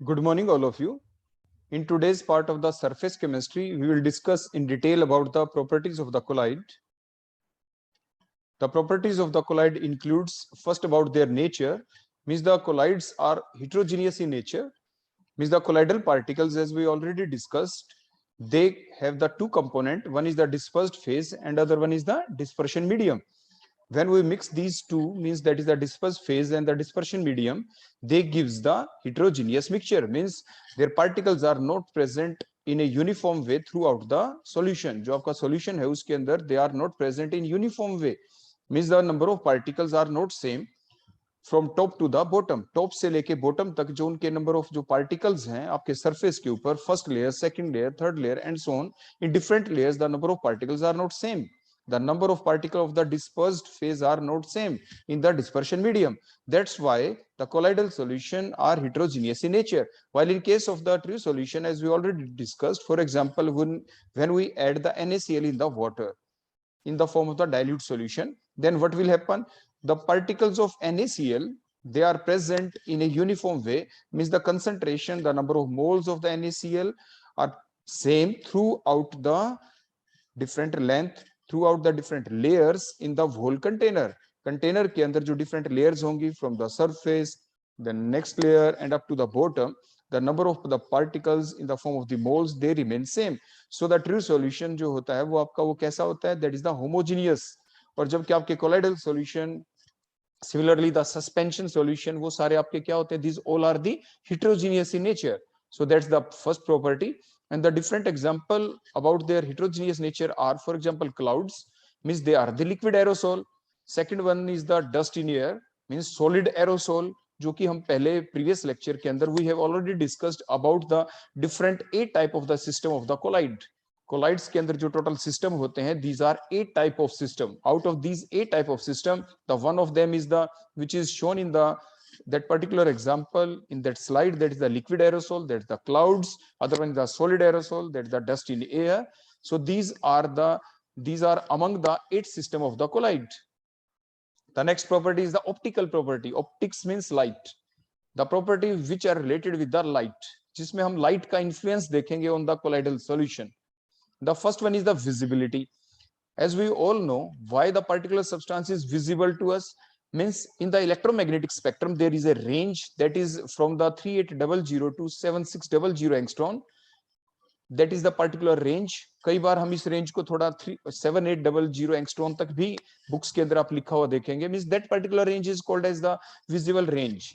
Good morning, all of you. In today's part of the surface chemistry, we will discuss in detail about the properties of the colloid. The properties of the colloid includes first about their nature, means the colloids are heterogeneous in nature, means the colloidal particles, as we already discussed, they have the two component. One is the dispersed phase and other one is the dispersion medium. When we mix these two, means that is the dispersed phase and the dispersion medium, they gives the heterogeneous mixture, means their particles are not present in a uniform way throughout the solution. जो आपका solution है उसके अंदर they are not present in uniform way, means the number of particles are not same from top to the bottom, top से लेके bottom तक जो उनके नंबर ऑफ जो पार्टिकल्स हैं आपके सरफेस के ऊपर, first layer, second layer, third layer and so on, in different layers the number of particles are not same. The number of particles of the dispersed phase are not same in the dispersion medium. That's why the colloidal solution are heterogeneous in nature. While in case of the true solution, as we already discussed, for example, when we add the NaCl in the water in the form of the dilute solution, then what will happen? The particles of NaCl, they are present in a uniform way, means the concentration, the number of moles of the NaCl are same throughout the different length, throughout the different layers in the whole container. Container के अंदर जो different layers होंगी from the surface, the next layer and up to the bottom, the number of the particles in the form of the moles they remain same. So the true solution जो होता है वो आपका वो कैसा होता है, that is the homogeneous. और जबकि आपके colloidal solution, similarly the suspension solution, वो सारे आपके क्या होते हैं, these all are the heterogeneous in nature. So that's the first property. And the different example about their heterogeneous nature are, for example, clouds, means they are the liquid aerosol. Second one is the dust in air, means solid aerosol, जो कि हम पहले previous lecture के अंदर we have already discussed about the different a type of the system of the colloid. Colloids के अंदर जो total system होते हैं, these are 8 type of system. Out of these 8 type of system, the one of them is the which is shown in the that particular example in that slide, that is the liquid aerosol, that's the clouds. Other one is the solid aerosol, that's the dust in air. So these are among the 8 system of the colloid. The next property is the optical property. Optics means light. The property which are related with the light, जिसमें हम light का influence देखेंगे on the colloidal solution. The first one is the visibility. As we all know, why the particular substance is visible to us, means in the electromagnetic spectrum there is a range that is from the 3800 to 7600 angstrom. That is the particular range. कई बार हम इस range को थोड़ा 7800 angstrom तक भी books के अंदर आप लिखा हुआ देखेंगे. Means that particular range is called as the visible range.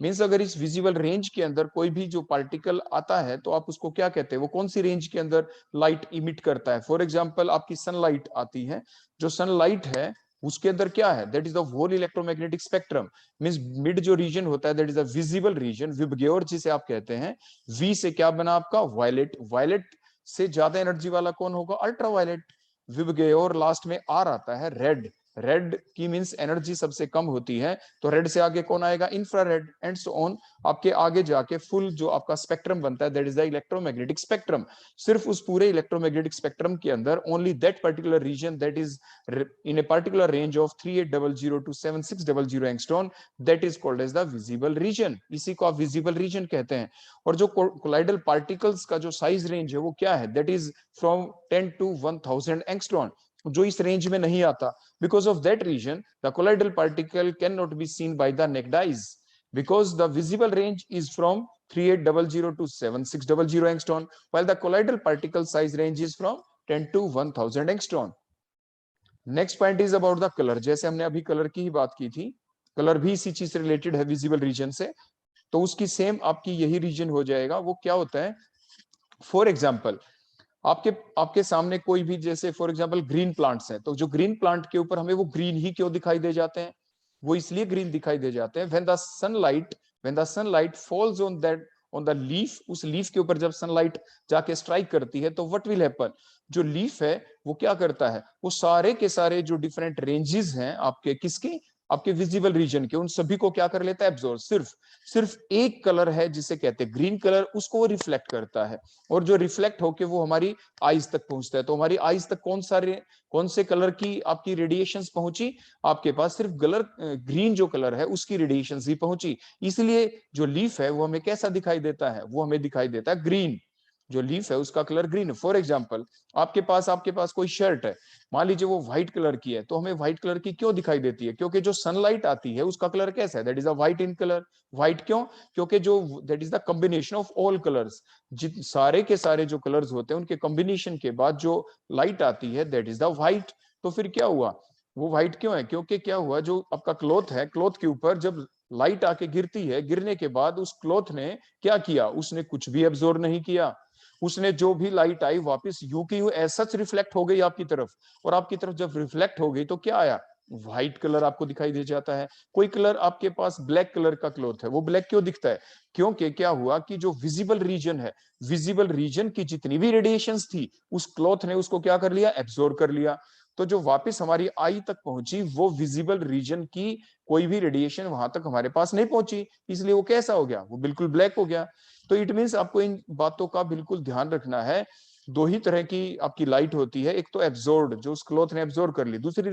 Means अगर इस विजिबल रेंज के अंदर कोई भी जो पार्टिकल आता है तो आप उसको क्या कहते हैं, वो कौन सी रेंज के अंदर लाइट इमिट करता है. फॉर एग्जांपल आपकी सनलाइट आती है, जो सनलाइट है उसके अंदर क्या है, that is the whole electromagnetic spectrum. Means mid जो रीजन होता है that is the visible region, VIBGYOR जिसे आप कहते हैं. वी से क्या बना आपका, वायलेट. वायलेट से ज्यादा एनर्जी वाला कौन होगा, अल्ट्रावायलेट. विबग्योर लास्ट में आर आता है, रेड. रेड की मींस एनर्जी सबसे कम होती है, तो रेड से आगे कौन आएगा, इंफ्रारेड एंड सो ऑन. आपके आगे जाके फुल जो आपका स्पेक्ट्रम बनता है that is the electromagnetic spectrum. सिर्फ उस पूरे इलेक्ट्रोमैग्नेटिक स्पेक्ट्रम के अंदर only that particular region that is in a particular range of 3800 to 7600 angstrom, that is called as the visible region. इसी को आप विजिबल रीजन कहते हैं. और जो कोलाइडल पार्टिकल्स का जो साइज रेंज है वो क्या है, that is from 10 to 1000 angstrom, जो इस रेंज में नहीं आता. Because of that reason, the colloidal particle cannot be seen by the naked eyes, because the visible range is from 3800 to 7600 angstrom, while the colloidal particle size range is from 10 to 1000 angstrom. Next point is about the color. जैसे हमने अभी colour की ही बात की थी, colour भी इसी चीज से रिलेटेड है विजिबल रीजन से, तो उसकी सेम आपकी यही रीजन हो जाएगा. वो क्या होता है, फॉर एग्जाम्पल आपके सामने कोई भी, जैसे फॉर एग्जांपल ग्रीन प्लांट्स हैं, तो जो ग्रीन प्लांट के ऊपर हमें वो ग्रीन ही क्यों दिखाई दे जाते हैं, वो इसलिए ग्रीन दिखाई दे जाते हैं when the sunlight falls on the leaf. उस लीफ के ऊपर जब सनलाइट जाके स्ट्राइक करती है तो व्हाट विल हैपन, जो लीफ है वो क्या करता है, वो सारे के सारे जो डिफरेंट रेंजेस हैं आपके किसकी, आपके विजिबल रीजन के, उन सभी को क्या कर लेता है, एब्जॉर्ब। सिर्फ एक कलर है जिसे कहते हैं ग्रीन कलर, उसको वो रिफ्लेक्ट करता है, और जो रिफ्लेक्ट होके वो हमारी आईज तक पहुंचता है। तो हमारी आईज तक कौन से कलर की आपकी रेडिएशंस पहुंची, आपके पास सिर्फ कलर ग्रीन जो कलर है उसकी रेडिएशंस ही पहुंची। इसलिए जो लीफ है वो हमें कैसा दिखाई देता है, वो हमें दिखाई देता है ग्रीन। जो लीफ है उसका कलर ग्रीन है। फॉर एग्जाम्पल, आपके पास कोई शर्ट है, मान लीजिए वो व्हाइट कलर की है, तो हमें व्हाइट कलर की क्यों दिखाई देती है, क्योंकि जो सनलाइट आती है उसका कलर कैसा है, that is a white in colour. White क्यों, क्योंकि जो that is the combination of all colours, जित सारे के सारे जो कलर्स होते हैं उनके कॉम्बिनेशन के बाद जो लाइट आती है दैट इज द व्हाइट। तो फिर क्या हुआ, वो व्हाइट क्यों है, क्योंकि क्या हुआ, जो आपका क्लॉथ है, क्लॉथ के ऊपर जब लाइट आके गिरती है, गिरने के बाद उस क्लॉथ ने क्या किया, उसने कुछ भी एब्जॉर्ब नहीं किया। उसने जो भी लाइट आई वापस यूं की यूं एज सच रिफ्लेक्ट हो गई आपकी तरफ, और आपकी तरफ जब रिफ्लेक्ट हो गई तो क्या आया, व्हाइट कलर आपको दिखाई दे जाता है। कोई कलर आपके पास ब्लैक कलर का क्लॉथ है, वो ब्लैक क्यों दिखता है, क्योंकि क्या हुआ कि जो विजिबल रीजन है, विजिबल रीजन की जितनी भी रेडिएशंस थी उस क्लॉथ ने उसको क्या कर लिया, एब्जॉर्ब कर लिया। तो जो वापस हमारी आई तक पहुंची वो विजिबल रीजन की कोई भी रेडिएशन वहां तक हमारे पास नहीं पहुंची, इसलिए वो कैसा हो गया, वो बिल्कुल ब्लैक हो गया। तो इट मीन्स आपको इन बातों का बिल्कुल ध्यान रखना है। दो ही तरह की आपकी लाइट होती है, एक तो एब्जॉर्ब जो उस क्लॉथ ने एब्जॉर्ब कर ली, दूसरी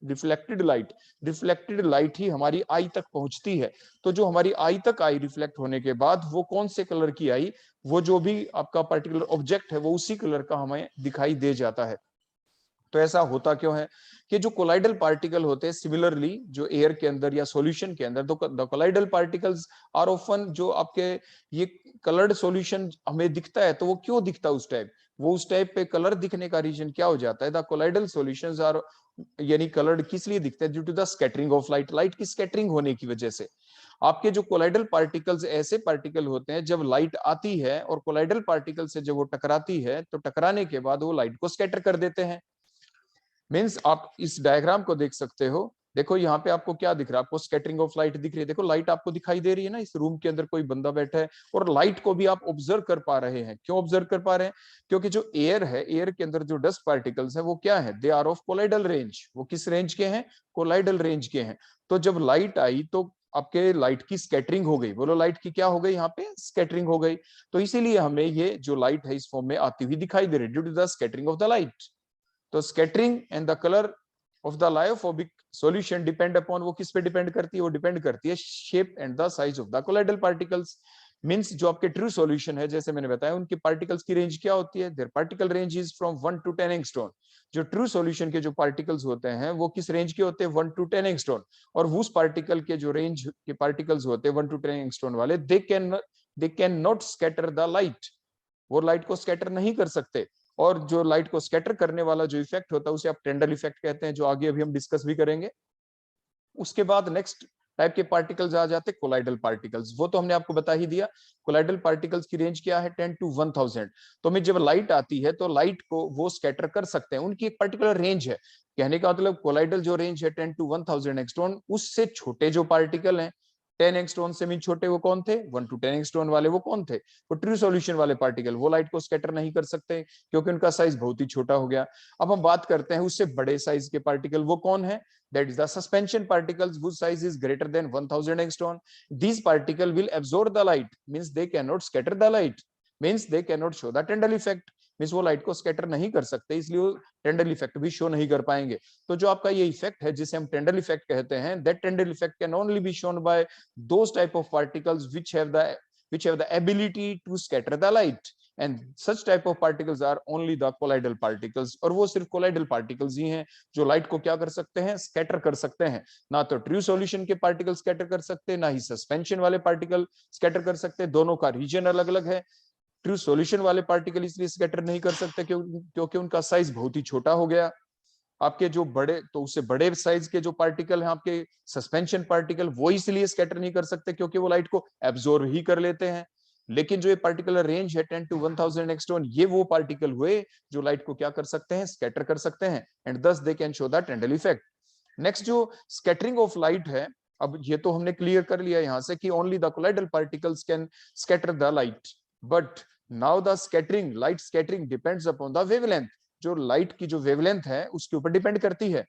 रिफ्लेक्टेड लाइट। रिफ्लेक्टेड लाइट ही हमारी आई तक पहुंचती है। तो जो हमारी आई तक आई रिफ्लेक्ट होने के बाद वो कौन से कलर की आई, वो जो भी आपका पर्टिकुलर ऑब्जेक्ट है वो उसी कलर का हमें दिखाई दे जाता है। तो ऐसा होता क्यों है कि जो कोलाइडल पार्टिकल होते हैं, सिमिलरली जो एयर के अंदर या सॉल्यूशन के अंदर, the colloidal particles are often, जो आपके ये कलर्ड सॉल्यूशन हमें दिखता है, तो वो क्यों दिखता है उस टाइप, वो उस टाइप पे कलर दिखने का रीजन क्या हो जाता है, द कोलाइडल सॉल्यूशंस आर यानी कलर्ड किस लिए दिखते हैं, due to the scattering of light, light की स्कैटरिंग होने की वजह से। आपके जो कोलाइडल पार्टिकल्स ऐसे पार्टिकल होते हैं, जब लाइट आती है और कोलाइडल पार्टिकल से जब वो टकराती है, तो टकराने के बाद वो लाइट को स्कैटर कर देते हैं। मीन्स आप इस डायग्राम को देख सकते हो, देखो यहाँ पे आपको क्या दिख रहा है, आपको स्कैटरिंग ऑफ लाइट दिख रही है, देखो लाइट आपको दिखाई दे रही है ना, इस रूम के अंदर कोई बंदा बैठा है और लाइट को भी आप ऑब्जर्व कर पा रहे हैं। क्यों ऑब्जर्व कर पा रहे हैं, क्योंकि जो एयर है, एयर के अंदर जो डस्ट पार्टिकल्स है वो क्या है, they are of colloidal range. वो किस रेंज के हैं, कोलाइडल रेंज के हैं। तो जब लाइट आई तो आपके लाइट की स्कैटरिंग हो गई, बोलो लाइट की क्या हो गई, यहाँ पे स्कैटरिंग हो गई। तो इसीलिए हमें ये जो लाइट है इस फॉर्म में आती हुई दिखाई दे रही है, due to the scattering of the light. तो scattering and the colour of the lyophobic solution depend upon, वो किस पे डिपेंड करती है, वो डिपेंड करती है shape and the size of the colloidal particles. Means जो आपके ट्रू सॉल्यूशन है, जैसे मैंने बताया, उनके पार्टिकल्स की रेंज क्या होती है, their particle range is from 1 to 10 angstrom. जो ट्रू सॉल्यूशन के जो पार्टिकल्स होते हैं वो किस रेंज के होते हैं, 1 to 10 एंगस्ट्रॉन। और उस पार्टिकल के जो रेंज के पार्टिकल्स होते हैं 1 to 10 एंगस्ट्रॉन वाले, दे can not scatter the light, वो लाइट को स्कैटर नहीं कर सकते। और जो लाइट को स्कैटर करने वाला जो इफेक्ट होता है उसे आप टेंडल इफेक्ट कहते हैं, जो आगे अभी हम डिस्कस भी करेंगे। उसके बाद नेक्स्ट टाइप के पार्टिकल्स आ जाते हैं कोलाइडल पार्टिकल्स, वो तो हमने आपको बता ही दिया। कोलाइडल पार्टिकल्स की रेंज क्या है, 10 to 1000। तो में जब लाइट आती है तो लाइट को वो स्कैटर कर सकते हैं, उनकी एक पर्टिकुलर रेंज है। कहने का मतलब कोलाइडल जो रेंज है 10 to 1000 एंगस्ट्रॉन, उससे छोटे जो पार्टिकल हैं 10 एंगस्ट्रॉन से भी छोटे, वो कौन थे, 1 to 10 एंगस्ट्रॉन वाले, वो कौन थे, वो ट्रू सॉल्यूशन वाले पार्टिकल। वो लाइट को स्कैटर नहीं कर सकते क्योंकि उनका साइज बहुत ही छोटा हो गया। अब हम बात करते हैं उससे बड़े साइज के पार्टिकल, वो कौन है, that is the suspension particles whose size is greater than 1000 angstrom. These particles will absorb the light, means they cannot scatter the light, means they cannot show the Tyndall effect, means वो light को scatter नहीं कर सकते, इसलिए वो टेंडल effect भी show नहीं कर पाएंगे। तो जो आपका ये इफेक्ट है जिसे हम टेंडल इफेक्ट कहते हैं, that Tyndall effect can only be shown by those type of particles which have the ability to scatter the light, and such type of particles are only the colloidal particles। और वो सिर्फ colloidal particles ही हैं जो light को क्या कर सकते हैं, स्कैटर कर सकते हैं। ना तो ट्रू सॉल्यूशन के पार्टिकल स्कैटर कर सकते, ना ही सस्पेंशन वाले पार्टिकल स्कैटर कर सकते, दोनों का रीजन अलग अलग है। ट्रू सॉल्यूशन वाले पार्टिकल इसलिए स्कैटर नहीं कर सकते क्योंकि उनका साइज बहुत ही छोटा हो गया। आपके जो बड़े, तो उससे बड़े साइज के जो पार्टिकल हैं आपके सस्पेंशन पार्टिकल, वो इसलिए स्कैटर नहीं कर सकते क्योंकि वो लाइट को एब्जॉर्ब ही कर लेते हैं। लेकिन जो ये पार्टिकुलर रेंज है 10 to 1000 एंगस्ट्रॉन, ये वो पार्टिकल हुए जो लाइट को क्या कर सकते हैं, स्कैटर कर सकते हैं, and thus they can show the Tyndall effect. Next जो स्कैटरिंग ऑफ लाइट है, अब ये तो हमने क्लियर कर लिया यहां से कि only the colloidal particles can scatter the light, but now the scattering, light scattering depends upon the wavelength. जो लाइट की जो वेवलेंथ है उसके ऊपर डिपेंड करती है।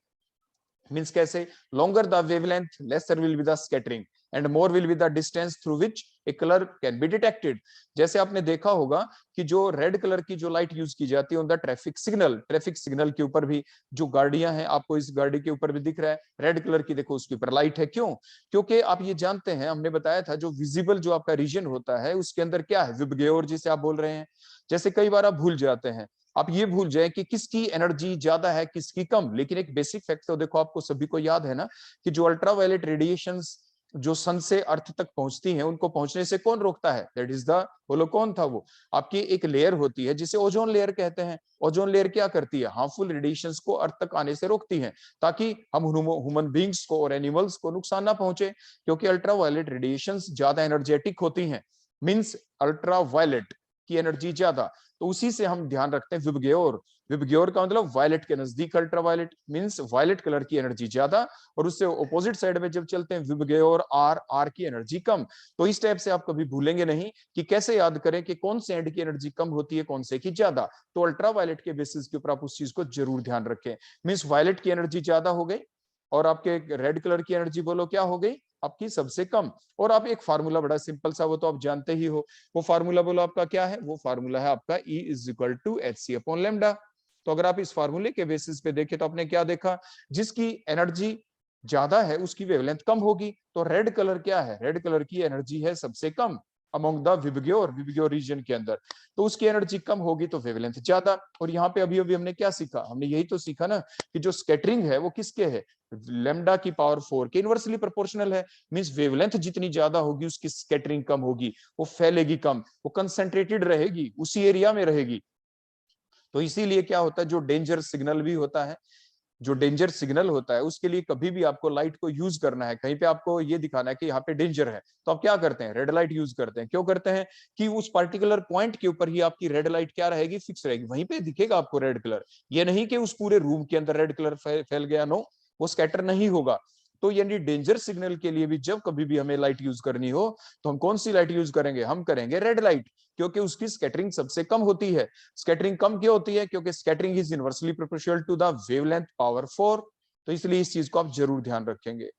मीन्स कैसे, longer the wavelength laser will be the scattering and more will be the distance through which A colour can be detected. जैसे आपने देखा होगा कि जो रेड कलर की जो लाइट यूज की जाती है ऑन द ट्रैफिक सिग्नल के ऊपर भी, जो गाड़ियां हैं, आपको इस गाड़ी के ऊपर भी दिख रहा है रेड कलर की, देखो उसके ऊपर लाइट है, क्यों? क्योंकि आप ये जानते हैं, हमने बताया था, जो विजिबल जो आपका रीजन होता है उसके अंदर क्या है, विबग्योर जिसे आप बोल रहे हैं। जैसे कई बार आप भूल जाते हैं, आप ये भूल जाए कि किसकी एनर्जी ज्यादा है किसकी कम, लेकिन एक बेसिक फैक्ट तो देखो आपको सभी को याद है ना, कि जो अल्ट्रावायलेट रेडिएशंस जो सन से अर्थ तक पहुंचती हैं, उनको पहुंचने से कौन रोकता है? दैट इज द बोलो कौन था वो? आपकी एक लेयर होती है जिसे ओजोन लेयर कहते हैं। ओजोन लेयर क्या करती है? हार्मफुल रेडिएशंस को अर्थ तक आने से रोकती है, ताकि हम ह्यूमन बींग्स को और एनिमल्स को नुकसान ना पहुंचे, क्योंकि अल्ट्रावायलेट रेडिएशंस ज्यादा एनर्जेटिक होती हैं। मींस अल्ट्रावायलेट की एनर्जी ज्यादा, तो उसी से हम ध्यान रखते हैं विबग्योर। विबग्योर का मतलब वायलेट के नजदीक अल्ट्रावायलेट, मींस वायलेट कलर की एनर्जी ज्यादा, और उससे ऑपोजिट साइड में जब चलते हैं विबग्योर आर की एनर्जी कम। तो इस टाइप से आप कभी भूलेंगे नहीं कि कैसे याद करें कि कौन से एंड की एनर्जी कम होती है, कौन से की ज्यादा। तो अल्ट्रावायलेट के बेसिस के ऊपर आप उस चीज को जरूर ध्यान रखें। मींस वायलेट की एनर्जी ज्यादा हो गई, और आपके रेड कलर की एनर्जी बोलो क्या हो गई? आपकी सबसे कम। और आप एक फार्मूला बड़ा सिंपल सा, वो तो आप जानते ही हो, वो फार्मूला बोलो आपका क्या है? वो फार्मूला है आपका E is equal to HC upon lambda. तो अगर आप इस फार्मूले के बेसिस पे देखें तो आपने क्या देखा? जिसकी एनर्जी ज्यादा है उसकी वेवलेंथ कम होगी। तो रेड कलर क्या है? रेड कलर की एनर्जी है सबसे कम अमोंग द विबग्योर रीजन के अंदर, तो उसकी एनर्जी कम होगी तो वेवलेंथ ज्यादा। और यहाँ पे अभी अभी हमने क्या सीखा? हमने यही तो सीखा ना कि जो स्कैटरिंग है वो किसके है? लेमडा की पावर 4 के इनवर्सली प्रोपोर्शनल है। मींस वेवलेंथ जितनी ज्यादा होगी उसकी स्कैटरिंग कम होगी, वो फैलेगी कम, वो कंसंट्रेटेड रहेगी, उसी एरिया में रहेगी। तो इसीलिए क्या होता है, जो डेंजर सिग्नल भी होता है, जो डेंजर सिग्नल होता है उसके लिए कभी भी आपको लाइट को यूज करना है, कहीं पे आपको ये दिखाना है कि यहाँ पे डेंजर है, तो आप क्या करते हैं? रेड लाइट यूज करते हैं। क्यों करते हैं? कि उस पर्टिकुलर पॉइंट के ऊपर ही आपकी रेड लाइट क्या रहेगी? फिक्स रहेगी, वहीं पे दिखेगा आपको रेड कलर। ये नहीं कि उस पूरे रूम के अंदर रेड कलर फैल गया, नो, वो स्कैटर नहीं होगा। तो यानी डेंजर सिग्नल के लिए भी जब कभी भी हमें लाइट यूज करनी हो तो हम कौन सी लाइट यूज करेंगे? हम करेंगे रेड लाइट, क्योंकि उसकी स्कैटरिंग सबसे कम होती है। स्कैटरिंग कम क्यों होती है? क्योंकि scattering is inversely proportional to the wavelength power 4। तो इसलिए इस चीज को आप जरूर ध्यान रखेंगे।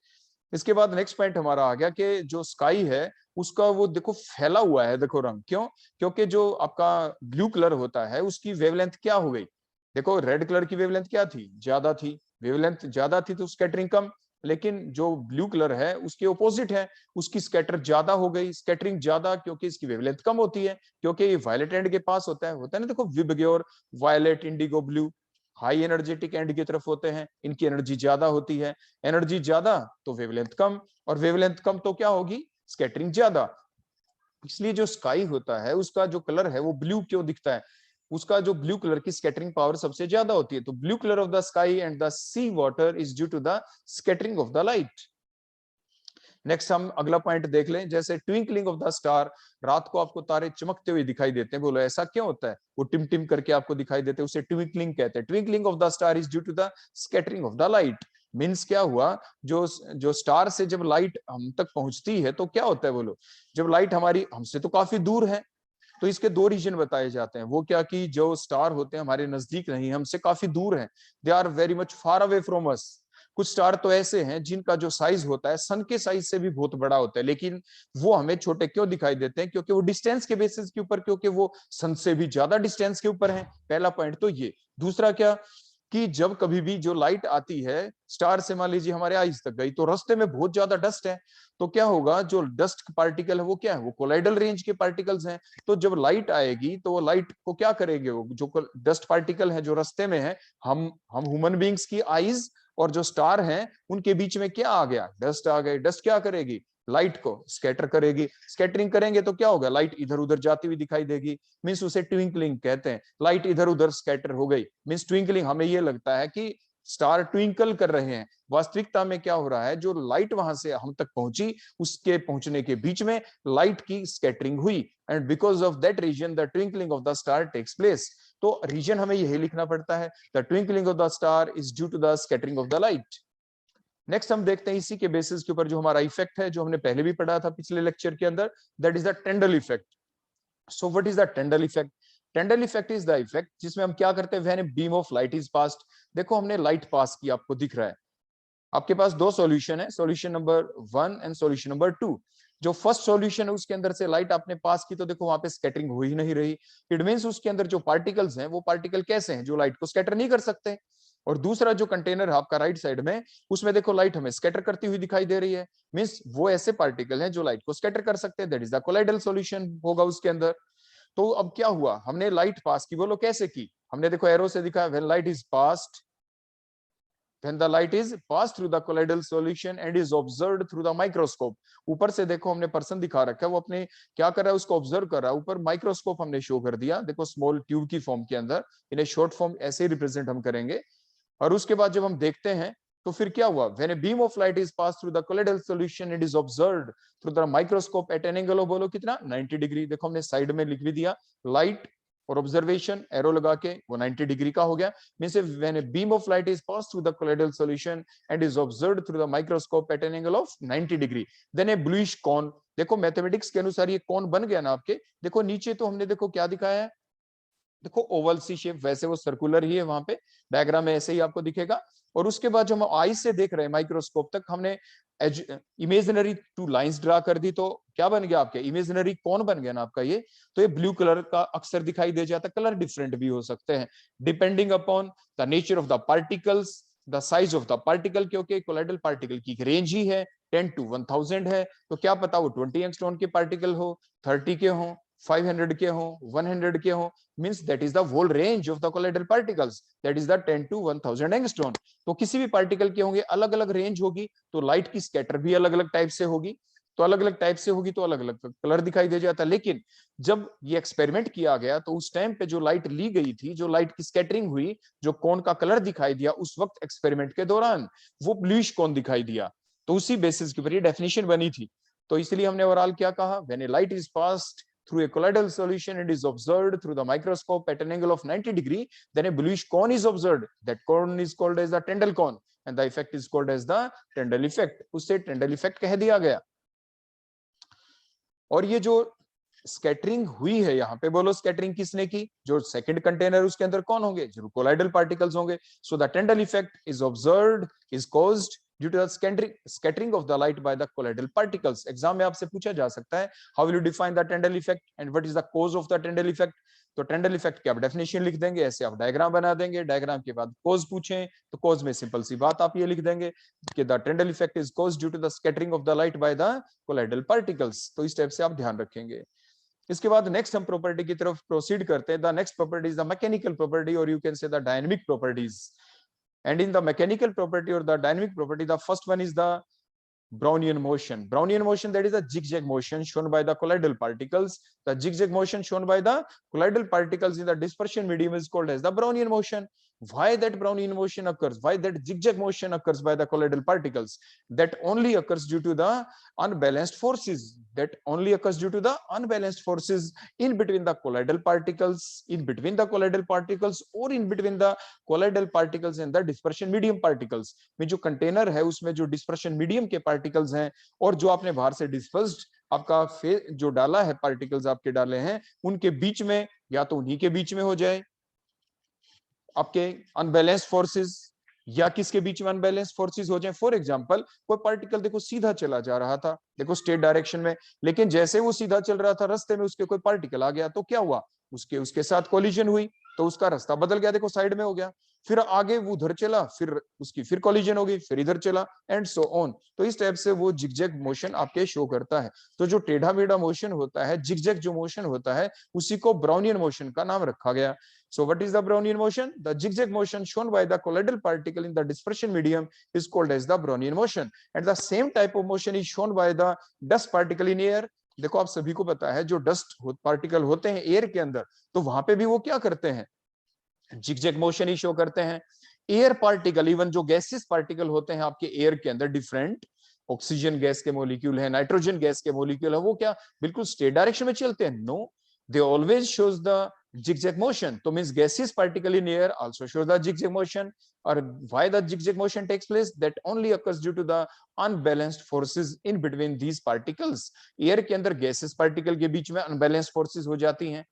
इसके बाद नेक्स्ट पॉइंट हमारा आ गया कि जो स्काई है उसका वो देखो फैला हुआ है, देखो रंग, क्यों? क्योंकि जो आपका ब्लू कलर होता है उसकी वेवलेंथ क्या हो गई? देखो रेड कलर की वेवलेंथ क्या थी? ज्यादा थी। वेवलेंथ ज्यादा थी तो स्कैटरिंग कम। लेकिन जो ब्लू कलर है उसके ऑपोजिट है, उसकी स्कैटर ज्यादा हो गई, स्कैटरिंग ज्यादा, क्योंकि इसकी वेवलेंथ कम होती है, क्योंकि ये वायलेट एंड के पास होता है ना, देखो VIBGYOR, violet, indigo, blue high energetic end की तरफ होते हैं, इनकी एनर्जी ज्यादा होती है। एनर्जी ज्यादा तो वेवलेंथ कम, और वेवलेंथ कम तो क्या होगी? स्कैटरिंग ज्यादा। इसलिए जो स्काई होता है उसका जो कलर है वो ब्लू क्यों दिखता है? उसका जो ब्लू कलर की स्कैटरिंग पावर सबसे ज्यादा होती है। तो blue colour of the sky and the sea water is due to the scattering of the light. Next हम अगला पॉइंट देख लें, जैसे ट्विंकलिंग ऑफ द स्टार, रात को आपको तारे चमकते हुए दिखाई देते हैं, बोलो ऐसा क्यों होता है? वो टिम टिम करके आपको दिखाई देते हैं, उसे ट्विंकलिंग कहते हैं। Twinkling of the star is due to the scattering of the light. Means क्या हुआ, जो जो स्टार से जब लाइट हम तक पहुंचती है तो क्या होता है बोलो? जब लाइट हमारी हमसे तो काफी दूर है, तो इसके दो रीजन बताए जाते हैं। वो क्या कि जो स्टार होते हैं हमारे नजदीक नहीं, हमसे काफी दूर हैं, they are very much far away from us. कुछ स्टार तो ऐसे हैं जिनका जो साइज होता है सन के साइज से भी बहुत बड़ा होता है, लेकिन वो हमें छोटे क्यों दिखाई देते हैं? क्योंकि वो डिस्टेंस के बेसिस के ऊपर, क्योंकि वो सन से भी ज्यादा डिस्टेंस के ऊपर है। पहला पॉइंट तो ये। दूसरा क्या, कि जब कभी भी जो लाइट आती है स्टार से, मान लीजिए हमारे आइस तक गई, तो रास्ते में बहुत ज्यादा डस्ट है, तो क्या होगा, जो डस्ट पार्टिकल है वो क्या है? वो कोलाइडल रेंज के पार्टिकल्स हैं। तो जब लाइट आएगी तो वो लाइट को क्या करेंगे? वो जो डस्ट पार्टिकल है जो रास्ते में है, हम ह्यूमन बींग्स की आईज और जो स्टार हैं उनके बीच में क्या आ गया? डस्ट आ गए। डस्ट क्या करेगी? लाइट को स्कैटर करेगी। स्कैटरिंग करेंगे तो क्या होगा? लाइट इधर उधर जाती हुई दिखाई देगी, मीन्स उसे ट्विंकलिंग कहते हैं। लाइट इधर उधर स्कैटर हो गई, मीन्स ट्विंकलिंग। हमें ये लगता है कि स्टार ट्विंकल कर रहे हैं, वास्तविकता में क्या हो रहा है, जो लाइट वहां से हम तक पहुंची उसके पहुंचने के बीच में लाइट की स्कैटरिंग हुई, and because of that reason the twinkling of the star takes place. तो रीजन हमें यही लिखना पड़ता है, the twinkling of the star is due to the scattering of the light. Next हम देखते हैं इसी के बेसिस के ऊपर जो हमारा इफेक्ट है, जो हमने पहले भी पढ़ा था पिछले लेक्चर के अंदर, that is the Tyndall effect. So what is the Tyndall effect? Tyndall effect is the effect जिसमें हम क्या करते हैं, when a beam of light is passed. देखो हमने लाइट पास की, आपको दिख रहा है, आपके पास दो सॉल्यूशन है, solution number 1 and solution number 2। जो फर्स्ट सॉल्यूशन है उसके अंदर से लाइट आपने पास की तो देखो वहां पे स्कैटरिंग हो ही नहीं रही। इट मींस उसके अंदर जो पार्टिकल्स हैं वो पार्टिकल कैसे हैं, जो लाइट को स्कैटर नहीं कर सकते। और दूसरा जो कंटेनर है आपका राइट साइड में, उसमें देखो लाइट हमें स्कैटर करती हुई दिखाई दे रही है। मींस वो ऐसे पार्टिकल हैं जो लाइट को स्कैटर कर सकते हैं, that is the colloidal solution होगा उसके अंदर। तो अब क्या हुआ, हमने लाइट पास की, बोलो कैसे की। हमने देखो एरो से दिखा, when light is passed, when the light is passed through the colloidal solution and is observed through the microscope। ऊपर से देखो हमने पर्सन दिखा रखा है, वो अपने क्या कर रहा है, उसको ऑब्जर्व कर रहा है। ऊपर माइक्रोस्कोप हमने शो कर दिया, देखो स्मॉल ट्यूब की फॉर्म के अंदर, इन्हें शॉर्ट फॉर्म ऐसे ही रिप्रेजेंट हम करेंगे। और उसके बाद जब हम देखते हैं तो फिर क्या हुआ, when a beam of light is passed through the colloidal solution it is observed through the microscope at an angle of, बोलो कितना, 90 डिग्री। देखो हमने साइड में लिख भी दिया, लाइट और ऑब्जर्वेशन एरो लगा के वो 90 डिग्री का हो गया। Means when a beam of light is passed through the colloidal solution and is observed through the microscope at an angle of 90 degree, then a bluish cone। देखो mathematics के अनुसार ये कौन बन गया ना आपके, देखो नीचे तो हमने देखो क्या दिखाया है, देखो ओवल सी शेप, वैसे वो सर्कुलर ही है, वहां पे डायग्राम में ऐसे ही आपको दिखेगा। और उसके बाद जो हम आई से देख रहे हैं माइक्रोस्कोप तक, हमने इमेजिनरी टू लाइंस ड्रा कर दी, तो क्या बन गया आपके, इमेजिनरी कौन बन गया ना आपका ये। तो ये ब्लू कलर का अक्सर दिखाई दे जाता है, कलर डिफरेंट भी हो सकते हैं depending upon the nature of the particles, the size of the particle, क्योंकि कोलाइडल पार्टिकल की रेंज ही है 10 to 1000 है। तो क्या पता वो 20 एंगस्ट्रॉन के पार्टिकल हो, 30 के हो, 500 के हो, 100 के हो, means that is the whole range of the colloidal particles, that is the 10 to 1000 angstrom. तो किसी भी पार्टिकल के होंगे अलग अलग रेंज होगी, तो लाइट की स्कैटर भी अलग अलग टाइप से होगी, तो अलग अलग टाइप से होगी तो अलग अलग कलर दिखाई दे जाता है। लेकिन जब ये एक्सपेरिमेंट किया गया तो उस टाइम पे जो लाइट ली गई थी, जो लाइट की स्कैटरिंग हुई, जो कोन का कलर दिखाई दिया उस वक्त एक्सपेरिमेंट के दौरान, वो ब्लूइश कोन दिखाई दिया। तो उसी बेसिस के ऊपर ये डेफिनेशन बनी थी। तो इसलिए हमने ओवरऑल क्या कहा, when A light is passed through a colloidal solution and is observed through the microscope at an angle of 90 degree, then a bluish cone is observed, that cone is called as the Tyndall cone and the effect is called as the Tyndall effect। उससे Tyndall effect कह दिया गया। और ये जो scattering हुई है यहाँ पे, बोलो स्कैटरिंग किसने की, जो सेकंड कंटेनर उसके अंदर कौन होंगे, जो कोलाइडल पार्टिकल्स होंगे। So the Tyndall effect is observed, is caused due to the scattering of the light by the colloidal particles। Exam में आपसे पूछा जा सकता है, how will you define the Tyndall effect and what is the cause of the Tyndall effect। तो Tyndall effect की आप definition लिख देंगे, ऐसे आप डायग्राम बना देंगे, डायग्राम के बाद कॉज पूछें तो कॉज में सिंपल सी बात आप ये लिख देंगे कि the Tyndall effect is caused due to the scattering of the light by the colloidal particles। तो इस टाइप से आप ध्यान रखेंगे। इसके बाद नेक्स्ट हम प्रॉपर्टी की तरफ प्रोसीड करते हैं। The next property is the mechanical property और you can say the dynamic properties. And in the mechanical property और the dynamic property, the first one is the Brownian motion। Brownian motion, that is a zigzag motion shown by the colloidal particles। The zigzag motion shown by the colloidal particles in the dispersion medium is called as the Brownian motion। Why that Brownian motion occurs? Why that zigzag motion occurs by the colloidal particles? That only occurs due to the unbalanced forces। That only occurs due to the unbalanced forces in between the colloidal particles, in between the colloidal particles, or in between the colloidal particles and the dispersion medium particles। में जो container है उसमें जो dispersion medium के particles हैं और जो आपने बाहर से डिस्पर्स्ड आपका जो डाला है, पार्टिकल्स आपके डाले हैं, उनके बीच में या तो उन्हीं के बीच में हो जाए आपके अनबैलेंस्ड फोर्सेस, या किसके बीच में अनबैलेंस्ड फोर्सेस हो जाए। फॉर एग्जांपल कोई पार्टिकल देखो सीधा चला जा रहा था, देखो स्ट्रेट डायरेक्शन में, लेकिन जैसे वो सीधा चल रहा था रास्ते में उसके कोई पार्टिकल आ गया, तो क्या हुआ, उसके साथ कोलिजन हुई, तो उसका रास्ता बदल गया, देखो साइड में हो गया। फिर आगे वो उधर चला, फिर उसकी फिर कोलिजन होगी, फिर इधर चला, एंड सो ऑन। तो इस टाइप से वो जिगजैग मोशन आपके शो करता है। तो जो टेढ़ा मेढ़ा मोशन होता है, जिगजैग जो मोशन होता है, उसी को ब्राउनियन मोशन का नाम रखा गया। So what is the Brownian motion? The zigzag motion shown by the colloidal particle in the dispersion medium is called as the Brownian motion। And the same type of motion is shown by the dust particle in air। देखो आप सभी को पता है जो dust particle होते हैं air के अंदर, तो वहां पे भी वो क्या करते हैं, जिगजैग मोशन ही शो करते हैं। एयर पार्टिकल, इवन जो गैसेस पार्टिकल होते हैं आपके एयर के अंदर, डिफरेंट ऑक्सीजन गैस के मॉलिक्यूल है, नाइट्रोजन गैस के मॉलिक्यूल है, वो क्या बिल्कुल स्ट्रेट डायरेक्शन में चलते हैं? No, they always shows the zigzag motion। तो means gaseous particle in air also shows the zigzag motion। और why the zigzag motion takes place? That only occurs due to the unbalanced forces in between these particles। air के अंदर gaseous particle के बीच में unbalanced forces हो जाती हैं,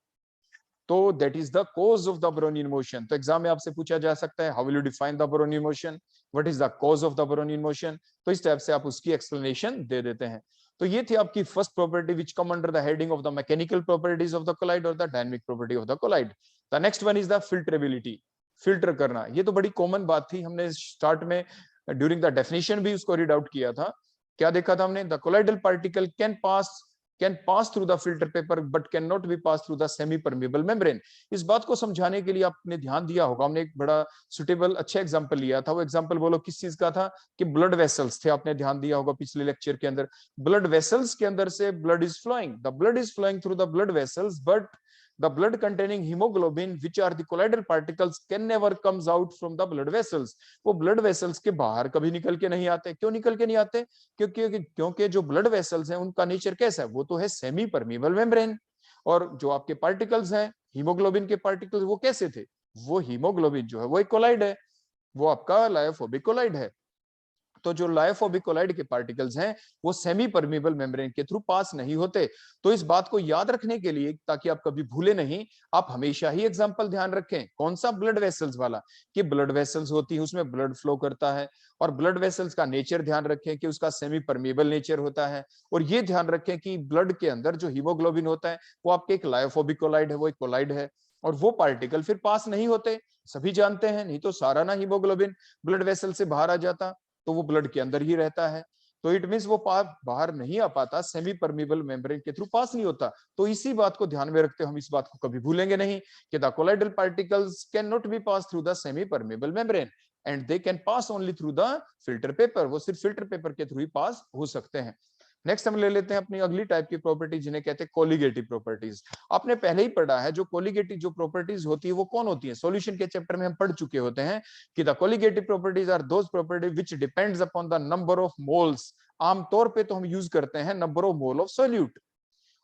तो that is the cause of the Brownian motion। तो एग्जाम में आपसे पूछा जा सकता है, how will you define the Brownian motion? What is the cause of the Brownian motion. तो इस टाइप से आप उसकी एक्सप्लेनेशन दे देते हैं। तो ये थी आपकी first property which come under the heading of the mechanical properties of the colloid और the dynamic property of the colloid. The next one is the filterability, filter करना। ये तो बड़ी कॉमन बात थी, हमने स्टार्ट में ड्यूरिंग द डेफिनेशन भी उसको रीड आउट किया था। क्या देखा था हमने, the colloidal particle can pass through the filter paper but can not be pass through the semi permeable membrane. इस बात को समझाने के लिए आपने ध्यान दिया होगा, हमने एक बड़ा सुटेबल अच्छा एग्जांपल लिया था। वो एग्जांपल बोलो किस चीज का था, कि ब्लड वेसल्स थे। आपने ध्यान दिया होगा पिछले लेक्चर के अंदर, ब्लड वेसल्स के अंदर से blood is flowing, the blood is flowing through the blood vessels, but the blood containing hemoglobin which are the colloidal particles can never comes out from the blood vessels। वो blood vessels के बाहर कभी निकल के नहीं आते। क्यों निकल के नहीं आते, क्योंकि जो blood vessels हैं उनका नेचर कैसा है, वो तो है सेमी परमीबल मेम्ब्रेन। और जो आपके पार्टिकल्स हैं हीमोग्लोबिन के पार्टिकल्स, वो कैसे थे, वो हीमोग्लोबिन जो है वो एक कोलाइड है, वो आपका लायोफोबिक कोलाइड है। तो जो लायोफोबिक कोलाइड के पार्टिकल्स हैं वो सेमी परमीबल मेम्ब्रेन के थ्रू पास नहीं होते। तो इस बात को याद रखने के लिए, ताकि आप कभी भूले नहीं, आप हमेशा ही एग्जांपल ध्यान रखें। कौन सा, ब्लड वेसल्स वाला, कि ब्लड वेसल्स होती है उसमें ब्लड फ्लो करता है, और ब्लड वेसल्स का नेचर ध्यान रखें कि उसका सेमी परमीबल नेचर होता है। और ये ध्यान रखें कि ब्लड के अंदर जो हीमोग्लोबिन होता है वो आपके एक लायोफोबिक कोलाइड है, वो एक कोलाइड है, और वो पार्टिकल फिर पास नहीं होते। सभी जानते हैं, नहीं तो सारा ना हीमोग्लोबिन ब्लड वेसल से बाहर आ जाता, तो वो ब्लड के अंदर ही रहता है। तो इट मींस वो बाहर नहीं आ पाता, सेमी परमीबल मेम्ब्रेन के थ्रू पास नहीं होता। तो इसी बात को ध्यान में रखते हम इस बात को कभी भूलेंगे नहीं कि the colloidal particles can not be pass through the semi permeable membrane and they can pass only through the filter paper. वो सिर्फ फिल्टर पेपर के थ्रू ही पास हो सकते हैं। नेक्स्ट हम ले लेते हैं अपनी अगली टाइप की प्रॉपर्टी, जिन्हें कहते हैं कोलिगेटिव प्रॉपर्टीज। आपने पहले ही पढ़ा है जो कोलिगेटिव जो प्रॉपर्टीज होती है वो कौन होती है, सॉल्यूशन के चैप्टर में हम पढ़ चुके होते हैं कि the colligative properties are those properties which depends upon the number of moles. आमतौर पे तो हम यूज करते हैं number of mole of solute,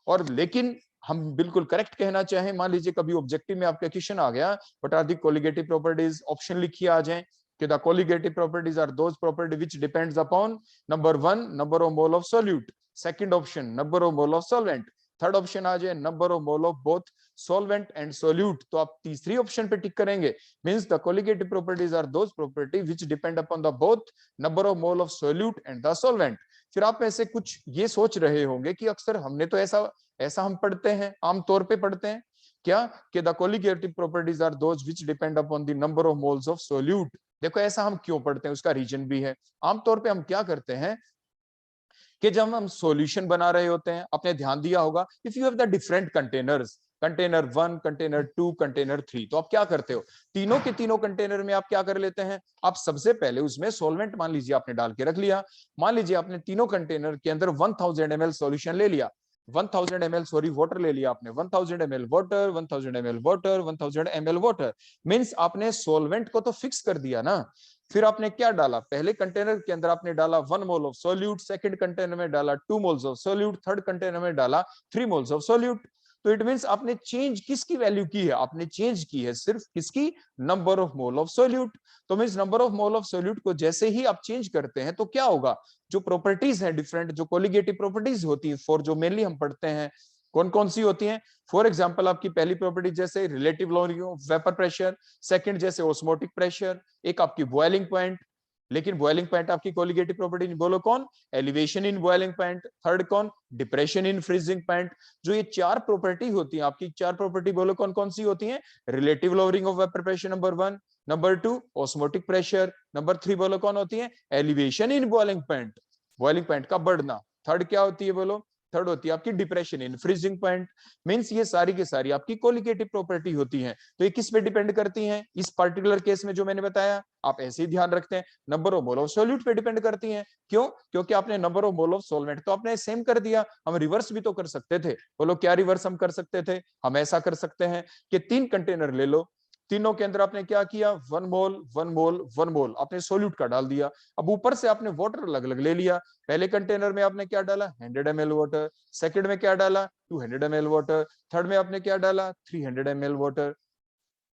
और लेकिन हम बिल्कुल करेक्ट कहना चाहें, मान लीजिए कभी ऑब्जेक्टिव में आपका क्वेश्चन आ गया what are the colligative properties, option लिखिए आ जाए कि the colligative properties are those property which depends upon number 1 number of mole of solute, second option number of mole of solvent, third option आ जाए number of mole of both solvent and solute. तो आप तीसरी option पे tick करेंगे, means the colligative properties are those property which depend upon the both number of mole of solute and the solvent. फिर आप ऐसे कुछ ये सोच रहे होंगे कि अक्सर हमने तो ऐसा हम पढ़ते हैं, आमतौर पे पढ़ते हैं क्या, कि the colligative properties are those which depend upon the number of moles of solute. देखो ऐसा हम क्यों पढ़ते हैं, उसका रीजन भी है। आमतौर पे हम क्या करते हैं कि जब हम सॉल्यूशन बना रहे होते हैं, आपने ध्यान दिया होगा, if you have the different containers, container 1 container 2 container 3, तो आप क्या करते हो, तीनों के तीनों कंटेनर में आप क्या कर लेते हैं, आप सबसे पहले उसमें सॉल्वेंट मान लीजिए आपने डाल के रख लिया। मान लीजिए आपने तीनों कंटेनर के अंदर 1000 ml सॉल्यूशन ले लिया, 1000 ml सॉरी वाटर ले लिया आपने, 1000 ml water, 1000 ml water, 1000 ml water, means आपने सॉल्वेंट को तो फिक्स कर दिया ना। फिर आपने क्या डाला, पहले कंटेनर के अंदर आपने डाला 1 mole of solute, second container में डाला 2 moles of solute, third container में डाला 3 मोल्स ऑफ सॉल्यूट। तो इट मींस आपने चेंज किसकी वैल्यू की है, आपने चेंज की है सिर्फ किसकी, number of mole of solute. तो means number of mole of solute को जैसे ही आप चेंज करते हैं तो क्या होगा, जो प्रॉपर्टीज है डिफरेंट, जो कोलिगेटिव प्रॉपर्टीज होती है फॉर जो मेनली हम पढ़ते हैं, कौन कौन सी होती हैं। फॉर एग्जांपल आपकी पहली प्रॉपर्टी जैसे relative longitude of vapour pressure, second जैसे ऑस्मोटिक प्रेशर, एक आपकी बॉइलिंग पॉइंट, लेकिन बॉइलिंग पॉइंट आपकी कोलिगेटिव प्रॉपर्टी नहीं, बोलो कौन, elevation in boiling point, third कौन, डिप्रेशन इन फ्रीजिंग पॉइंट। जो ये चार प्रॉपर्टी होती है आपकी, चार प्रॉपर्टी बोलो कौन कौन सी होती है, relative lowering of vapour pressure number 1, number 2 osmotic pressure, number 3 बोलो कौन होती है, elevation in boiling point, boiling point का बढ़ना, थर्ड क्या होती है बोलो, थर्ड होती है आपकी depression in freezing point. Means ये सारी की सारी आपकी कोलिगेटिव प्रॉपर्टी होती हैं। तो ये किस पे डिपेंड करती हैं, इस पर्टिकुलर केस में जो मैंने बताया आप ऐसे ही ध्यान रखते हैं, number of mole of solute पे डिपेंड करती हैं। क्यों, क्योंकि आपने number of mole of solvent तो आपने सेम कर दिया, हम रिवर्स भी तो कर सकते थे। बोलो क्या रिवर्स हम कर सकते थे, हम ऐसा कर सकते हैं कि 3 कंटेनर ले लो, तीनों के अंदर आपने क्या किया, 1 मोल 1 मोल 1 मोल आपने सोल्यूट का डाल दिया। अब ऊपर से आपने वाटर अलग अलग ले लिया, पहले कंटेनर में आपने क्या डाला 100 ml वाटर, सेकंड में क्या डाला 200 ml वाटर, थर्ड में आपने क्या डाला 300 ml वाटर।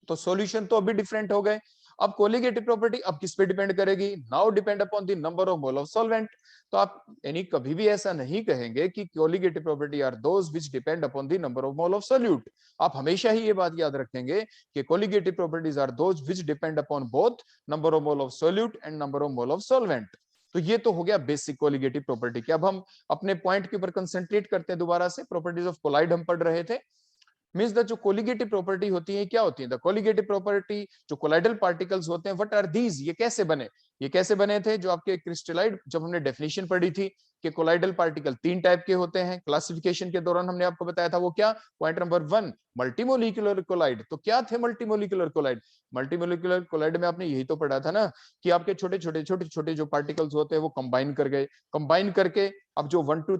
तो सॉल्यूशन तो अभी डिफरेंट हो गए। अब कोलिगेटिव प्रॉपर्टी अब किस पे डिपेंड करेगी? Now depend upon the number of mole of solvent. तो आप यानी कभी भी ऐसा नहीं कहेंगे कि colligative property are those which depend upon the number of mole of solute. आप हमेशा ही ये बात याद रखेंगे कि colligative properties are those which depend upon both number of mole of solute and number of mole of solvent. तो ये तो हो गया बेसिक कोलिगेटिव प्रॉपर्टी की। अब हम अपने पॉइंट के ऊपर कंसंट्रेट करते हैं दोबारा से। प्रॉपर्टीज ऑफ कोलाइड हम पढ़ रहे थे। मींस द जो कोलिगेटिव प्रॉपर्टी होती है क्या होती है? द कोलिगेटिव प्रॉपर्टी जो कोलाइडल पार्टिकल्स होते हैं, व्हाट आर दीज? ये कैसे बने? ये कैसे बने थे? जो आपके क्रिस्टलाइड, जब हमने डेफिनेशन पढ़ी थी कि कोलाइडल पार्टिकल 3 टाइप के होते हैं, क्लासिफिकेशन के दौरान हमने आपको बताया था। वो क्या? Point number 1, multimolecular colloid. तो क्या थे मल्टीमोलिकुलर कोलाइड? मल्टीमोलिकुलर कोलाइड में आपने यही तो पढ़ा था ना कि आपके छोटे छोटे जो पार्टिकल्स होते हैं वो कंबाइन कर गए, कंबाइन करके अब जो 1 to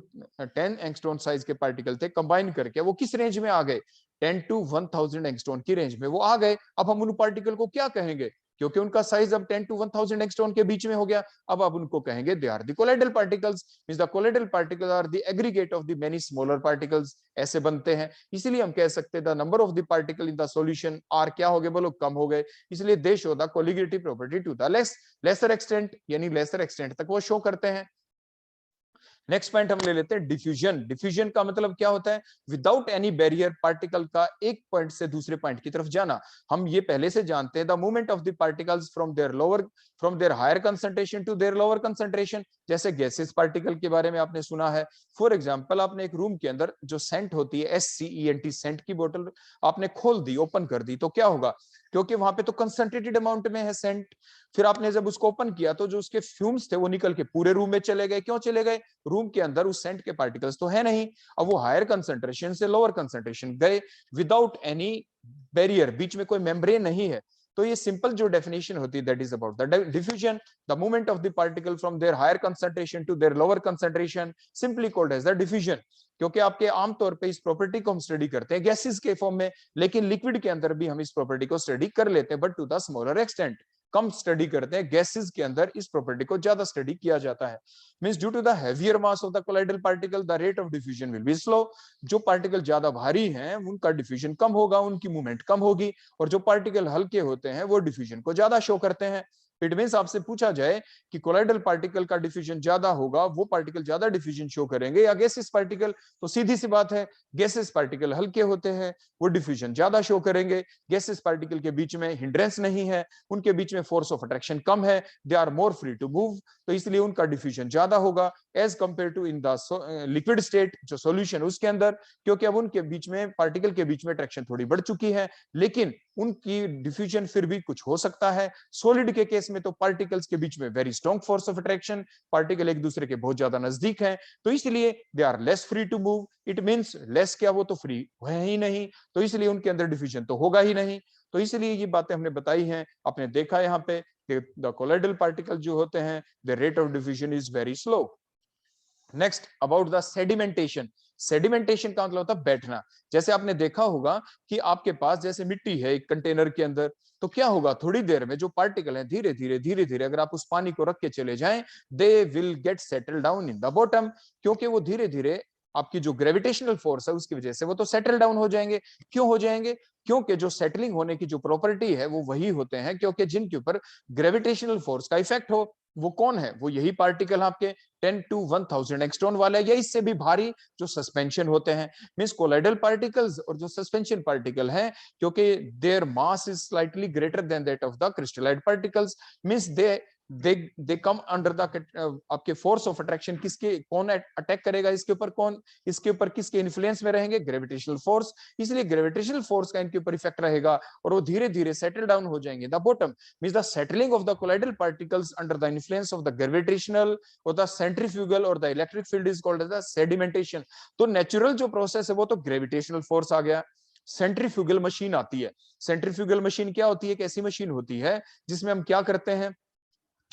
10 एंगस्ट्रॉन साइज के पार्टिकल थे, कंबाइन करके वो किस रेंज में आ गए? 10 to 1000 एंगस्ट्रॉन की रेंज में वो आ गए। अब हम उन पार्टिकल को क्या कहेंगे? क्योंकि उनका साइज अब 10 to 1000 एंगस्ट्रॉन के बीच में हो गया, अब आप उनको कहेंगे they are the colloidal particles. Means the colloidal particles are the aggregate of the many smaller particles. ऐसे बनते हैं, इसलिए हम कह सकते हैं the number of the particle in the solution are क्या हो गए? बोलो, कम हो गए। इसलिए they show the colligative property to the lesser extent, यानी लेसर एक्सटेंट तक वो शो करते हैं। नेक्स्ट पॉइंट हम ले लेते हैं डिफ्यूजन। डिफ्यूजन का मतलब क्या होता है? विदाउट एनी बैरियर पार्टिकल का एक पॉइंट से दूसरे पॉइंट की तरफ जाना। हम ये पहले से जानते हैं, the movement of the particles from their higher concentration to their lower concentration. जैसे गैसेस पार्टिकल के बारे में आपने सुना है। फॉर एग्जांपल, आपने एक रूम के अंदर जो सेंट होती है, SCENT सेंट की बोतल आपने खोल दी, ओपन कर दी, तो क्या होगा? क्योंकि वहां पे तो कंसंट्रेटेड अमाउंट में है सेंट। फिर आपने जब उसको ओपन किया तो जो उसके फ्यूम्स थे वो निकल के पूरे रूम में चले गए। क्यों चले गए? रूम के अंदर उस सेंट के पार्टिकल्स तो है नहीं। अब वो हायर कंसंट्रेशन से लोअर कंसंट्रेशन गए विदाउट एनी बैरियर, बीच में कोई मेम्ब्रेन नहीं है। तो ये सिंपल जो डेफिनेशन होती है, that is about the diffusion, the movement of the particle from their higher concentration to their lower concentration, simply called as the diffusion. क्योंकि आपके आमतौर पे इस प्रॉपर्टी को हम स्टडी करते हैं गैसेस के फॉर्म में, लेकिन लिक्विड के अंदर भी हम इस प्रॉपर्टी को स्टडी कर लेते हैं, but to the smaller extent. कम स्टडी करते हैं, गैसेस के अंदर इस प्रॉपर्टी को ज्यादा स्टडी किया जाता है। Means due to the heavier mass of the colloidal particle the rate of diffusion will be slow. जो पार्टिकल ज्यादा भारी हैं उनका डिफ्यूजन कम होगा, उनकी मूवमेंट कम होगी, और जो पार्टिकल हल्के होते हैं वो डिफ्यूजन को ज्यादा शो करते हैं। इट मींस आपसे पूछा जाए कि कोलाइडल पार्टिकल का डिफ्यूजन ज्यादा होगा, वो पार्टिकल ज्यादा डिफ्यूजन शो करेंगे, या गैसेस पार्टिकल? तो सीधी सी बात है, गैसेस पार्टिकल हल्के होते हैं, वो डिफ्यूजन ज्यादा शो करेंगे। गैसेस पार्टिकल के बीच में हिंड्रेंस नहीं है, उनके बीच में फोर्स ऑफ अट्रैक्शन कम है, they are more free to move, तो इसलिए उनका डिफ्यूजन ज्यादा होगा as compare to in the liquid state, जो सॉल्यूशन उसके अंदर। क्योंकि अब उनके बीच में, पार्टिकल के बीच में अट्रैक्शन थोड़ी बढ़ चुकी है, लेकिन उनकी डिफ्यूजन फिर भी कुछ हो सकता है। सॉलिड के केस में तो पार्टिकल्स के बीच में very strong force of attraction, particle एक दूसरे के बहुत ज्यादा नजदीक हैं, तो इसलिए they are less free to move. It means less क्या, वो तो फ्री है ही नहीं, तो इसलिए उनके अंदर डिफ्यूजन तो होगा ही नहीं। तो इसलिए ये बातें हमने बताई हैं। आपने देखा यहाँ पे कि द कोलाइडल पार्टिकल जो होते हैं, the rate of diffusion is very slow. Next about the sedimentation. Sedimentation का मतलब होता है बैठना। जैसे आपने देखा होगा कि आपके पास जैसे मिट्टी है एक कंटेनर के अंदर, तो क्या होगा? थोड़ी देर में जो पार्टिकल है धीरे धीरे अगर आप उस पानी को रख के चले जाएं, they will get settle down in the bottom. क्योंकि वो धीरे धीरे आपकी जो ग्रेविटेशनल फोर्स है उसकी वजह से वो तो सेटल डाउन हो जाएंगे। क्यों हो जाएंगे? क्योंकि जो सेटलिंग होने की जो प्रॉपर्टी है वो वही होते हैं क्योंकि जिनके ऊपर ग्रेविटेशनल फोर्स का इफेक्ट हो। वो कौन है? वो यही पार्टिकल आपके 10 to 1000 एक्सट्रॉन वाला या इससे भी भारी जो सस्पेंशन होते हैं। मींस कोलाइडल पार्टिकल्स और जो सस्पेंशन पार्टिकल हैं, क्योंकि their mass is slightly greater than that of the crystalloid particles, means they come under the आपके फोर्स ऑफ अट्रैक्शन। किसके, कौन अटैक करेगा इसके ऊपर? कौन इसके ऊपर किसके इन्फ्लुएंस में रहेंगे? Gravitational force. इसलिए ग्रेविटेशनल फोर्स का इनके ऊपर इफेक्ट रहेगा और वो धीरे धीरे सेटल डाउन हो जाएंगे the bottom. Means the settling of the colloidal particles under the influence of the gravitational और द सेंट्रीफ्यूगल और the electric field is called as the sedimentation. तो नेचुरल जो प्रोसेस है वो तो ग्रेविटेशनल फोर्स आ गया। सेंट्रीफ्यूगल मशीन आती है। सेंट्रीफ्यूगल मशीन क्या होती है? एक ऐसी मशीन होती है जिसमें हम क्या करते हैं,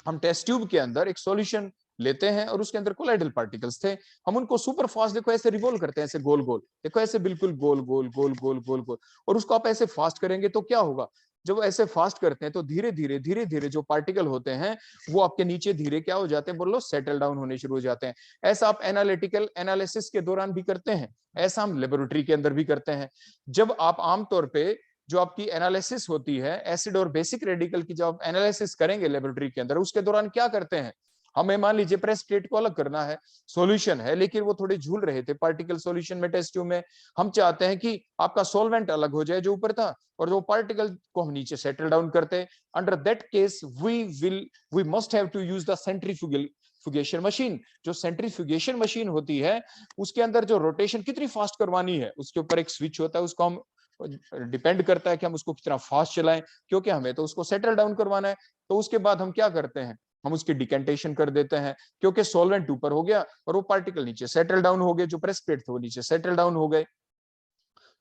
हम टेस्ट ट्यूब के अंदर एक सॉल्यूशन लेते हैं और उसके अंदर कोलाइडल पार्टिकल्स थे, हम उनको सुपर फास्ट देखो ऐसे रिवॉल्व करते हैं, ऐसे गोल गोल, देखो ऐसे बिल्कुल गोल गोल गोल गोल गोल गोल, और उसको आप ऐसे फास्ट करेंगे तो क्या होगा? जब ऐसे फास्ट करते हैं तो धीरे धीरे जो पार्टिकल होते हैं वो आपके नीचे धीरे क्या हो जाते हैं? बोलो, सेटल डाउन होने शुरू हो जाते हैं। ऐसा आप एनालिटिकल एनालिसिस के दौरान भी करते हैं, ऐसा हम लेबोरेटरी के अंदर भी करते हैं। जब आप आमतौर पे जो आपकी एनालिसिस होती है एसिड और बेसिक रेडिकल की, जब आप एनालिसिस करेंगे लेबोरेटरी के अंदर, उसके दौरान क्या करते हैं, हमें मान लीजिए प्रेस प्लेट को अलग करना है, सॉल्यूशन है लेकिन वो थोड़े झूल रहे थे पार्टिकल सॉल्यूशन में, टेस्ट ट्यूब में, हम चाहते हैं कि आपका सॉल्वेंट अलग हो जाए जो ऊपर था, और जो पार्टिकल को हम नीचे सेटल डाउन करते हैं। Under that case we must have to use the centrifugation machine. जो सेंट्रीफ्यूगेशन मशीन होती है उसके अंदर जो रोटेशन कितनी फास्ट करवानी है, उसके ऊपर एक स्विच होता है, उसको हम डिपेंड करता है कि हम उसको कितना फास्ट चलाएं, क्योंकि हमें तो उसको सेटल डाउन करवाना है। तो उसके बाद हम क्या करते हैं, हम उसकी डिकेंटेशन कर देते हैं, क्योंकि सॉल्वेंट ऊपर हो गया और वो पार्टिकल नीचे सेटल डाउन हो गए, जो प्रेस प्लेट थे वो नीचे सेटल डाउन हो गए।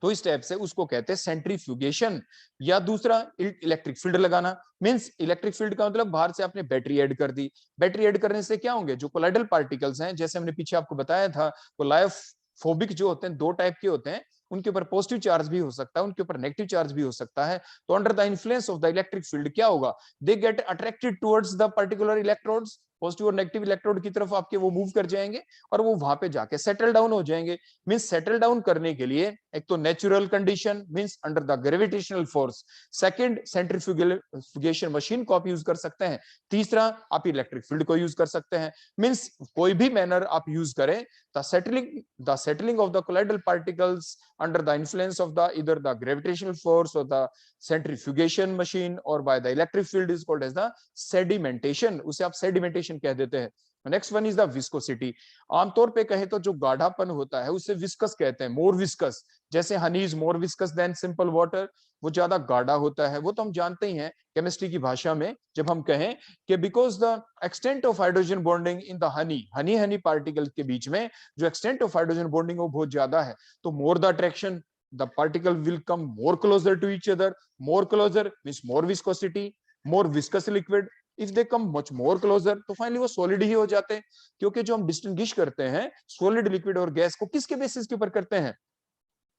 तो इस टाइप से उसको कहते हैं सेंट्रीफ्यूगेशन। या दूसरा इलेक्ट्रिक फील्ड लगाना, मींस इलेक्ट्रिक फील्ड का मतलब बाहर से आपने बैटरी ऐड कर दी, बैटरी ऐड करने से क्या होंगे, जो कोलाइडल पार्टिकल्स हैं, जैसे हमने पीछे आपको बताया था, कोलायोफोबिक जो होते हैं दो टाइप के होते हैं, उनके ऊपर पॉजिटिव चार्ज भी हो सकता है, उनके ऊपर नेगेटिव चार्ज भी हो सकता है। तो under the influence of the electric field क्या होगा, they get attracted towards the particular electrodes, positive और नेगेटिव इलेक्ट्रोड की तरफ आपके वो मूव कर जाएंगे और वो वहां पे जाके सेटल डाउन हो जाएंगे। मींस सेटल डाउन करने के लिए एक तो natural condition means under the gravitational force, second centrifugation machine को आप यूज कर सकते हैं, तीसरा आप इलेक्ट्रिक फील्ड को यूज कर सकते हैं। मींस कोई भी मैनर आप यूज करें, the settling of the colloidal particles under the influence of the either the gravitational force or the centrifugation machine or by the electric field is called as the sedimentation, उसे आप sedimentation कह देते हैं। Next one is the viscosity. आमतौर पे कहे तो जो गाढ़ापन होता है उसे विस्कस कहते हैं, मोर विस्कस। जैसे honey is more viscous than simple water, वो ज्यादा गाढ़ा होता है, वो तो हम जानते ही हैं केमिस्ट्री की भाषा में, जब हम कहें कि because the extent of hydrogen bonding in the honey particle के बीच में जो एक्सटेंट ऑफ हाइड्रोजन बॉन्डिंग वो बहुत ज्यादा है, तो more the attraction the particle will come more closer to each other, more closer means more viscosity, more viscous liquid, if they come much more closer तो फाइनली वो solid ही हो जाते हैं। क्योंकि जो हम डिस्टिंग्विश करते हैं सॉलिड, लिक्विड और गैस को किसके बेसिस के ऊपर करते हैं,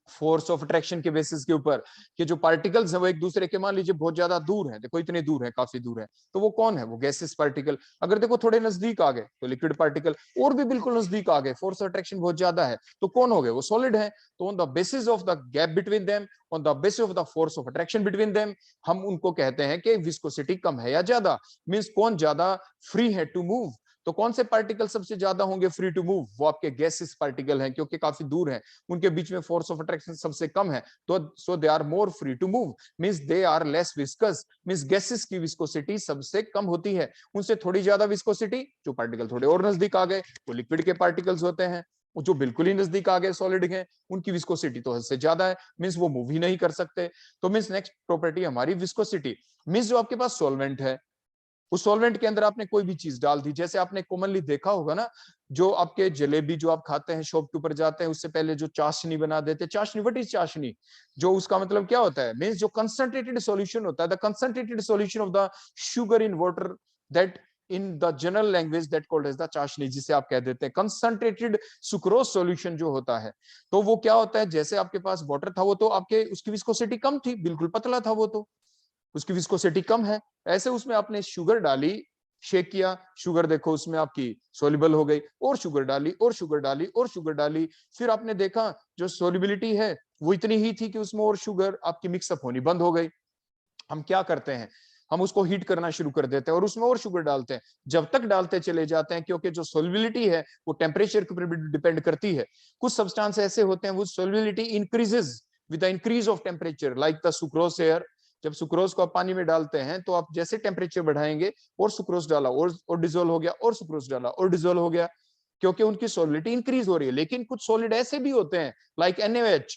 फोर्स ऑफ अट्रैक्शन के बेसिस के ऊपर, कि जो पार्टिकल्स है वो एक दूसरे के मान लीजिए बहुत ज्यादा दूर है, देखो इतने दूर है, काफी दूर है, तो वो कौन है, वो गैसेस पार्टिकल। अगर देखो थोड़े नजदीक आ गए तो लिक्विड पार्टिकल, और भी बिल्कुल नजदीक आ गए, फोर्स ऑफ अट्रैक्शन बहुत ज्यादा है, तो कौन हो गए, वो सॉलिड है। तो on the basis of the gap between them, on the basis of the force of attraction between them, हम उनको कहते हैं कि विस्कोसिटी कम है या ज्यादा, मींस कौन ज्यादा फ्री है टू मूव। तो कौन से पार्टिकल सबसे ज्यादा होंगे फ्री टू मूव, वो आपके गैसेस पार्टिकल हैं, क्योंकि काफी दूर हैं, उनके बीच में फोर्स ऑफ अट्रैक्शन सबसे कम है, तो so they are more free to move, means they are less viscous, means gases की विस्कोसिटी सबसे कम होती है, उनसे थोड़ी ज्यादा विस्कोसिटी जो पार्टिकल थोड़े और नजदीक आ गए वो लिक्विड के पार्टिकल्स होते हैं, जो बिल्कुल ही नजदीक आ गए सॉलिड हैं उनकी विस्कोसिटी तो इससे ज्यादा है, मींस वो मूव ही नहीं कर सकते। तो मींस नेक्स्ट प्रॉपर्टी हमारी विस्कोसिटी, मींस जो आपके पास सॉल्वेंट है, उस सॉल्वेंट के अंदर आपने कोई भी चीज डाल दी, जैसे आपने कॉमनली देखा होगा ना, जो आपके जलेबी जो आप खाते हैं शॉप के ऊपर जाते हैं उससे पहले जो चाशनी बना देते हैं, चाशनी, व्हाट इज चाशनी, जो उसका मतलब क्या होता है, मींस जो कंसंट्रेटेड सॉल्यूशन होता है, the concentrated solution of the sugar in water, that in the general language that called as the chashni, जिसे आप कह देते हैं कंसंट्रेटेड सुक्रोज सॉल्यूशन जो होता है। तो वो क्या होता है, जैसे आपके पास वाटर था वो तो आपके उसकी विस्कोसिटी कम थी, बिल्कुल पतला था वो तो उसकी विस्कोसिटी कम है, ऐसे उसमें आपने शुगर डाली, शेक किया, शुगर देखो उसमें आपकी सोल्यूबल हो गई, और शुगर डाली और शुगर डाली और शुगर डाली, फिर आपने देखा जो सोल्युबिलिटी है वो इतनी ही थी कि उसमें और शुगर आपकी मिक्सअप होनी बंद हो गई। हम क्या करते हैं, हम उसको हीट करना शुरू कर देते हैं और उसमें और शुगर डालते हैं, जब तक डालते चले जाते हैं, क्योंकि जो सोल्युबिलिटी है वो टेम्परेचर के ऊपर भी डिपेंड करती है। कुछ सब्सटेंस ऐसे होते हैं वो solubility increases with the increase of temperature, like the sucrose air. जब सुक्रोज को आप पानी में डालते हैं तो आप जैसे टेम्परेचर बढ़ाएंगे, और सुक्रोज डाला और डिजोल्व हो गया, और सुक्रोज डाला और डिजोल्व हो गया, क्योंकि उनकी सोलिडिटी इंक्रीज हो रही है। लेकिन कुछ सॉलिड ऐसे भी होते हैं लाइक NaOH,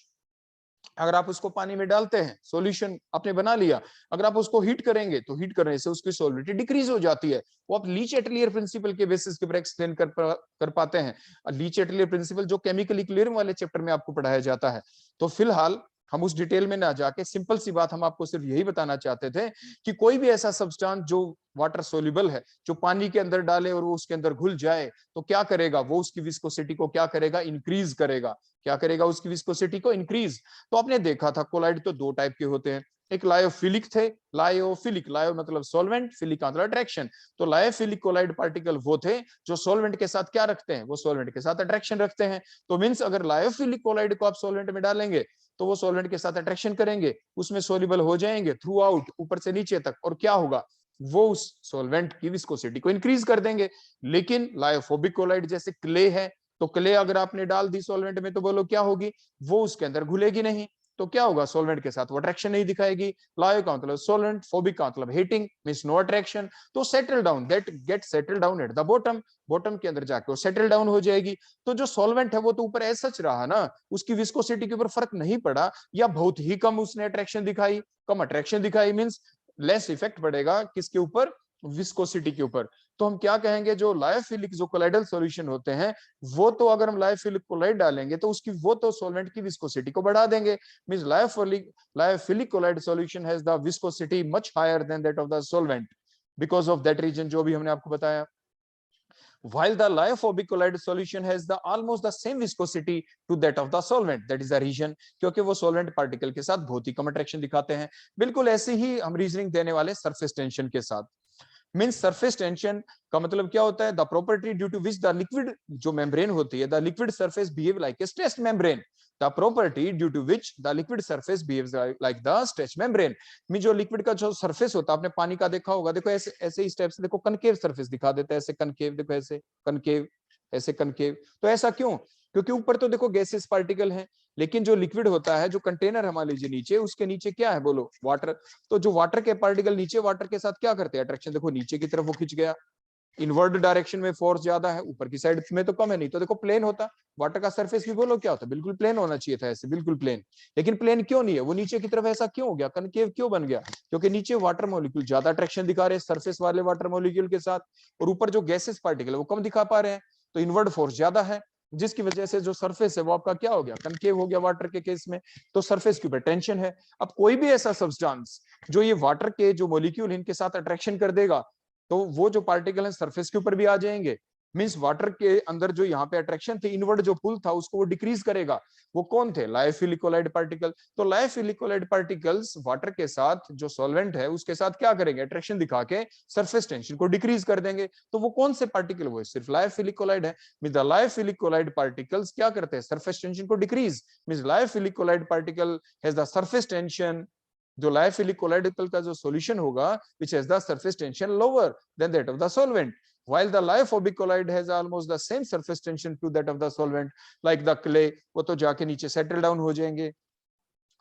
अगर आप उसको पानी में डालते हैं, सॉल्यूशन आपने बना लिया, अगर आप उसको हीट करेंगे तो हीट करने से उसकी सॉलिडिटी डिक्रीज हो जाती है। वो आप लीच एटलियर प्रिंसिपल के बेसिस के ऊपर एक्सप्लेन कर पाते हैं, लीच एटलियर प्रिंसिपल जो केमिकल इक्विलिब्रियम वाले चैप्टर में आपको पढ़ाया जाता है। तो फिलहाल हम उस डिटेल में ना जाके सिंपल सी बात हम आपको सिर्फ यही बताना चाहते थे कि कोई भी ऐसा सब्सटेंस जो वाटर सोल्यूबल है, जो पानी के अंदर डाले और वो उसके अंदर घुल जाए, तो क्या करेगा, वो उसकी विस्कोसिटी को क्या करेगा, इंक्रीज करेगा। क्या करेगा, उसकी विस्कोसिटी को इंक्रीज। तो आपने देखा था कोलाइड तो दो टाइप के होते हैं, एक लायोफिलिक थे, लायोफिलिक, लायो मतलब सॉल्वेंट, फिलिक का मतलब अट्रैक्शन। तो लायोफिलिक कोलाइड पार्टिकल वो थे जो सॉल्वेंट के साथ क्या रखते हैं, वो सॉल्वेंट के साथ अट्रैक्शन रखते हैं। तो मींस अगर लायोफिलिक कोलाइड को आप सॉल्वेंट में डालेंगे तो वो सॉल्वेंट के साथ अट्रैक्शन करेंगे, उसमें सोल्यूबल हो जाएंगे थ्रू आउट, ऊपर से नीचे तक, और क्या होगा, वो उस सॉल्वेंट की विस्कोसिटी को इंक्रीज कर देंगे। लेकिन लायोफोबिक कोलाइड जैसे क्ले है, तो क्ले अगर आपने डाल दी सॉल्वेंट में तो बोलो क्या होगी, वो उसके अंदर घुलेगी नहीं, तो क्या होगा, सॉल्वेंट के साथ वो अट्रैक्शन नहीं दिखाएगी। लायो का मतलब सॉल्वेंट, फोबिक का मतलब हीटिंग, मींस नो अट्रैक्शन। तो settle down, that get settle down at the bottom, bottom के अंदर जाके वो सेटल डाउन हो जाएगी। तो जो सॉल्वेंट है वो तो ऊपर ऐसा रहा ना, उसकी विस्कोसिटी के ऊपर फर्क नहीं पड़ा, या बहुत ही कम उसने अट्रैक्शन दिखाई, कम अट्रैक्शन दिखाई, मींस लेस इफेक्ट पड़ेगा किसके ऊपर, विस्कोसिटी के ऊपर। तो हम क्या कहेंगे, जो लायोफिलिक जो कोलाइडल सॉल्यूशन होते हैं, वो तो अगर हम लायोफिलिक कोलाइड डालेंगे तो उसकी वो तो सॉल्वेंट की विस्कोसिटी को बढ़ा देंगे। Means lyophilic colloid solution has the viscosity much higher than that of the solvent, because of that reason जो भी हमने आपको बताया। While the lyophobic colloid solution has the almost the same viscosity to that of the solvent, that is the reason, क्योंकि वो solvent particle के साथ बहुत ही कम attraction दिखाते हैं। बिल्कुल ऐसे ही हम रीजनिंग देने वाले surface tension के साथ। मीन सरफेस टेंशन का मतलब क्या होता है, the property due to which the liquid जो मेम्ब्रेन होती है, the liquid surface behave like a stretched membrane, the property due to which the liquid surface behaves like the stretched membrane. Mean जो liquid का जो surface होता है, आपने पानी का देखा होगा, देखो ऐसे ऐसे ही स्टेप्स, देखो कनकेव सरफेस दिखा देता है, ऐसे कनकेव, देखो ऐसे कनकेव, ऐसे कनकेव। तो ऐसा क्यों, क्योंकि ऊपर तो देखो गैसेस पार्टिकल हैं, लेकिन जो लिक्विड होता है, जो कंटेनर है मान लीजिए नीचे, उसके नीचे क्या है बोलो, वाटर। तो जो वाटर के पार्टिकल नीचे वाटर के साथ क्या करते हैं, अट्रैक्शन, देखो नीचे की तरफ वो खिंच गया, इनवर्ड डायरेक्शन में फोर्स ज्यादा है, ऊपर की साइड में तो कम है, नहीं तो देखो प्लेन होता, वाटर का सरफेस भी बोलो क्या होता, बिल्कुल प्लेन होना चाहिए था, ऐसे बिल्कुल प्लेन। लेकिन प्लेन क्यों नहीं है, वो नीचे की तरफ ऐसा क्यों हो गया, कनकेव क्यों बन गया, क्योंकि नीचे वाटर मॉलिक्यूल ज्यादा अट्रैक्शन दिखा रहे हैं सरफेस वाले वाटर मॉलिक्यूल के साथ, और ऊपर जो गैसेस पार्टिकल है वो कम दिखा पा रहे हैं, तो इनवर्ड फोर्स ज्यादा है, जिसकी वजह से जो सरफेस है वो आपका क्या हो गया, कनकेव हो गया वाटर के केस में। तो सरफेस के ऊपर टेंशन है। अब कोई भी ऐसा सब्सटेंस जो ये वाटर के जो मॉलिक्यूल इनके साथ अट्रैक्शन कर देगा, तो वो जो पार्टिकल है सरफेस के ऊपर भी आ जाएंगे। मींस वाटर के अंदर जो यहाँ पे अट्रैक्शन थी, इनवर्ड जो पुल था, उसको वो डिक्रीज करेगा। वो कौन थे, लायोफिलिक कोलाइड पार्टिकल। तो लायोफिलिक कोलाइड पार्टिकल्स वाटर के साथ जो सॉल्वेंट है उसके साथ क्या करेंगे, अट्रैक्शन दिखा के सरफेस टेंशन को डिक्रीज कर देंगे। तो वो कौन से पार्टिकल, वो सिर्फ लायोफिलिक कोलाइड है। Means the lyophilic colloid particles क्या करते हैं, सरफेस टेंशन को decrease. Means lyophilic colloid particle has the surface tension, जो लायोफिलिक कोलाइडल का जो सॉल्यूशन होगा, which has the surface tension lower than that of the solvent, while the lyophobic colloid has almost the same surface tension to that of the solvent, like the clay, वो तो जाके नीचे settle down हो जाएंगे,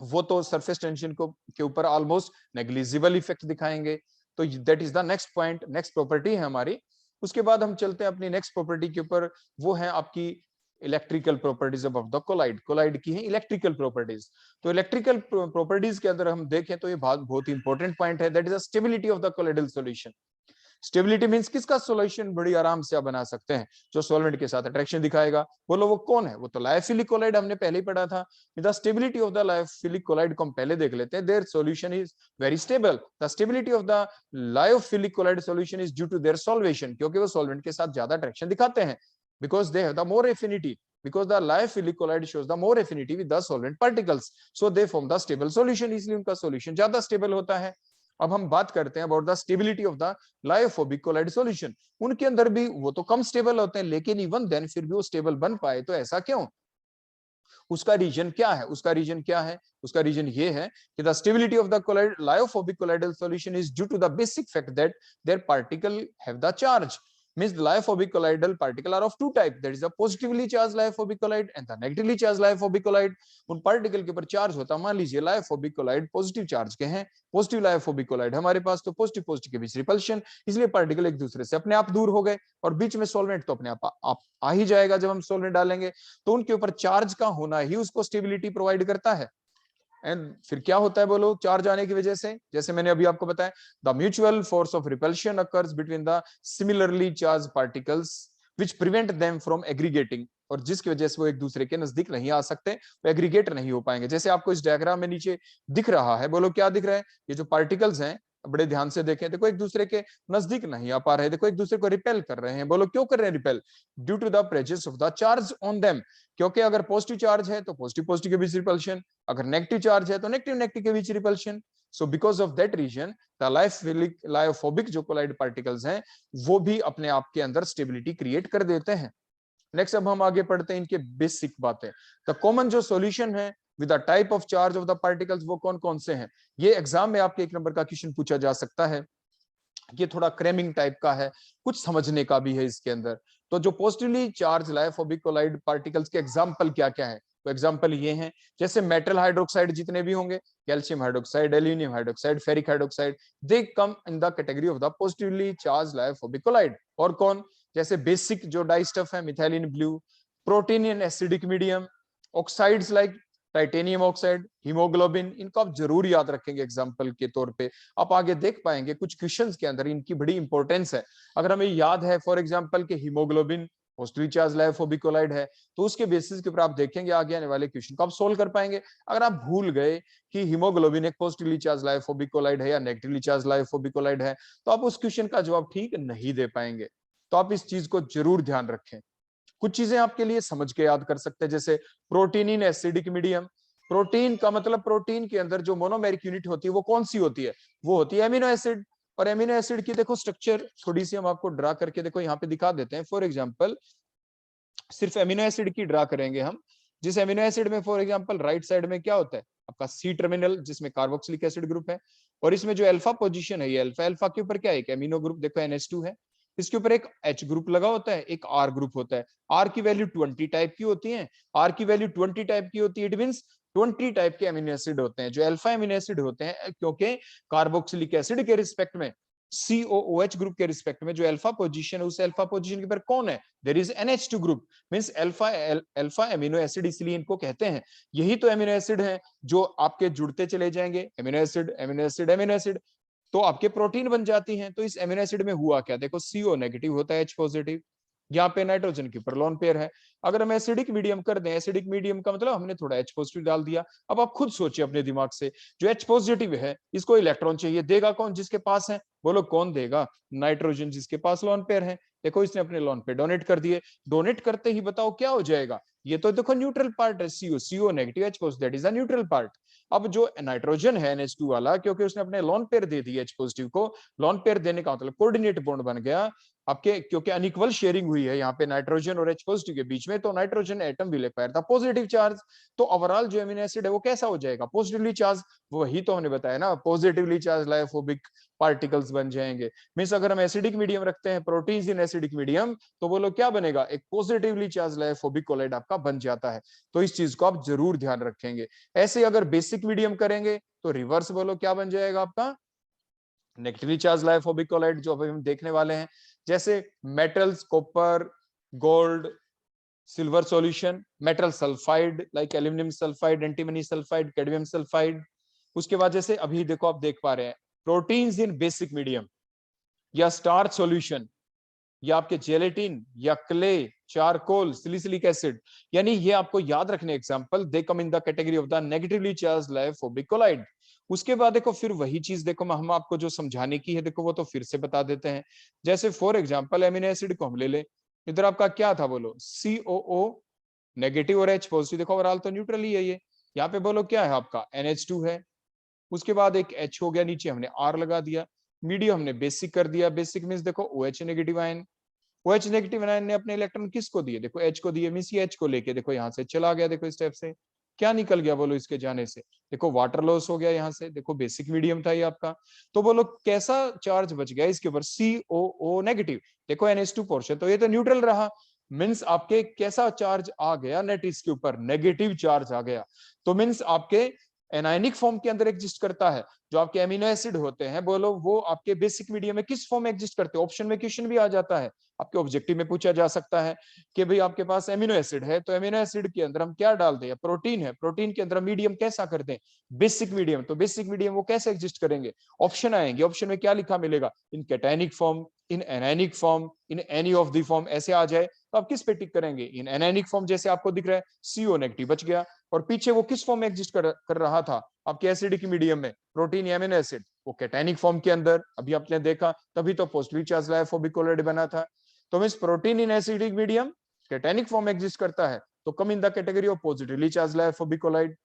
वो तो surface tension को के ऊपर ऑलमोस्ट नेग्लिजिबल इफेक्ट दिखाएंगे। तो that is the next point, next property है हमारी। उसके बाद हम चलते हैं अपनी नेक्स्ट प्रॉपर्टी के ऊपर, वो है आपकी electrical properties of the colloid. Colloid की है इलेक्ट्रिकल प्रॉपर्टीज। तो इलेक्ट्रिकल प्रॉपर्टीज के अंदर हम देखें तो ये बहुत ही इंपॉर्टेंट पॉइंट है, that is the stability of the colloidal solution. Stability means किसका सॉल्यूशन बड़ी आराम से आप बना सकते हैं, जो सॉल्वेंट के साथ अट्रैक्शन दिखाएगा। बोलो वो कौन है, वो तो लायोफिलिक कोलाइड, हमने पहले ही पढ़ा था। The stability of the lyophilic colloid को हम पहले देख लेते हैं। Their solution is very stable. The stability of the lyophilic colloid solution is due to their solvation, क्योंकि वो सॉल्वेंट के साथ ज्यादा अट्रैक्शन दिखाते हैं, because they have the more affinity, because the lyophilic colloid shows the more affinity with the solvent particles, so they form the stable solution, इसलिए उनका solution ज्यादा स्टेबल होता है। अब हम बात करते हैं about the stability of the lyophobic colloid solution. उनके अंदर भी वो तो कम स्टेबल होते हैं, लेकिन इवन देन फिर भी वो स्टेबल बन पाए, तो ऐसा क्यों, उसका रीजन क्या है, उसका रीजन क्या है, उसका रीजन ये है कि the stability of the colloid lyophobic colloidal solution is due to the basic fact that their particle have the charge. Means the lyophobic colloidal particle are of two type, that is the positively charged lyophobic colloid and the negatively charged lyophobic colloid। उन particle के ऊपर charge होता है, मान लीजिए lyophobic colloid positive charge के हैं, positive lyophobic colloid हमारे पास, तो पॉजिटिव पॉजिटिव के बीच रिपल्शन, इसलिए पार्टिकल एक दूसरे से अपने आप दूर हो गए, और बीच में सॉल्वेंट तो अपने आप आ ही जाएगा जब हम सॉल्वेंट डालेंगे। तो उनके ऊपर चार्ज का होना ही उसको स्टेबिलिटी प्रोवाइड करता है। एंड फिर क्या होता है बोलो, चार्ज आने की वजह से, जैसे मैंने अभी आपको बताया, the mutual force of repulsion occurs between the similarly charge particles which prevent them from aggregating, और जिसकी वजह से वो एक दूसरे के नजदीक नहीं आ सकते, वो एग्रीगेट नहीं हो पाएंगे। जैसे आपको इस डायग्राम में नीचे दिख रहा है, बोलो क्या दिख रहा है, ये जो पार्टिकल्स हैं बड़े ध्यान से देखें, देखो एक दूसरे के नजदीक नहीं आ पा रहे, देखो एक दूसरे को रिपेल कर रहे हैं। बोलो क्यों कर रहे हैं repel, due to the presence of the charge on them, क्योंकि अगर पॉजिटिव चार्ज है तो पॉजिटिव पॉजिटिव के बीच रिपल्शन, अगर नेगेटिव चार्ज है तो नेगेटिव नेगेटिव के बीच repulsion. So because of that reason the lyophobic जो कोलाइड पार्टिकल्स हैं वो भी अपने आप के अंदर स्टेबिलिटी क्रिएट कर देते हैं। नेक्स्ट अब हम आगे पढ़ते हैं इनके बेसिक बातें। द कॉमन जो सॉल्यूशन है with the type of charge of the particles वो कौन कौन से हैं? ये एग्जाम में आपके 1 नंबर का क्वेश्चन पूछा जा सकता है। ये थोड़ा क्रेमिंग टाइप का है, कुछ समझने का भी है इसके अंदर। तो जो positively charge lyophobic colloid particles के एग्जांपल क्या क्या है? तो एग्जांपल ये हैं, जैसे मेटल हाइड्रोक्साइड जितने भी होंगे, calcium hydroxide, aluminium hydroxide, ferric hydroxide, they come in the category of the positively charge lyophobic colloid. और कौन? जैसे बेसिक जो डाई स्टफ है, methylene blue, protein in acidic medium, oxides like titanium oxide, haemoglobin, इनको आप जरूर याद रखेंगे एग्जाम्पल के तौर पे। आप आगे देख पाएंगे कुछ क्वेश्चंस के अंदर इनकी बड़ी इंपॉर्टेंस है। अगर हमें याद है फॉर एग्जाम्पल के haemoglobin positively charge lyophobic colloid है, तो उसके बेसिस के ऊपर आप देखेंगे आगे आने वाले क्वेश्चन को आप सोल्व कर पाएंगे। अगर आप भूल गए कि हीमोग्लोबिन एक पॉजिटिवली चार्ज लायोफोबिक कोलाइड है या नेगेटिवली चार्ज लायोफोबिक कोलाइड है, तो आप उस क्वेश्चन का जवाब ठीक नहीं दे पाएंगे। तो आप इस चीज को जरूर ध्यान रखें। कुछ चीजें आपके लिए समझ के याद कर सकते हैं, जैसे protein in acidic medium. Protein का मतलब प्रोटीन के अंदर जो मोनोमेरिक यूनिट होती है वो कौन सी होती है? वो होती है एमिनो एसिड। और एमिनो एसिड की देखो स्ट्रक्चर थोड़ी सी हम आपको ड्रा करके देखो यहाँ पे दिखा देते हैं। फॉर एग्जांपल सिर्फ एमिनो एसिड की ड्रा करेंगे हम। जिस एमिनो एसिड में फॉर एग्जांपल राइट साइड में क्या होता है आपका सी टर्मिनल, जिसमें कार्बोक्सिलिक एसिड ग्रुप है, और इसमें जो अल्फा पोजीशन है, ये अल्फा अल्फा के ऊपर क्या है? एक एमिनो ग्रुप, देखो NH2 है। इसके ऊपर एक H ग्रुप लगा होता है, एक R ग्रुप होता है। R की वैल्यू 20 टाइप की होती है। R की वैल्यू 20 टाइप की होती है, इट मींस 20 टाइप के अमीनो एसिड होते हैं जो अल्फा अमीनो एसिड होते हैं, क्योंकि कार्बोक्सिलिक एसिड के रिस्पेक्ट में COOH ग्रुप के रिस्पेक्ट में जो अल्फा पोजीशन है, उस अल्फा पोजीशन के ऊपर कौन है? There is NH2 group, means alpha amino acid, इसलिए इनको कहते हैं। यही तो अमीनो एसिड हैं जो आपके जुड़ते चले जाएंगे, amino acid amino acid amino acid, तो आपके प्रोटीन बन जाती हैं। तो इस अमीनो एसिड में हुआ क्या? देखो CO नेगेटिव होता है, H पॉजिटिव, यहाँ पे नाइट्रोजन के ऊपर लोन पेयर है। अगर हम एसिडिक मीडियम कर दें, एसिडिक मीडियम का मतलब हमने थोड़ा H पॉजिटिव डाल दिया। अब आप खुद सोचिए अपने दिमाग से, जो H पॉजिटिव है इसको इलेक्ट्रॉन चाहिए, देगा कौन? जिसके पास है। बोलो कौन देगा? नाइट्रोजन, जिसके पास लोन पेयर है। देखो इसने अपने लोन पेयर डोनेट कर दिए। डोनेट करते ही बताओ क्या हो जाएगा? ये तो देखो न्यूट्रल पार्ट है, CO negative, H positive, that is a neutral part. अब जो नाइट्रोजन है NH2 वाला, क्योंकि उसने अपने लोन पेयर दे दिए H पॉजिटिव को, लोन पेयर देने का मतलब कोऑर्डिनेट बॉन्ड बन गया आपके, क्योंकि अनइक्वल शेयरिंग हुई है यहाँ पे नाइट्रोजन और H पॉजिटिव के बीच में, तो nitrogen atom will acquire the positive charge. तो ओवरऑल जो अमीनो एसिड है वो कैसा हो जाएगा? Positively charge. वही तो हमने बताया ना, पॉजिटिवली चार्ज लायोफोबिक पार्टिकल्स बन जाएंगे। मींस अगर हम एसिडिक मीडियम रखते हैं, प्रोटीन्स इन एसिडिक मीडियम, तो बोलो क्या बनेगा? एक पॉजिटिवली चार्ज लायोफोबिक कोलाइड आपका बन जाता है। तो इस चीज को आप जरूर ध्यान रखेंगे। ऐसे अगर बेसिक मीडियम करेंगे तो रिवर्स बोलो क्या बन जाएगा आपका? नेगेटिवली चार्ज लायोफोबिक कोलाइड, जो अभी हम देखने वाले हैं। जैसे metals, copper, gold, silver solution, metal sulphide like aluminium sulphide, antimony sulphide, cadmium sulphide. उसके बाद जैसे अभी देखो आप देख पा रहे हैं प्रोटीन्स इन बेसिक मीडियम, या स्टार्च सॉल्यूशन, या आपके जेलेटिन, या क्ले, चारकोल, सिलिसिलिक एसिड, यानी ये आपको याद रखने example, they come in the category of the negatively charge lyophobic colloid. उसके बाद देखो फिर वही चीज देखो हम आपको जो समझाने की है देखो वो तो फिर से बता देते हैं। जैसे फॉर एग्जांपल एमिनो एसिड को हम ले ले, इधर आपका क्या था बोलो? COO नेगेटिव और H पॉजिटिव, देखो ओवरऑल तो न्यूट्रल ही है ये। यहाँ पे बोलो क्या है आपका? NH2 है। उसके बाद एक H हो गया, नीचे हमने R लगा दिया, मीडियम हमने बेसिक कर दिया। बेसिक मींस देखो OH negative ion, OH negative ion ने अपने इलेक्ट्रॉन किसको दिए? देखो H को दिए, मींस ये H को लेके देखो यहाँ से चला गया। देखो स्टेप से क्या निकल गया बोलो इसके जाने से? देखो वाटर लॉस हो गया यहाँ से। देखो बेसिक मीडियम था ये आपका, तो बोलो कैसा चार्ज बच गया इसके ऊपर? COO negative. देखो NH2 पोर्शन तो ये तो न्यूट्रल रहा, मींस आपके कैसा चार्ज आ गया नेट इसके ऊपर? नेगेटिव चार्ज आ गया। तो मींस आपके एनायनिक फॉर्म के अंदर एग्जिस्ट करता है। जो आपके एमिनो एसिड होते हैं बोलो वो आपके बेसिक मीडियम में किस फॉर्म में एग्जिस्ट करते हैं? ऑप्शन में क्वेश्चन भी आ जाता है, आपके ऑब्जेक्टिव में पूछा जा सकता है कि भाई आपके पास एमिनो एसिड है, तो एमिनो एसिड के अंदर हम क्या डाल दें? प्रोटीन है, प्रोटीन के अंदर मीडियम कैसा कर दें? Basic medium. तो बेसिक मीडियम वो कैसे एग्जिस्ट करेंगे? ऑप्शन आएंगे, ऑप्शन में क्या लिखा मिलेगा? In cationic form, in anionic form, in any of the form, ऐसे आ जाए तो आप किस पे टिक करेंगे? इन एनायनिक फॉर्म, जैसे आपको दिख रहा है CO नेगेटिव बच गया। और पीछे वो किस फॉर्म में एग्जिस्ट कर रहा था आपके एसिडिक मीडियम में? प्रोटीन या एमिनो एसिड, वो कैटायनिक फॉर्म के अंदर अभी आपने देखा, तभी तो पॉजिटिव चार्ज लायोफोबिक कोलाइड बना था। तो means protein in acidic medium cationic form में एग्जिस्ट करता है, तो come in the category of positively charge lyophobic colloid.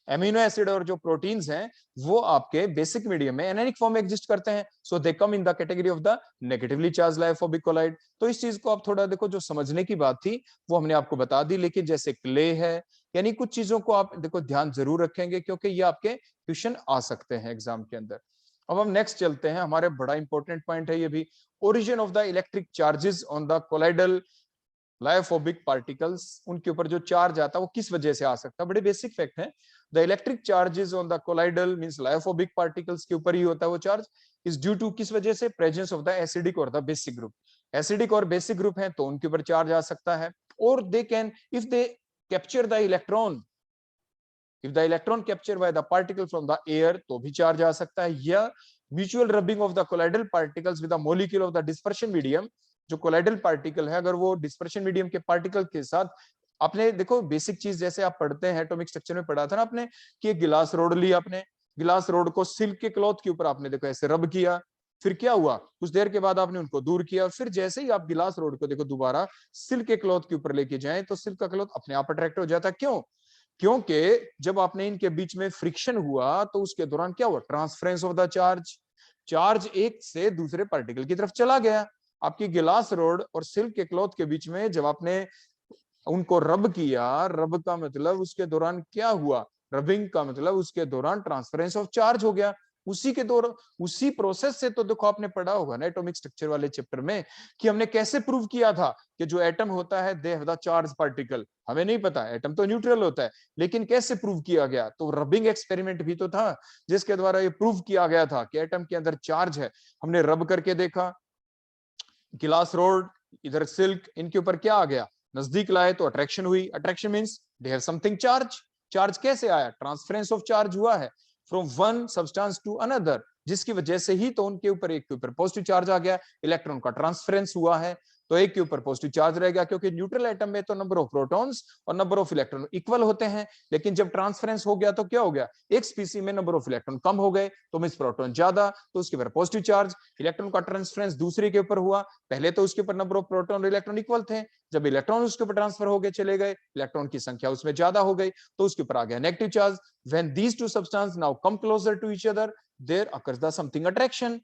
Amino acid और जो प्रोटीन्स हैं वो आपके बेसिक मीडियम में एनायनिक फॉर्म में एग्जिस्ट करते हैं, so they come in the category of the negatively charge lyophobic colloid. तो इस चीज को आप थोड़ा देखो, जो समझने की बात थी वो हमने आपको बता दी, लेकिन जैसे क्ले है, यानी कुछ चीजों को आप देखो ध्यान जरूर रखेंगे क्योंकि ये आपके क्वेश्चन आ सकते हैं एग्जाम के अंदर। अब हम नेक्स्ट चलते हैं, हमारे बड़ा इंपॉर्टेंट पॉइंट है ये भी, origin of the electric charges on the colloidal lyophobic particles, उनके ऊपर जो चार्ज आता है वो किस वजह से आ सकता है। बड़े बेसिक फैक्ट है, the electric charges on the colloidal means lyophobic particles के ऊपर ही होता है वो चार्ज, इज ड्यू टू किस वजह से, प्रेजेंस ऑफ द एसिडिक और द बेसिक ग्रुप। एसिडिक और बेसिक ग्रुप है तो उनके ऊपर चार्ज आ सकता है, और they can if they capture the electron, if the electron capture by the particle from the air तो भी चार्ज आ सकता है, या mutual rubbing of the colloidal particles with the molecule of the dispersion medium, जो colloidal particle है अगर वो dispersion medium के पार्टिकल के साथ, आपने देखो बेसिक चीज जैसे आप पढ़ते हैं एटॉमिक स्ट्रक्चर में पढ़ा था ना आपने, कि एक गिलास रोड ली आपने, गिलास रोड को सिल्क के क्लॉथ के ऊपर आपने देखो ऐसे रब किया, फिर क्या हुआ, कुछ देर के बाद आपने उनको दूर किया, फिर जैसे ही आप गिलास रोड को देखो दोबारा सिल्क के क्लॉथ के ऊपर लेके जाएं तो सिल्क का क्लॉथ अपने आप अट्रैक्ट हो जाता है। क्यों? क्योंकि जब आपने इनके बीच में फ्रिक्शन हुआ तो उसके दौरान क्या हुआ, transference of the charge, charge एक से दूसरे पार्टिकल की तरफ चला गया। आपकी गिलास रोड और सिल्क के क्लॉथ के बीच में जब आपने उनको रब किया, रब का मतलब उसके दौरान क्या हुआ, रबिंग का मतलब उसके दौरान ट्रांसफरेंस ऑफ चार्ज हो गया। उसी के दौरान उसी प्रोसेस से तो देखो आपने पढ़ा होगा ना एटॉमिक स्ट्रक्चर वाले चैप्टर में, कि हमने कैसे प्रूव किया था कि जो एटम होता है दे हैव द चार्ज पार्टिकल, हमें नहीं पता एटम तो न्यूट्रल होता है, लेकिन कैसे प्रूव किया गया, तो रबिंग एक्सपेरिमेंट भी तो था जिसके द्वारा ये प्रूव किया गया था कि एटम के अंदर चार्ज है। हमने रब करके देखा, गिलास रोड इधर सिल्क, इनके ऊपर क्या आ गया, नजदीक लाए तो अट्रैक्शन हुई, attraction means they have something charge, charge कैसे आया, ट्रांसफरेंस ऑफ चार्ज हुआ है from one substance to another, जिसकी वजह से ही तो उनके ऊपर एक के ऊपर पॉजिटिव चार्ज आ गया, इलेक्ट्रॉन का ट्रांसफरेंस हुआ है तो एक के ऊपर पॉजिटिव चार्ज रहेगा, क्योंकि न्यूट्रल एटम में तो नंबर ऑफ प्रोटॉन्स और नंबर ऑफ इलेक्ट्रॉन इक्वल होते हैं, लेकिन जब ट्रांसफरेंस हो गया तो क्या हो गया, एक स्पीसी में नंबर ऑफ इलेक्ट्रॉन कम हो गए तो मींस प्रोटॉन ज्यादा, तो उसके ऊपर पॉजिटिव चार्ज, इलेक्ट्रॉन का ट्रांसफरेंस दूसरे के ऊपर हुआ, पहले तो उसके ऊपर नंबर ऑफ प्रोटॉन और इलेक्ट्रॉन इक्वल थे, जब इलेक्ट्रॉन उसके ऊपर ट्रांसफर हो गए चले गए, इलेक्ट्रॉन की संख्या उसमें ज्यादा हो गई तो उसके ऊपर आ गया negative charge. When these two substance now come closer to each other there occurs the something attraction.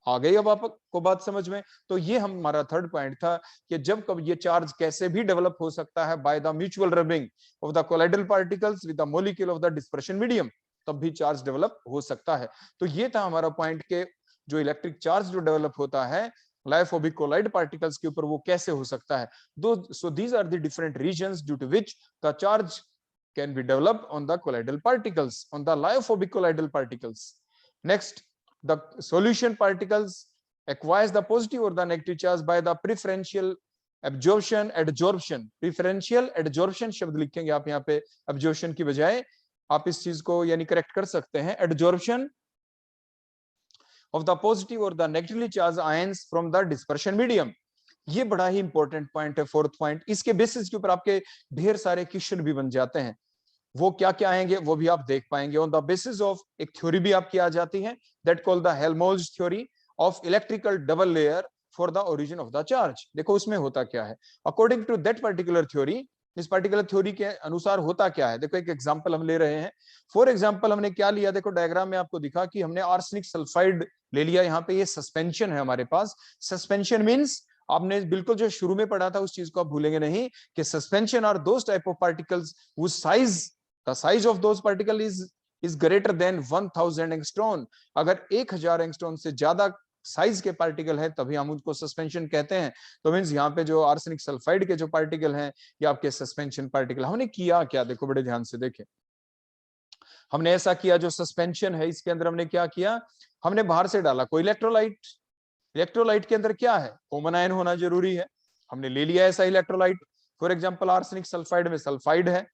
आ गई अब आपको बात समझ में? तो ये हमारा थर्ड पॉइंट था कि जब कब ये चार्ज कैसे भी डेवलप हो सकता है by the mutual rubbing of the colloidal particles with the molecule of the dispersion medium, तब भी चार्ज डेवलप हो सकता है। तो ये था हमारा पॉइंट के जो इलेक्ट्रिक चार्ज जो डेवलप होता है लायोफोबिक कोलाइड पार्टिकल्स के ऊपर वो कैसे हो सकता है। So these are the different reasons due to which the charge can be developed on the colloidal particles, on the lyophobic colloidal particles. Next, the solution particles acquires the positive or the negative charge by the preferential absorption adsorption, preferential adsorption शब्द लिखेंगे आप यहाँ पे absorption की बजाय, आप इस चीज को यानी करेक्ट कर सकते हैं, adsorption of the positive or the negatively charged ions from the dispersion medium। ये बड़ा ही इंपॉर्टेंट पॉइंट है, फोर्थ पॉइंट, इसके बेसिस के ऊपर आपके ढेर सारे क्वेश्चन भी बन जाते हैं, वो क्या क्या आएंगे वो भी आप देख पाएंगे। ऑन द बेसिस ऑफ एक थ्योरी भी आपकी आ जाती है that called the Helmholtz theory of electrical double layer for the origin of the charge. देखो उसमें होता क्या है, according to that particular theory, इस पर्टिकुलर थ्योरी के अनुसार होता क्या है, देखो एक एग्जांपल हम ले रहे हैं। फॉर एग्जांपल हमने क्या लिया, देखो डायग्राम में आपको दिखा कि हमने आर्सेनिक सल्फाइड ले लिया, यहाँ पे ये सस्पेंशन है हमारे पास। सस्पेंशन मींस आपने बिल्कुल जो शुरू में पढ़ा था उस चीज को आप भूलेंगे नहीं कि suspension are those type of particles whose size, the size of those particle is greater than 1000 angstrom. अगर 1000 एंगस्ट्रॉन से ज्यादा साइज के पार्टिकल है तभी हम उनको सस्पेंशन कहते हैं। तो मींस यहाँ पे जो आर्सेनिक सल्फाइड के जो पार्टिकल हैं ये आपके सस्पेंशन पार्टिकल। हमने किया क्या, देखो बड़े ध्यान से देखें, हमने ऐसा किया जो सस्पेंशन है इसके अंदर हमने क्या किया, हमने बाहर से डाला कोई इलेक्ट्रोलाइट, इलेक्ट्रोलाइट के अंदर क्या है, कॉमन आयन होना जरूरी है, हमने ले लिया ऐसा electrolyte. For example arsenic sulphide में सल्फाइड है,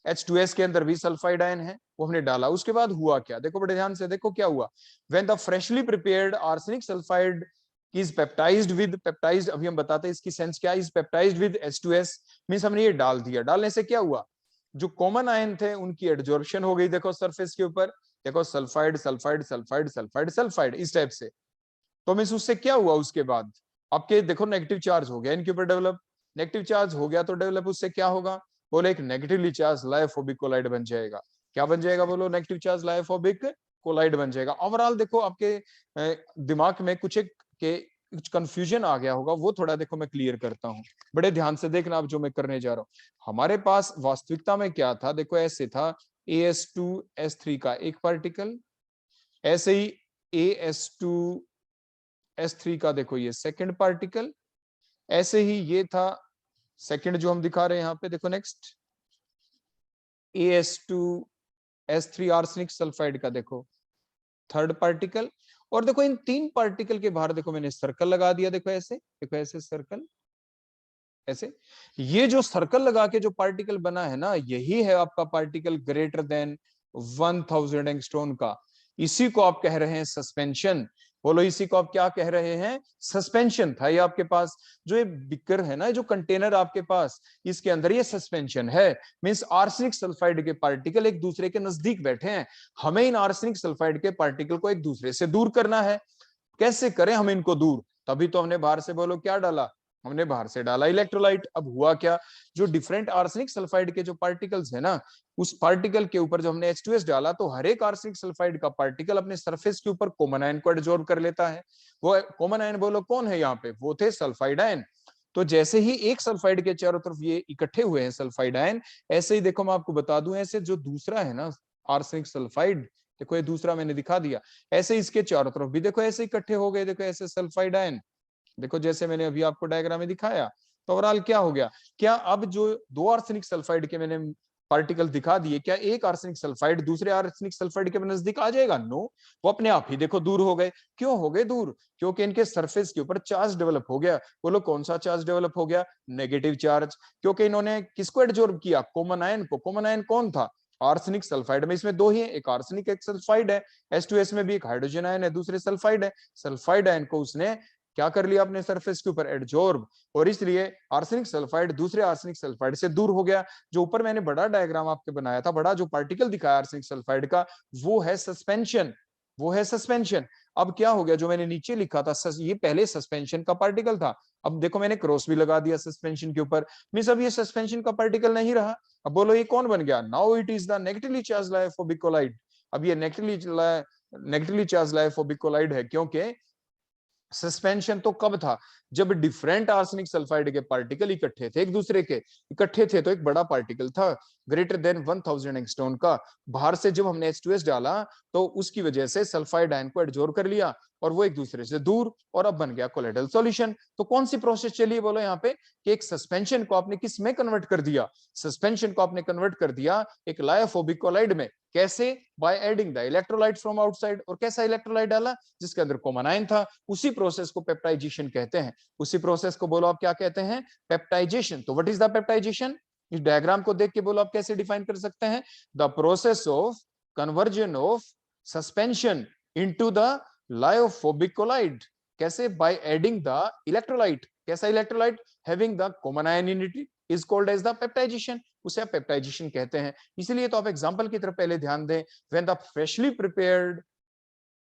H2S के अंदर भी सल्फाइड आयन है, वो हमने डाला। उसके बाद हुआ क्या, देखो बड़े ध्यान से देखो क्या हुआ, when the freshly prepared arsenic sulphide is peptized with, peptized अभी हम बताते हैं इसकी सेंस क्या, is peptized with H2S means हमने ये डाल दिया, डालने से क्या हुआ, जो कॉमन आयन थे उनकी एडजॉर्प्शन हो गई, देखो सरफेस के ऊपर, देखो sulphide sulphide sulphide sulphide sulphide इस टाइप से। तो मींस उससे क्या हुआ, उसके बाद आपके देखो नेगेटिव चार्ज हो गया इनके ऊपर डेवलप, नेगेटिव चार्ज हो गया तो डेवलप उससे क्या होगा, बोले एक नेगेटिवली चार्ज लायोफोबिक कोलाइड बन जाएगा। क्या बन जाएगा बोलो, नेगेटिव चार्ज लायोफोबिक कोलाइड बन जाएगा। ओवरऑल देखो आपके दिमाग में कुछ एक के कुछ कंफ्यूजन आ गया होगा, वो थोड़ा देखो मैं क्लियर करता हूँ, बड़े ध्यान से देखना आप जो मैं करने जा रहा हूँ। हमारे पास वास्तविकता में क्या था, देखो ऐसे था AS2S3 का एक पार्टिकल, ऐसे ही AS2S3 का देखो ये सेकंड पार्टिकल, ऐसे ही ये था सेकंड जो हम दिखा रहे हैं यहाँ पे, देखो नेक्स्ट AS2S3 आर्सेनिक सल्फाइड का देखो थर्ड पार्टिकल, और देखो इन तीन पार्टिकल के बाहर देखो मैंने सर्कल लगा दिया, देखो ऐसे, देखो ऐसे सर्कल, ऐसे ये जो सर्कल लगा के जो पार्टिकल बना है ना, यही है आपका पार्टिकल ग्रेटर देन 1000 एंगस्ट्रॉन का। इसी को आप कह रहे हैं सस्पेंशन। बोलो इसी को आप क्या कह रहे हैं, सस्पेंशन था। ये आपके पास जो ये बिकर है ना, जो कंटेनर आपके पास, इसके अंदर ये सस्पेंशन है। मींस आर्सेनिक सल्फाइड के पार्टिकल एक दूसरे के नजदीक बैठे हैं, हमें इन आर्सेनिक सल्फाइड के पार्टिकल को एक दूसरे से दूर करना है। कैसे करें हम इनको दूर, तभी तो हमने बाहर से बोलो क्या डाला, हमने बाहर से डाला इलेक्ट्रोलाइट। अब हुआ क्या, जो डिफरेंट आर्सेनिक सल्फाइड के जो पार्टिकल्स है ना, उस पार्टिकल के ऊपर जो हमने H2S डाला, तो हर एक आर्सेनिक सल्फाइड का पार्टिकल अपने सरफेस के ऊपर कॉमन आयन को एब्जॉर्ब कर लेता है। वो कॉमन आयन बोलो कौन है यहाँ पे, वो थे सल्फाइड आयन। तो जैसे ही एक सल्फाइड के चारों तरफ ये इकट्ठे हुए हैं सल्फाइड आयन, ऐसे ही देखो मैं आपको बता दूं, ऐसे जो दूसरा है ना आर्सेनिक सल्फाइड, देखो ये दूसरा मैंने दिखा दिया, ऐसे इसके चारों तरफ भी देखो ऐसे इकट्ठे हो गए, देखो ऐसे सल्फाइड आयन, देखो जैसे मैंने अभी आपको डायग्राम में दिखाया। तो ओवरऑल क्या हो गया, क्या अब जो दो आर्सेनिक सल्फाइड के मैंने पार्टिकल दिखा दिए, क्या एक आर्सेनिक सल्फाइड दूसरे आर्सेनिक सल्फाइड के नजदीक आ जाएगा? नो, वो अपने आप ही देखो दूर हो गए। क्यों हो गए दूर? क्योंकि इनके सरफेस के ऊपर चार्ज डेवलप हो गया। बोलो कौन सा चार्ज डेवलप हो गया? Negative charge. क्योंकि इन्होंने किसको एब्जॉर्ब किया? कॉमन आयन को। कॉमन आयन कौन था? आर्सेनिक सल्फाइड में इसमें दो ही है, एक आर्सेनिक एक सल्फाइड है। H2S में भी एक हाइड्रोजन आयन है, दूसरे सल्फाइड है। सल्फाइड आयन को उसने क्या कर लिया अपने सरफेस के ऊपर? एडजॉर्ब। और इसलिए आर्सेनिक सल्फाइड दूसरे आर्सेनिक सल्फाइड से दूर हो गया। जो ऊपर मैंने बड़ा डायग्राम आपके बनाया था, बड़ा जो पार्टिकल दिखाया आर्सेनिक सल्फाइड का, वो है सस्पेंशन, वो है सस्पेंशन। अब क्या हो गया, जो मैंने नीचे लिखा था ये पहले सस्पेंशन का पार्टिकल था, अब देखो मैंने क्रॉस भी लगा दिया सस्पेंशन के ऊपर, मींस अब ये सस्पेंशन का पार्टिकल नहीं रहा। अब बोलो ये कौन बन गया? Now it is the negatively charge lyophobic colloid. अब ये नेगेटिवली चार्ज लायोफोबिक कोलाइड है, क्योंकि सस्पेंशन तो कब था? जब डिफरेंट आर्सेनिक सल्फाइड के पार्टिकल इकट्ठे थे, एक दूसरे के इकट्ठे थे, तो एक बड़ा पार्टिकल था ग्रेटर देन 1000 एंगस्ट्रॉन का। बाहर से जब हमने H2S डाला, तो उसकी वजह से सल्फाइड आयन को एडजॉर्ब कर लिया, और वो एक दूसरे से दूर, और अब बन गया कोलाइडल सॉल्यूशन। तो कौन सी प्रोसेस चली है बोलो यहाँ पे, कि एक सस्पेंशन को आपने किस में कन्वर्ट कर दिया? सस्पेंशन को आपने कन्वर्ट कर दिया एक लायोफोबिक कोलाइड में। कैसे? By adding the electrolyte from outside. और कैसा इलेक्ट्रोलाइट डाला? जिसके अंदर कॉमन आयन था। उसी प्रोसेस को पेप्टाइजेशन कहते हैं। उसी प्रोसेस को बोलो आप क्या कहते हैं? पेप्टाइजेशन। तो व्हाट इज द पेप्टाइजेशन? इस डायग्राम को देख के बोलो आप कैसे डिफाइन कर सकते हैं? The process of conversion of suspension into the lyophobic colloid. कैसे? By adding the electrolyte. कैसा electrolyte? Having the common ion in it is called as the peptization. उसे आप पेप्टाइजेशन कहते हैं। इसलिए तो आप एग्जांपल की तरफ पहले ध्यान दें। When the freshly prepared,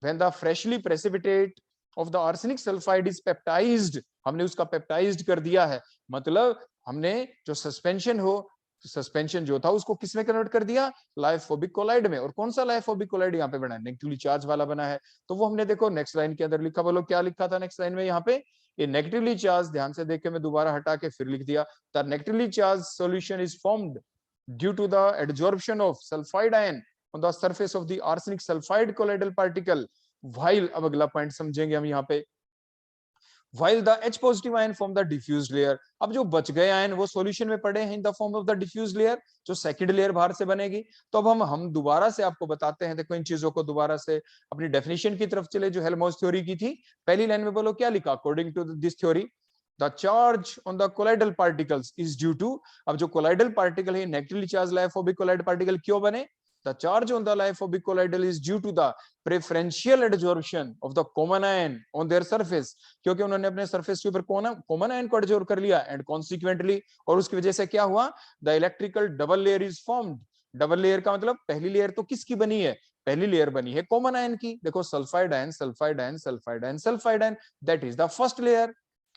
when the freshly precipitate of the arsenic sulfide is peptized, हमने उसका पेप्टाइज्ड कर दिया है, मतलब हमने जो सस्पेंशन हो, सस्पेंशन जो था उसको किसमें कन्वर्ट कर दिया? लायोफोबिक कोलाइड में। और कौन सा लायोफोबिक कोलाइड यहाँ पे बना है? नेगेटिवली चार्ज वाला बना है। तो वो हमने देखो नेक्स्ट लाइन के अंदर लिखा, बोलो क्या लिखा था नेक्स्ट लाइन में? यहाँ पे ये नेगेटिवली चार्ज, ध्यान से देख के मैं दोबारा हटा के फिर लिख दिया, the negatively charge solution is formed due to the adsorption of sulphide ion on the surface of the arsenic sulfide colloidal particle while, अब अगला पॉइंट समझेंगे हम यहाँ पे, while the H positive ion form the diffused layer। अब जो बच गए आयन वो सॉल्यूशन में पड़े हैं in the form of the diffuse layer, जो सेकंड लेयर बाहर से बनेगी। तो अब हम दोबारा से आपको बताते हैं, देखो इन चीजों को दोबारा से अपनी डेफिनेशन की तरफ चले जो हेल्महोल्ट्ज थ्योरी की थी। पहली लाइन में बोलो क्या लिखा? According to this theory the charge on the colloidal particles is due to, अब जो कोलाइडल पार्टिकल है negatively charge lyophobic colloid particle क्यों बने? The charge on the lyophobic colloidal is due to the preferential adsorption of the common ion on their surface। क्योंकि उन्होंने अपने surface के ऊपर कॉमन आयन को एडजॉर्ब कर लिया, एंड कॉन्सिक्वेंटली, और उसकी वजह से क्या हुआ? The electrical double layer is formed. Double layer का मतलब पहली लेयर तो किसकी बनी है? पहली लेयर बनी है कॉमन आयन की। देखो sulphide ion, sulphide ion, sulphide ion, sulphide ion, that is the first layer.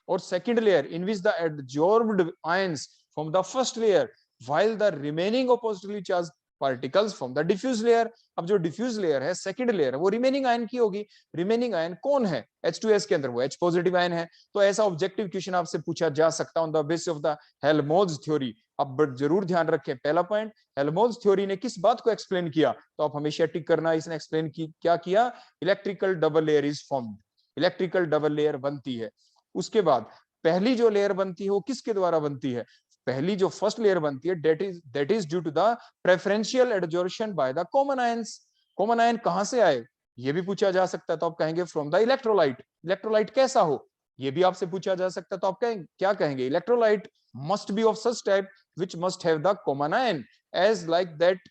और second layer in which the adsorbed ions from the first layer, while the remaining of positively charged particles from the diffuse layer. अब जो diffuse layer है, second layer है, वो remaining ion की होगी। Remaining ion कौन है H2S के अंदर? वो H पॉजिटिव आयन है। तो ऐसा ऑब्जेक्टिव क्वेश्चन आपसे पूछा जा सकता on the basis of the Helmholtz theory. अब जरूर ध्यान रखें, पहला पॉइंट, हेल्महोल्ट्ज थ्योरी ने किस बात को एक्सप्लेन किया? तो आप हमेशा टिक करना, इसने एक्सप्लेन की क्या किया? Electrical double layer is formed, electrical double layer बनती है। उसके बाद पहली जो लेयर बनती है वो किसके द्वारा बनती है? पहली जो फर्स्ट लेयर बनती है, that is due to the preferential adsorption by the common ions. Common ion कहां से आए, ये भी पूछा जा सकता है। तो आप कहेंगे फ्रॉम द इलेक्ट्रोलाइट। इलेक्ट्रोलाइट कैसा हो, ये भी आपसे पूछा जा सकता है। तो आप कहेंगे, क्या कहेंगे? Electrolyte must be of such type which must have the common ion as like that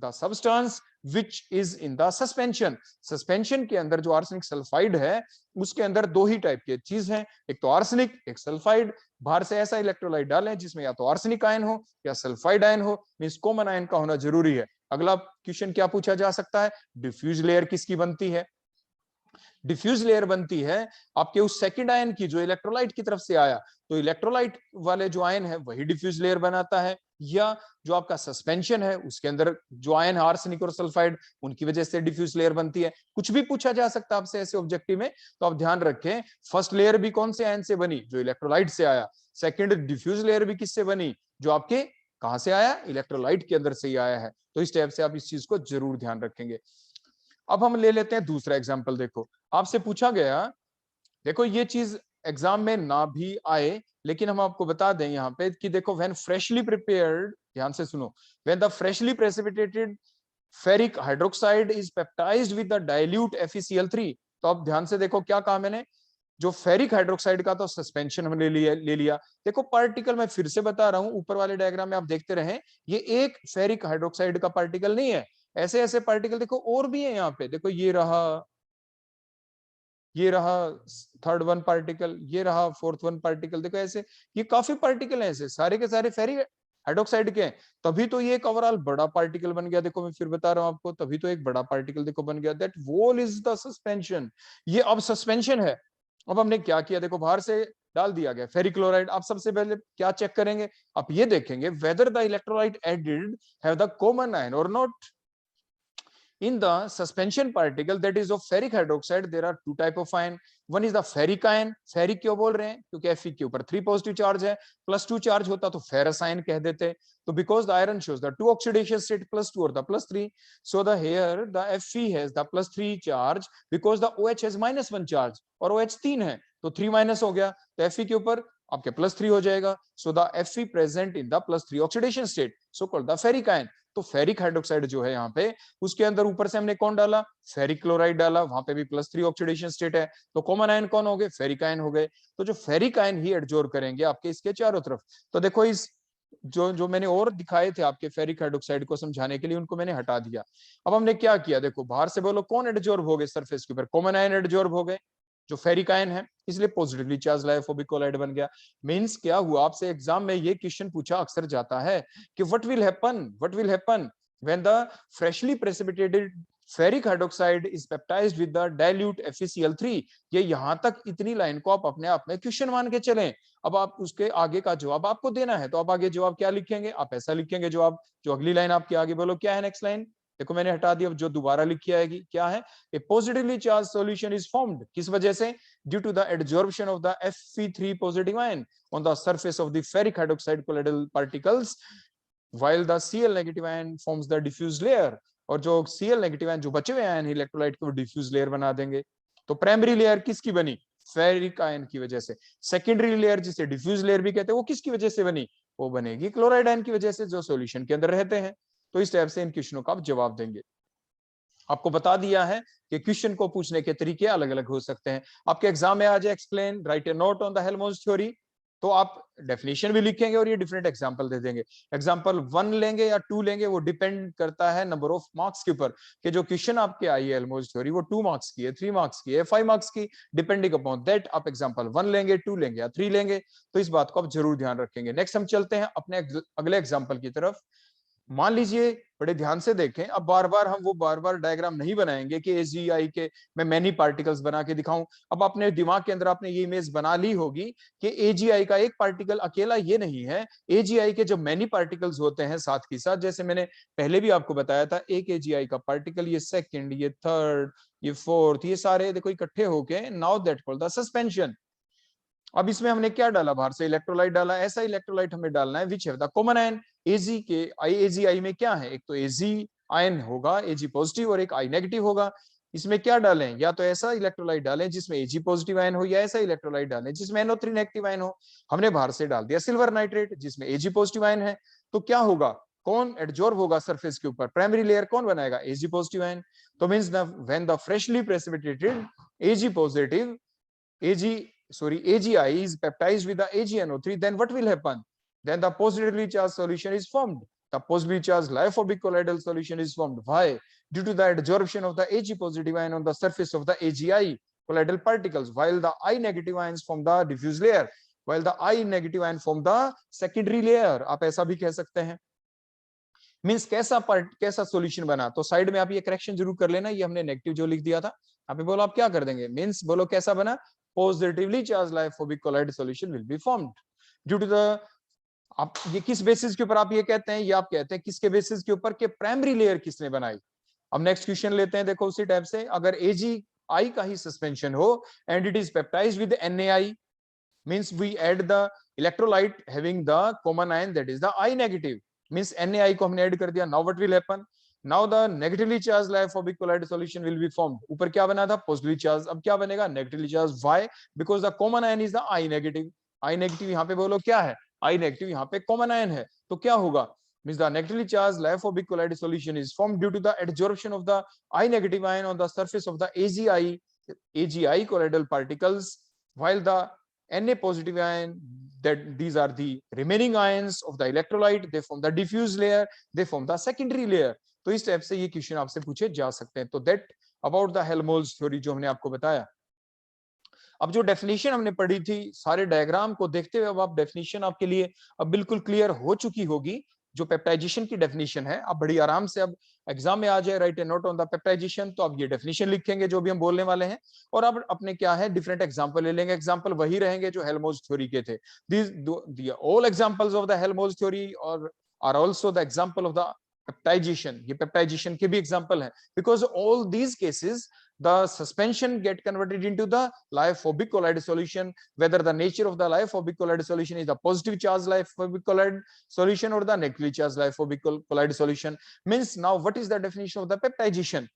the substance which is in the suspension। Suspension के अंदर जो आर्सेनिक सल्फाइड है, उसके अंदर दो ही टाइप की चीज है, एक तो आर्सेनिक, एक सल्फाइड। बाहर से ऐसा इलेक्ट्रोलाइट डालें जिसमें या तो आर्सेनिक आयन हो या सल्फाइड आयन हो, मींस कॉमन आयन का होना जरूरी है। अगला क्वेश्चन क्या पूछा जा सकता है? डिफ्यूज लेयर किसकी बनती है? डिफ्यूज लेयर बनती है आपके उस सेकंड आयन की जो इलेक्ट्रोलाइट की तरफ से आया। तो इलेक्ट्रोलाइट वाले जो आयन है वही डिफ्यूज लेयर बनाता है, या जो आपका सस्पेंशन है उसके अंदर जो आयन है आर्सेनिक और सल्फाइड, उनकी वजह से डिफ्यूज लेयर बनती है। कुछ भी पूछा जा सकता है आपसे ऐसे ऑब्जेक्टिव में। तो आप ध्यान रखें, फर्स्ट लेयर भी कौन से आयन से बनी? जो इलेक्ट्रोलाइट से आया। सेकंड डिफ्यूज लेयर भी किससे बनी? जो आपके कहां से आया? इलेक्ट्रोलाइट के अंदर से ही आया है। तो इस टाइप से आप इस चीज को जरूर ध्यान रखेंगे। अब हम ले लेते हैं दूसरा एग्जाम्पल। देखो आपसे पूछा गया, देखो ये चीज एग्जाम में ना भी आए, लेकिन हम आपको बता दें यहाँ पे कि देखो व्हेन फ्रेशली प्रिपेयर्ड, ध्यान से सुनो, when the freshly precipitated ferric hydroxide is peptized with the dilute FeCl3। तो अब ध्यान से देखो क्या कहा मैंने, जो फेरिक हाइड्रोक्साइड का तो सस्पेंशन हमने ले लिया। देखो पार्टिकल मैं फिर से बता रहा हूं, ऊपर वाले डायग्राम में आप देखते रहें, ये एक फेरिक हाइड्रोक्साइड का पार्टिकल नहीं है। ऐसे ऐसे पार्टिकल देखो और भी है यहाँ पे। देखो ये रहा थर्ड वन पार्टिकल, ये रहा फोर्थ वन पार्टिकल। देखो ऐसे ये काफी पार्टिकल हैं, ऐसे सारे के सारे फेरिक हाइड्रोक्साइड के हैं। तभी तो ये एक ओवरऑल बड़ा पार्टिकल बन गया। देखो मैं फिर बता रहा हूं आपको, तभी तो एक बड़ा पार्टिकल देखो बन गया। That wall is the suspension. ये अब सस्पेंशन है। अब हमने क्या किया, देखो बाहर से डाल दिया गया फेरिक क्लोराइड। आप सबसे पहले क्या चेक करेंगे? आप ये देखेंगे whether the electrolyte added have the common ion और not. In the suspension particle that is of ferric hydroxide, there are two type of ion. One is the ferric ion। ferric क्यों बोल रहे हैं? क्योंकि Fe के ऊपर 3 positive charge है, +2 charge होता तो ferrous ion कह देते। तो because the iron shows the 2 oxidation state +2 or the +3, so the here the Fe has the +3 charge because the OH has -1 charge और OH 3 है, तो 3 माइनस हो गया, तो Fe के ऊपर आपके +3 हो जाएगा। So the Fe present in the +3 oxidation state, so called the ferric ion. तो फेरिक हाइड्रोक्साइड जो है यहाँ पे, उसके अंदर ऊपर से हमने कौन डाला? फेरिक क्लोराइड डाला, वहां पे भी +3 ऑक्सीडेशन स्टेट है, तो कॉमन आयन कौन हो गए? फेरिक आयन हो गए। तो जो फेरिक आयन ही एडजॉर्ब करेंगे आपके इसके चारों तरफ। तो देखो इस जो मैंने और दिखाए थे आपके फेरिक हाइड्रोक्साइड को समझाने के लिए, उनको मैंने हटा दिया। अब हमने क्या किया, देखो बाहर से बोलो कौन एडजॉर्ब हो गए सरफेस के ऊपर? कॉमन आयन एडजॉर्ब हो गए, जो फेरिक आयन है, इसलिए पॉजिटिवली चार्ज लाइफोबिक कोलाइड बन गया। मींस क्या हुआ, आपसे एग्जाम में ये क्वेश्चन पूछा अक्सर जाता है कि what will happen when the freshly precipitated ferric hydroxide is baptized with the dilute FeCl3। ये यहां तक इतनी लाइन को आप अपने आप में क्वेश्चन मान के चलें। अब आप उसके आगे का जवाब आपको देना है, तो आप आगे जवाब क्या लिखेंगे? आप ऐसा लिखेंगे जवाब, जो अगली लाइन आपके आगे बोलो क्या है नेक्स्ट लाइन। देखो मैंने हटा दिया, जो दोबारा लिखी आएगी क्या है? A positively charge solution is formed, किस वजह से? Due to the adsorption of the Fe3 positive ion on the surface of the ferric hydroxide colloidal particles while the Cl negative ion forms the diffuse layer। और जो Cl negative ion जो बचे हुए ion electrolyte को diffuse layer बना देंगे। तो primary layer किसकी बनी? फेरिक आयन की वजह से। सेकेंडरी लेयर जिसे डिफ्यूज लेयर भी कहते हैं, वो किसकी वजह से बनी? वो बनेगी क्लोराइड आयन की वजह से, जो सॉल्यूशन के अंदर रहते हैं। तो इस टाइप से इन क्वेश्चनों का आप जवाब देंगे। आपको बता दिया है कि क्वेश्चन को पूछने के तरीके अलग अलग हो सकते हैं। आपके एग्जाम में आ जाए explain, right A note on the Helmholtz theory, तो आप डेफिनेशन भी लिखेंगे और ये डिफरेंट एग्जांपल दे देंगे। एग्जांपल 1 लेंगे या 2 लेंगे, वो डिपेंड करता है नंबर ऑफ मार्क्स के ऊपर, कि जो क्वेश्चन आपके आई है हेल्महोल्ट्ज थ्योरी वो 2 मार्क्स की है, 3 मार्क्स की है, 5 मार्क्स की, डिपेंडिंग अपॉन दैट आप एग्जांपल 1 लेंगे, 2 लेंगे या 3 लेंगे। तो इस बात को आप जरूर ध्यान रखेंगे। नेक्स्ट हम चलते हैं अपने अगले एग्जाम्पल की तरफ। मान लीजिए बड़े ध्यान से देखें। अब बार बार हम वो बार बार डायग्राम नहीं बनाएंगे कि AGI के मैं मैनी पार्टिकल्स बना के दिखाऊं। अब अपने दिमाग के अंदर आपने ये इमेज बना ली होगी कि AGI का एक पार्टिकल अकेला ये नहीं है, AGI के जो मैनी पार्टिकल्स होते हैं साथ के साथ, जैसे मैंने पहले भी आपको बताया था, एक AGI का पार्टिकल, ये सेकंड, ये थर्ड, ये फोर्थ, ये सारे देखो इकट्ठे होके now that called the suspension. अब इसमें हमने क्या डाला, बाहर से इलेक्ट्रोलाइट डाला, ऐसा इलेक्ट्रोलाइट हमें डालना है which have the common ion. AG के AGI में क्या है, एक तो एजी आयन होगा, एजी पॉजिटिव, और एक आई नेगेटिव होगा। इसमें क्या डालें, या तो ऐसा इलेक्ट्रोलाइट डालें जिसमें एजी पॉजिटिव आयन हो, या ऐसा इलेक्ट्रोलाइट डालें जिसमें NO3 नेगेटिव आयन हो। हमने बाहर से डाल दिया सिल्वर नाइट्रेट जिसमें एजी पॉजिटिव आयन है, तो क्या होगा, कौन एडजॉर्ब होगा सरफेस के ऊपर, प्राइमरी लेयर कौन बनाएगा, एजी पॉजिटिव आयन। तो means when the freshly precipitated AG positive AGI is baptized with the AgNO3, then what will happen? Then the positively charged solution is formed. The positively charged lyophobic colloidal solution is formed. Why? Due to the adsorption of the Ag positive ion on the surface of the AGI colloidal particles, while the I negative ions form the diffuse layer, while the I negative ion form the secondary layer. आप ऐसा भी कह सकते हैं। Means कैसा solution बना, तो side में आप ये करेक्शन जरूर कर लेना, ये हमने नेगेटिव जो लिख दिया था, आप बोलो आप क्या कर देंगे, मींस बोलो कैसा बना, positively charged lyophobic colloid solution will be formed due to the, आप ये किस बेसिस के ऊपर आप ये कहते हैं, ये आप कहते हैं किसके बेसिस के ऊपर, के प्राइमरी लेयर किसने बनाई। अब नेक्स्ट क्वेश्चन लेते हैं, देखो उसी टाइप से, अगर AGI का ही सस्पेंशन हो and it is peptized with NaI, means we add the electrolyte having the common ion that is the I negative, means NaI को हमने ऐड कर दिया। now what will happen, now the negatively charged lyophobic colloid solution will be formed। ऊपर क्या बना था, positively charged, अब क्या बनेगा, negatively charged। why? because the common ion is the I negative। I negative यहाँ पे बोलो क्या है, I negative यहाँ पे common ion है, तो क्या होगा, means the negatively charged lyophobic colloid solution is formed due to the adsorption of the I negative ion on the surface of the AGI colloidal particles, while the Na positive ion, that these are the remaining ions of the electrolyte, they form the diffuse layer, they form the secondary layer। तो इस type से ये question आपसे पूछे जा सकते हैं। तो that about the Helmholtz theory जो हमने आपको बताया। अब जो डेफिनेशन हमने पढ़ी थी, सारे डायग्राम को देखते हुए अब आप डेफिनेशन आपके लिए अब बिल्कुल क्लियर हो चुकी होगी। जो पेप्टाइजेशन की डेफिनेशन है, अब बड़ी आराम से अब एग्जाम में आ जाए, right A note on the peptization, तो अब ये डेफिनेशन लिखेंगे जो भी हम बोलने वाले हैं, और अब अपने क्या है डिफरेंट एग्जांपल ले लेंगे। एग्जांपल वही रहेंगे जो हेल्महोल्ट्ज थ्योरी के थे। These all examples of the Helmholtz theory और are also the example of the peptization. ये पेप्टाइजेशन के भी एग्जांपल है, because all these cases the suspension get converted into the lyophobic colloid solution, whether the nature of the lyophobic colloid solution is the positive charge lyophobic colloid solution or the negatively charged lyophobic colloid solution। means now what is the definition of the peptidation?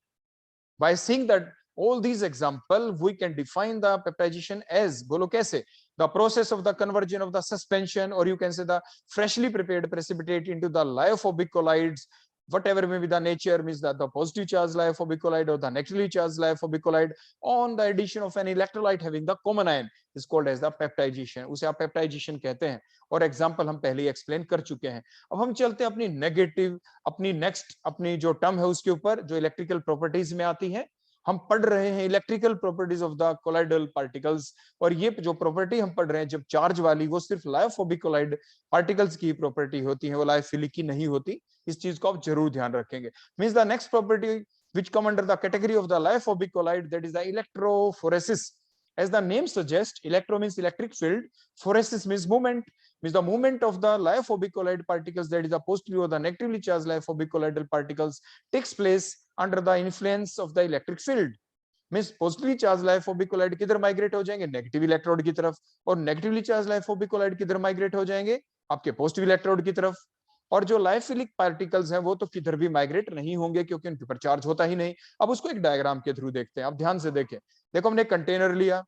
By seeing that all these example, we can define the peptidation as, bolo kaise, the process of the conversion of the suspension, or you can say the freshly prepared precipitate into the lyophobic colloids, whatever may be the nature, means that the positive charged lyophobic colloid or the negatively charged lyophobic colloid on the addition of an electrolyte having the common ion is called as the peptidation। उसे आप peptization कहते हैं, और example हम पहले explain कर चुके हैं। अब हम चलते हैं अपनी नेगेटिव, अपनी नेक्स्ट अपनी जो टर्म है उसके ऊपर, जो इलेक्ट्रिकल प्रॉपर्टीज में आती है। हम पढ़ रहे हैं electrical properties of the colloidal particles, और ये जो प्रॉपर्टी हम पढ़ रहे हैं जब चार्ज वाली, वो सिर्फ लायोफोबिक कोलाइड पार्टिकल्स की प्रॉपर्टी होती है, वो लायोफिलिक की नहीं होती। इस चीज को आप जरूर ध्यान रखेंगे। Means the next property which come under the category of the lyophobic colloid, that is the electrophoresis। as the name suggests, electro means electric field, phoresis means movement, means the movement of the lyophobic colloid particles, that is the positively or the negatively charged lyophobic colloidal particles, takes place under the influence of the electric field। Means positively charge lyophobic colloid किधर migrate हो जाएंगे, negative electrode की तरफ, और negatively charge lyophobic colloid किधर migrate हो जाएंगे, आपके पॉजिटिव इलेक्ट्रोड की तरफ। और जो लायोफिलिक पार्टिकल्स हैं वो तो किधर भी माइग्रेट नहीं होंगे क्योंकि उनके ऊपर चार्ज होता ही नहीं। अब उसको एक डायग्राम के थ्रू देखते हैं। अब ध्यान से देखें, देखो हमने कंटेनर लिया,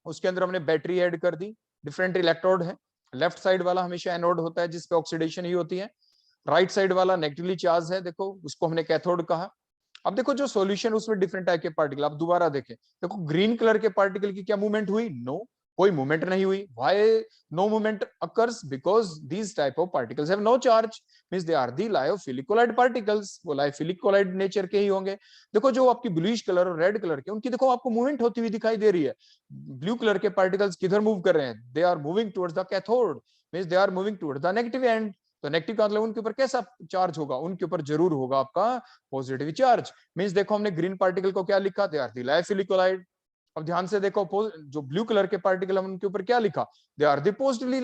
उसके अंदर हमने बैटरी ऐड कर दी, डिफरेंट इलेक्ट्रोड है। लेफ्ट साइड वाला हमेशा एनोड होता है जिसपे ऑक्सीडेशन ही होती है, राइट साइड वाला नेगेटिवली चार्ज है, देखो उसको हमने कैथोड कहा। अब देखो जो सॉल्यूशन उसमें डिफरेंट टाइप के पार्टिकल, आप दोबारा देखें, देखो ग्रीन कलर के पार्टिकल की क्या मूवमेंट हुई, नो, कोई मूवमेंट नहीं हुई। Why no movement occurs, because these type of particles have no charge, means they are the lyophilic colloid particles, वो लायोफिलिक कोलाइड नेचर के ही होंगे। देखो जो आपकी ब्लूइश कलर और रेड कलर के, उनकी देखो आपको मूवमेंट होती हुई दिखाई दे रही है। ब्लू कलर के पार्टिकल्स किधर मूव कर रहे हैं, they are moving towards the cathode, means they are moving towards the negative end. तो नेगेटिव का मतलब उनके ऊपर कैसा चार्ज होगा, उनके ऊपर जरूर होगा आपका पॉजिटिव चार्ज। मींस देखो हमने ग्रीन पार्टिकल को क्या लिखा, they are the lyophilic colloid. अब ध्यान से देखो जो ब्लू कलर के पार्टिकल हम उनके ऊपर क्या लिखा, they are the positively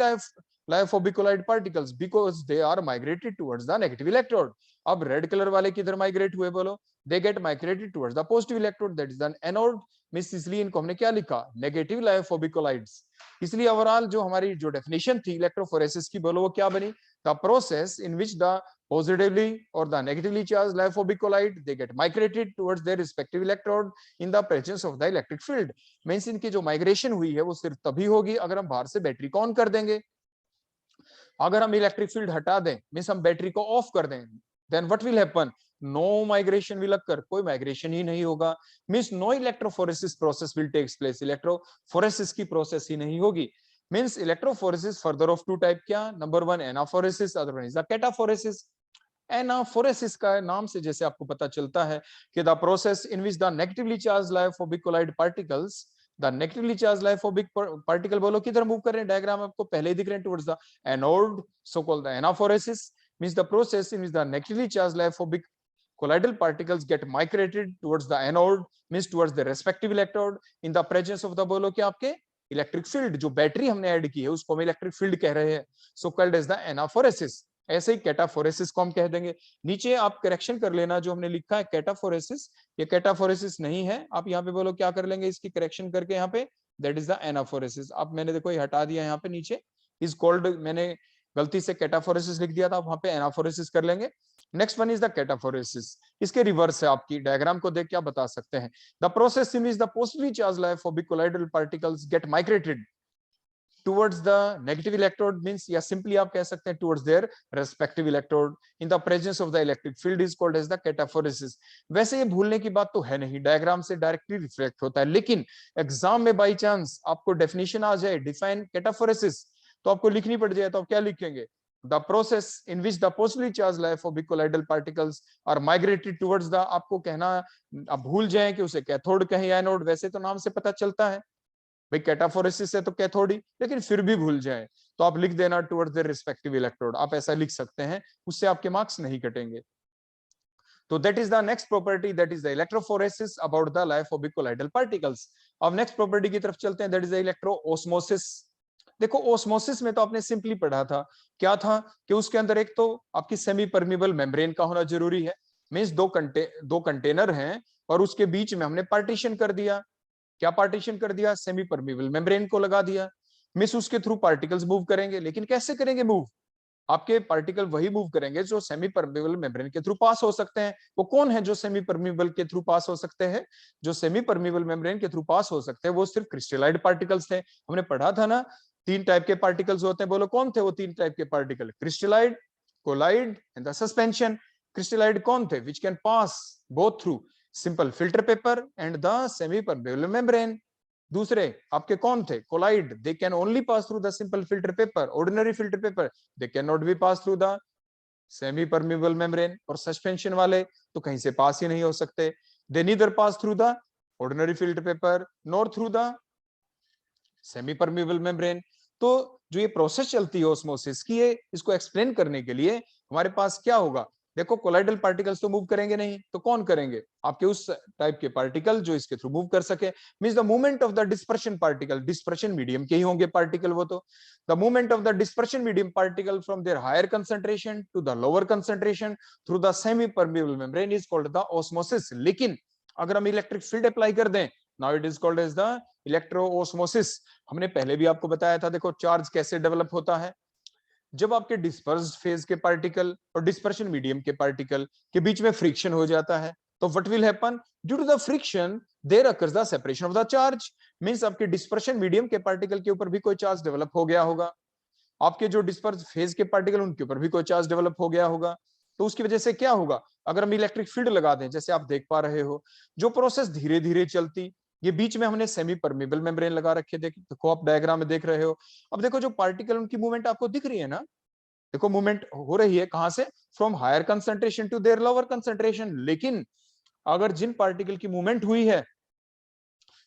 lyophobic colloid particles because they are migrated towards the negative electrode. अब रेड कलर वाले किधर माइग्रेट हुए बोलो, they get migrated towards the positive electrode that is the anode. मिस इसलिए इनको हमने क्या लिखा, नेगेटिव लाइफोबिक कोलाइड्स। इसलिए ओवरऑल जो हमारी जो डेफिनेशन थी इलेक्ट्रोफोरेसिस की बोलो वो क्या बनी, the process in which the positively or the negatively charged lyophobic colloid they get migrated towards their respective electrode in the presence of the electric field। Means इनकी जो माइग्रेशन हुई है वो सिर्फ तभी होगी अगर हम बाहर से बैटरी को ऑन कर देंगे। अगर हम इलेक्ट्रिक फील्ड हटा दें, मींस हम बैटरी को ऑफ कर दें, then what will happen, no migration will occur, कोई माइग्रेशन ही नहीं होगा। Means no electrophoresis process will takes place, electrophoresis की प्रोसेस ही नहीं होगी। Means electrophoresis further of two type, क्या, number one anaphoresis, other one is the cataphoresis. Anaphoresis का नाम से जैसे आपको पता चलता है कि the process in which the negatively charged lyophobic colloid particles, the negatively charged lyophobic particle बोलो किधर मूव कर रहे हैं, डायग्राम आपको पहले ही दिख रहे हैं, towards the anode, so called the anaphoresis. Means the process in which the negatively charged lyophobic colloidal particles get migrated towards the anode, means towards the respective electrode in the presence of the बोलो क्या आपके electric field, जो battery हमने add की है उसको हम electric field कह रहे हैं, सो कॉल्ड एज द एनाफोरेसिस। ऐसे ही कैटाफोरेसिस को हम कह देंगे। नीचे आप करेक्शन कर लेना, जो हमने लिखा है कैटाफोरेसिस, ये कैटाफोरेसिस नहीं है, आप यहाँ पे बोलो क्या कर लेंगे, इसकी करेक्शन करके यहाँ पे दैट इज द एनाफोरेसिस। अब मैंने देखो ये हटा दिया यहाँ पे नीचे, इज कॉल्ड, मैंने गलती से कैटाफोरेसिस लिख दिया था, आप वहां पे एनाफोरेसिस कर लेंगे। नेक्स्ट वन इज द कैटाफोरेसिस, इसके रिवर्स है, आपकी डायग्राम को देख क्या बता सकते हैं, the process in which the positively charged lyophobic colloidal particles get migrated towards the negative electrode, means या simply आप कह सकते हैं towards their respective electrode in the presence of the electric field is called as the cataphoresis। वैसे ये भूलने की बात तो है नहीं, डायग्राम से डायरेक्टली रिफ्लेक्ट होता है, लेकिन एग्जाम में बाई चांस आपको डेफिनेशन आ जाए डिफाइन कैटाफोरेसिस तो आपको लिखनी पड़ जाए, तो आप क्या लिखेंगे, the process in which the positively charged lyophobic colloidal particles are migrated towards the, आपको कहना, आप भूल जाएं कि उसे कैथोड कहें या एनोड, वैसे तो नाम से पता चलता है भाई कैटाफोरेसिस है तो कैथोड ही, लेकिन फिर भी भूल जाए तो आप लिख देना टुवर्ड्स देयर रिस्पेक्टिव इलेक्ट्रोड, आप ऐसा लिख सकते हैं, उससे आपके मार्क्स नहीं कटेंगे। तो that is the next property, that is the electrophoresis about the लाइफोबिक colloidal particles. अब नेक्स्ट प्रॉपर्टी की तरफ चलते हैं, दैट इज द इलेक्ट्रोओस्मोसिस। देखो ओस्मोसिस में तो आपने सिंपली पढ़ा था, क्या था कि उसके अंदर एक तो आपकी सेमी परमिबल मेम्ब्रेन का होना जरूरी है, मींस दो कंटेनर हैं और उसके बीच में हमने पार्टीशन कर दिया, क्या पार्टीशन कर दिया, सेमी परमिबल मेम्ब्रेन को लगा दिया। मिस उसके थ्रू पार्टिकल्स मूव करेंगे, लेकिन कैसे करेंगे मूव, आपके पार्टिकल वही मूव करेंगे जो सेमी परमिबल मेम्ब्रेन के थ्रू पास हो सकते हैं। वो कौन है जो सेमी परमिबल के थ्रू पास हो सकते हैं, जो सेमी परमिबल मेम्ब्रेन के थ्रू पास हो सकते हैं वो सिर्फ क्रिस्टलाइड पार्टिकल्स थे। हमने पढ़ा था ना, तीन टाइप के पार्टिकल्स होते हैं, बोलो कौन थे वो तीन टाइप के particle, crystalloid, colloid and the suspension. Crystalloid कौन थे, which can pass both through simple filter paper and the semi permeable membrane. दूसरे आपके कौन थे, colloid, they can only pass through the simple filter paper, ordinary filter paper they can not be pass through the semi permeable membrane. और suspension वाले तो कहीं से pass ही नहीं हो सकते, they neither pass through the ordinary filter paper nor through the semi permeable membrane. तो जो ये प्रोसेस चलती है ऑस्मोसिस की, ये इसको एक्सप्लेन करने के लिए हमारे पास क्या होगा, देखो कोलाइडल पार्टिकल्स तो मूव करेंगे नहीं, तो कौन करेंगे, आपके उस टाइप के पार्टिकल जो इसके थ्रू मूव कर सके। Means the movement of the dispersion particle, dispersion medium के ही होंगे पार्टिकल वो तो, the movement of the dispersion medium particle from their higher concentration to the lower concentration through the semi permeable membrane is called the osmosis. लेकिन अगर हम electric field apply कर दें, now it is called as the electroosmosis. हमने पहले भी आपको बताया था, देखो चार्ज कैसे डेवलप होता है, जब आपके डिस्पर्स्ड फेज के पार्टिकल और डिस्पर्शन मीडियम के पार्टिकल के बीच में फ्रिक्शन हो जाता है, तो what will happen, due to the friction there occurs the separation of the charge. Means आपके डिस्पर्शन मीडियम के पार्टिकल के ऊपर भी कोई चार्ज डेवलप हो गया होगा, आपके जो डिस्पर्स फेज के पार्टिकल उनके ऊपर भी कोई चार्ज डेवलप हो गया होगा, तो उसकी वजह से क्या होगा, अगर हम इलेक्ट्रिक फील्ड लगा दें, जैसे आप देख पा रहे हो जो प्रोसेस धीरे धीरे चलती, ये बीच में हमने सेमी परमिबल मेम्ब्रेन लगा रखे, देखो आप डायग्राम में देख रहे हो। अब देखो जो पार्टिकल उनकी मूवमेंट आपको दिख रही है ना, देखो मूवमेंट हो रही है कहां से, from higher concentration to their lower concentration. लेकिन अगर जिन पार्टिकल की मूवमेंट हुई है,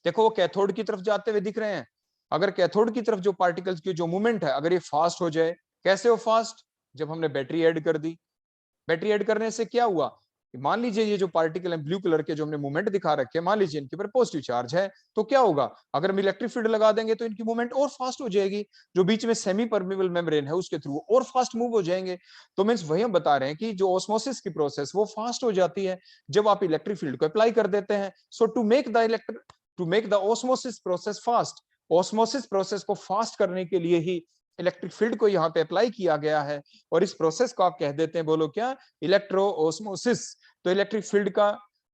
देखो वो कैथोड की तरफ जाते हुए दिख रहे हैं, अगर कैथोड की तरफ जो पार्टिकल्स की जो मूवमेंट है अगर ये फास्ट हो जाए, कैसे हो फास्ट, जब हमने बैटरी ऐड कर दी। बैटरी ऐड करने से क्या हुआ, मान लीजिए ये जो पार्टिकल है ब्लू कलर के जो हमने मूवमेंट दिखा रखे हैं, मान लीजिए इनके ऊपर पॉजिटिव चार्ज है, तो क्या होगा, अगर हम इलेक्ट्रिक फील्ड लगा देंगे तो इनकी मूवमेंट और फास्ट हो जाएगी, जो बीच में सेमी परमेबल मेम्ब्रेन है उसके थ्रू और फास्ट मूव हो जाएंगे। तो मीन्स वही हम बता रहे हैं कि जो ऑस्मोसिस की प्रोसेस वो फास्ट हो जाती है जब आप इलेक्ट्रिक फील्ड को अप्लाई कर देते हैं। So to make the osmosis process fast, osmosis process को फास्ट करने के लिए ही इलेक्ट्रिक फील्ड को यहाँ पे अप्लाई किया गया है, और इस प्रोसेस को आप कह देते हैं, बोलो क्या, इलेक्ट्रो ऑस्मोसिस। तो इलेक्ट्रिक फील्ड का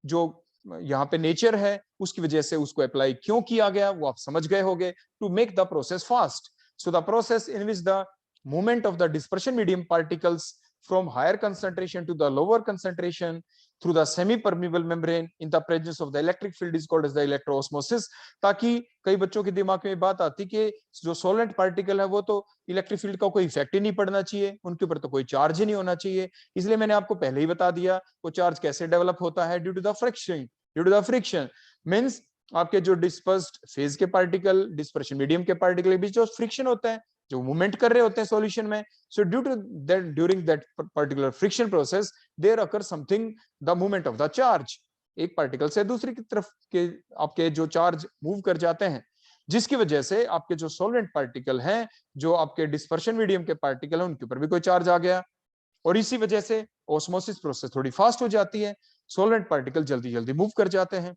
जो यहाँ पे नेचर है उसकी वजह से उसको अप्लाई क्यों किया गया वो आप समझ गए होंगे, to make the process fast. So the process in which the movement of the dispersion medium particles from higher concentration to the lower concentration through the semi permeable membrane in the presence of the electric field is called as the electroosmosis। ताकि कई बच्चों के दिमाग में बात आती कि जो सोलेंट पार्टिकल है वो तो इलेक्ट्रिक फील्ड का कोई इफेक्ट ही नहीं पड़ना चाहिए, उनके ऊपर तो कोई चार्ज ही नहीं होना चाहिए, इसलिए मैंने आपको पहले ही बता दिया वो चार्ज कैसे डेवलप होता है, due to the friction. Due to the friction means आपके जो डिस्पर्स्ड फेज के पार्टिकल डिस्पर्शन मीडियम के पार्टिकल के बीच जो फ्रिक्शन होता है, जो मूवमेंट कर रहे होते हैं सॉल्यूशन में, so due to that during that particular friction process there occur something the movement of the charge. एक पार्टिकल से दूसरी की तरफ के आपके जो चार्ज मूव कर जाते हैं, जिसकी वजह से आपके जो सॉल्वेंट पार्टिकल हैं, जो आपके डिस्पर्शन मीडियम के पार्टिकल हैं, उनके ऊपर भी कोई चार्ज आ गया, और इसी वजह से ऑस्मोसिस प्रोसेस थोड़ी फास्ट हो जाती है, सॉल्वेंट पार्टिकल जल्दी जल्दी मूव कर जाते हैं,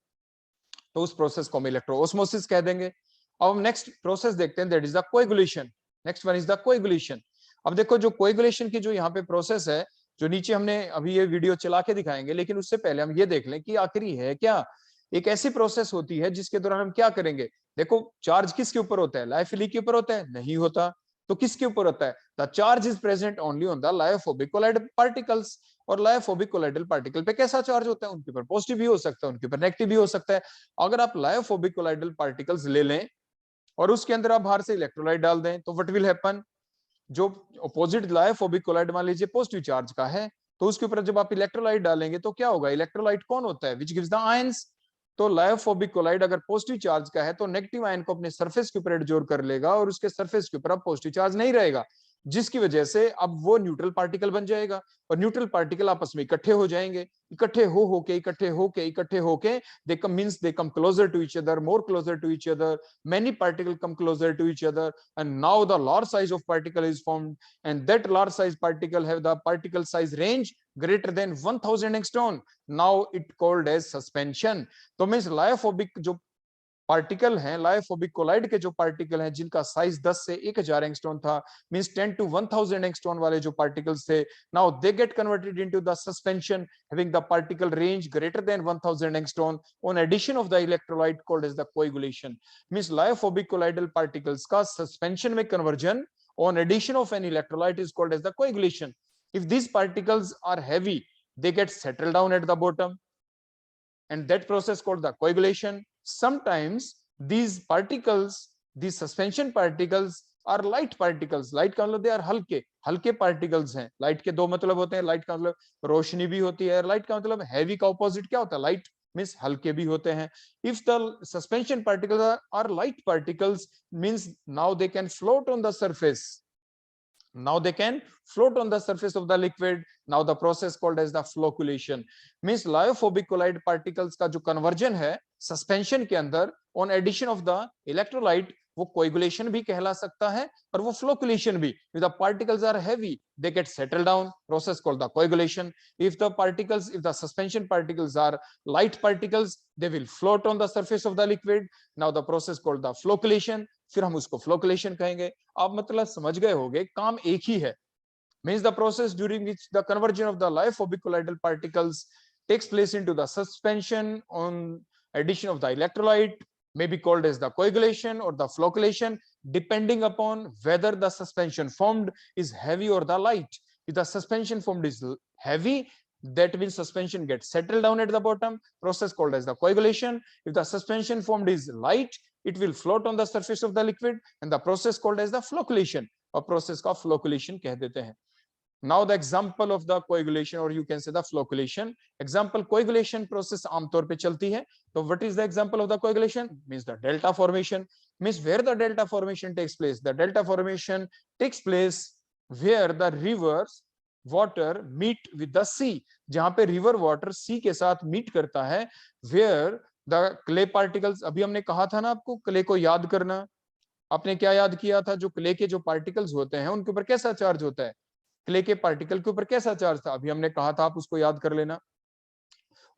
तो उस प्रोसेस को हम इलेक्ट्रो ऑस्मोसिस कह देंगे। अब हम नेक्स्ट प्रोसेस देखते हैं, that is the coagulation. Next one is the coagulation. अब देखो जो कोएगुलेशन की जो यहाँ पे प्रोसेस है, जो नीचे हमने अभी ये वीडियो चला के दिखाएंगे, लेकिन उससे पहले हम ये देख लें कि आखिर है क्या। एक ऐसी प्रोसेस होती है जिसके दौरान हम क्या करेंगे, देखो चार्ज किसके ऊपर होता है, लाइफिली के ऊपर होता है, नहीं होता, तो किसके ऊपर होता है, the charge is present only on the lyophobic colloidal particles. और लायोफोबिक कोलाइडल पार्टिकल पे कैसा चार्ज होता है, उनके ऊपर पॉजिटिव भी हो सकता है, उनके ऊपर नेगेटिव भी हो सकता है। अगर आप लायोफोबिक कोलाइडल पार्टिकल्स ले लें और उसके अंदर आप बाहर से इलेक्ट्रोलाइट डाल दें, तो व्हाट विल हैपन, जो अपोजिट लायोफोबिक कोलाइड मान लीजिए पॉजिटिव चार्ज का है, तो उसके ऊपर जब आप इलेक्ट्रोलाइट डालेंगे तो क्या होगा, इलेक्ट्रोलाइट कौन होता है, विच गिव्स द आयंस। तो लायोफोबिक कोलाइड अगर पॉजिटिव चार्ज का है तो नेगेटिव आयन को अपने सरफेस के ऊपर एडजॉर्ब कर लेगा, और उसके सरफेस के ऊपर अब पॉजिटिव चार्ज नहीं रहेगा, जिसकी वजह से अब वो न्यूट्रल पार्टिकल बन जाएगा, और न्यूट्रल पार्टिकल आपस में इकट्ठे हो जाएंगे, इकट्ठे होके they come means they come closer to each other, more closer to each other, many particles come closer to each other, and now the large size of particle is formed, and that large size particle have the particle size range greater than 1000 angstrom, now it called as suspension। तो means lyophobic जो particle हैं, lyophobic collide के जो particle हैं जिनका size 10 से 1000 angstrom था, means 10 to 1000 angstrom वाले जो पार्टिकल्स थे, now they get converted into the suspension having the particle range greater than 1000 angstrom on addition of the electrolyte called as the coagulation. Means lyophobic colloidal particles का suspension में conversion on addition of an electrolyte is called as the coagulation. If these particles are heavy, they get settled down at the bottom, and that process called the coagulation। Sometimes these particles, these suspension particles are light particles। light का मतलब they are हल्के particles हैं। light के दो मतलब होते हैं, light का मतलब रोशनी भी होती है, light का मतलब heavy का opposite क्या होता है, light means हल्के भी होते हैं। if the suspension particles are light particles, means now they can float on the surface, now they can float on the surface of the liquid, now the process called as the flocculation। means lyophobic colloid particles का जो conversion है suspension के अंदर on addition of the electrolyte, वो coagulation भी कहला सकता है और वो फ्लोकुलेशन भी। if the particles are heavy, they get settled down, process called the coagulation। if the suspension particles are light particles, they will float on the surface of the liquid, now the process called the flocculation, फिर हम उसको flocculation कहेंगे। आप मतलब समझ गए होंगे काम एक ही है। means the process during which the conversion of the lyophobic colloidal particles takes place into the suspension on addition of the electrolyte may be called as the coagulation or the flocculation, depending upon whether the suspension formed is heavy or the light। if the suspension formed is heavy, that means suspension gets settled down at the bottom, process called as the coagulation। if the suspension formed is light, it will float on the surface of the liquid, and the process called as the flocculation, or process का flocculation कह देते हैं। now the example of the coagulation, or you can say the flocculation example, coagulation process आमतौर पे चलती है। तो what is the example of the coagulation, means the delta formation, means where the delta formation takes place, the delta formation takes place where the rivers water meet with the sea, जहां पे river water सी के साथ meet करता है, where the clay particles, अभी हमने कहा था ना आपको क्ले को याद करना, आपने क्या याद किया था, जो क्ले के जो पार्टिकल्स होते हैं उनके ऊपर कैसा चार्ज होता है, क्ले के पार्टिकल के ऊपर कैसा चार्ज था, अभी हमने कहा था, आप उसको याद कर लेना,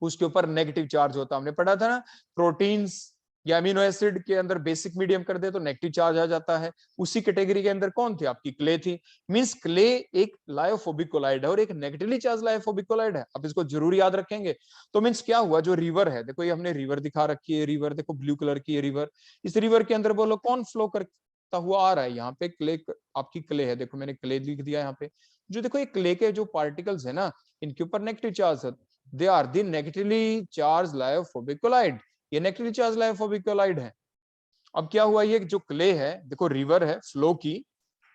उसके ऊपर नेगेटिव चार्ज होता, हमने पढ़ा था ना, प्रोटीन्स या अमीनो एसिड के अंदर बेसिक मीडियम कर दे तो नेगेटिव चार्ज आ जाता है, उसी कैटेगरी के अंदर कौन थी, आपकी क्ले थी। मींस क्ले एक लायोफोबिक कोलाइड है और एक नेगेटिवली चार्ज लायोफोबिक कोलाइड है, अब इसको जरूर याद रखेंगे। तो मींस क्या हुआ, जो रिवर है, देखो ये हमने रिवर दिखा रखी है, रिवर देखो ब्लू कलर की है रिवर, इस रिवर के अंदर बोलो कौन फ्लो करता हुआ आ रहा है, यहाँ पे क्ले, आपकी क्ले है, देखो मैंने क्ले लिख दिया यहाँ पे, जो देखो ये क्ले के जो पार्टिकल्स है ना, इनके ऊपर नेगेटिव चार्ज है, they are the negatively charge lyophobic colloid, ये नेगेटिवली चार्ज लायोफोबिक कोलाइड है। अब क्या हुआ, ये जो क्ले है, देखो रिवर है फ्लो की,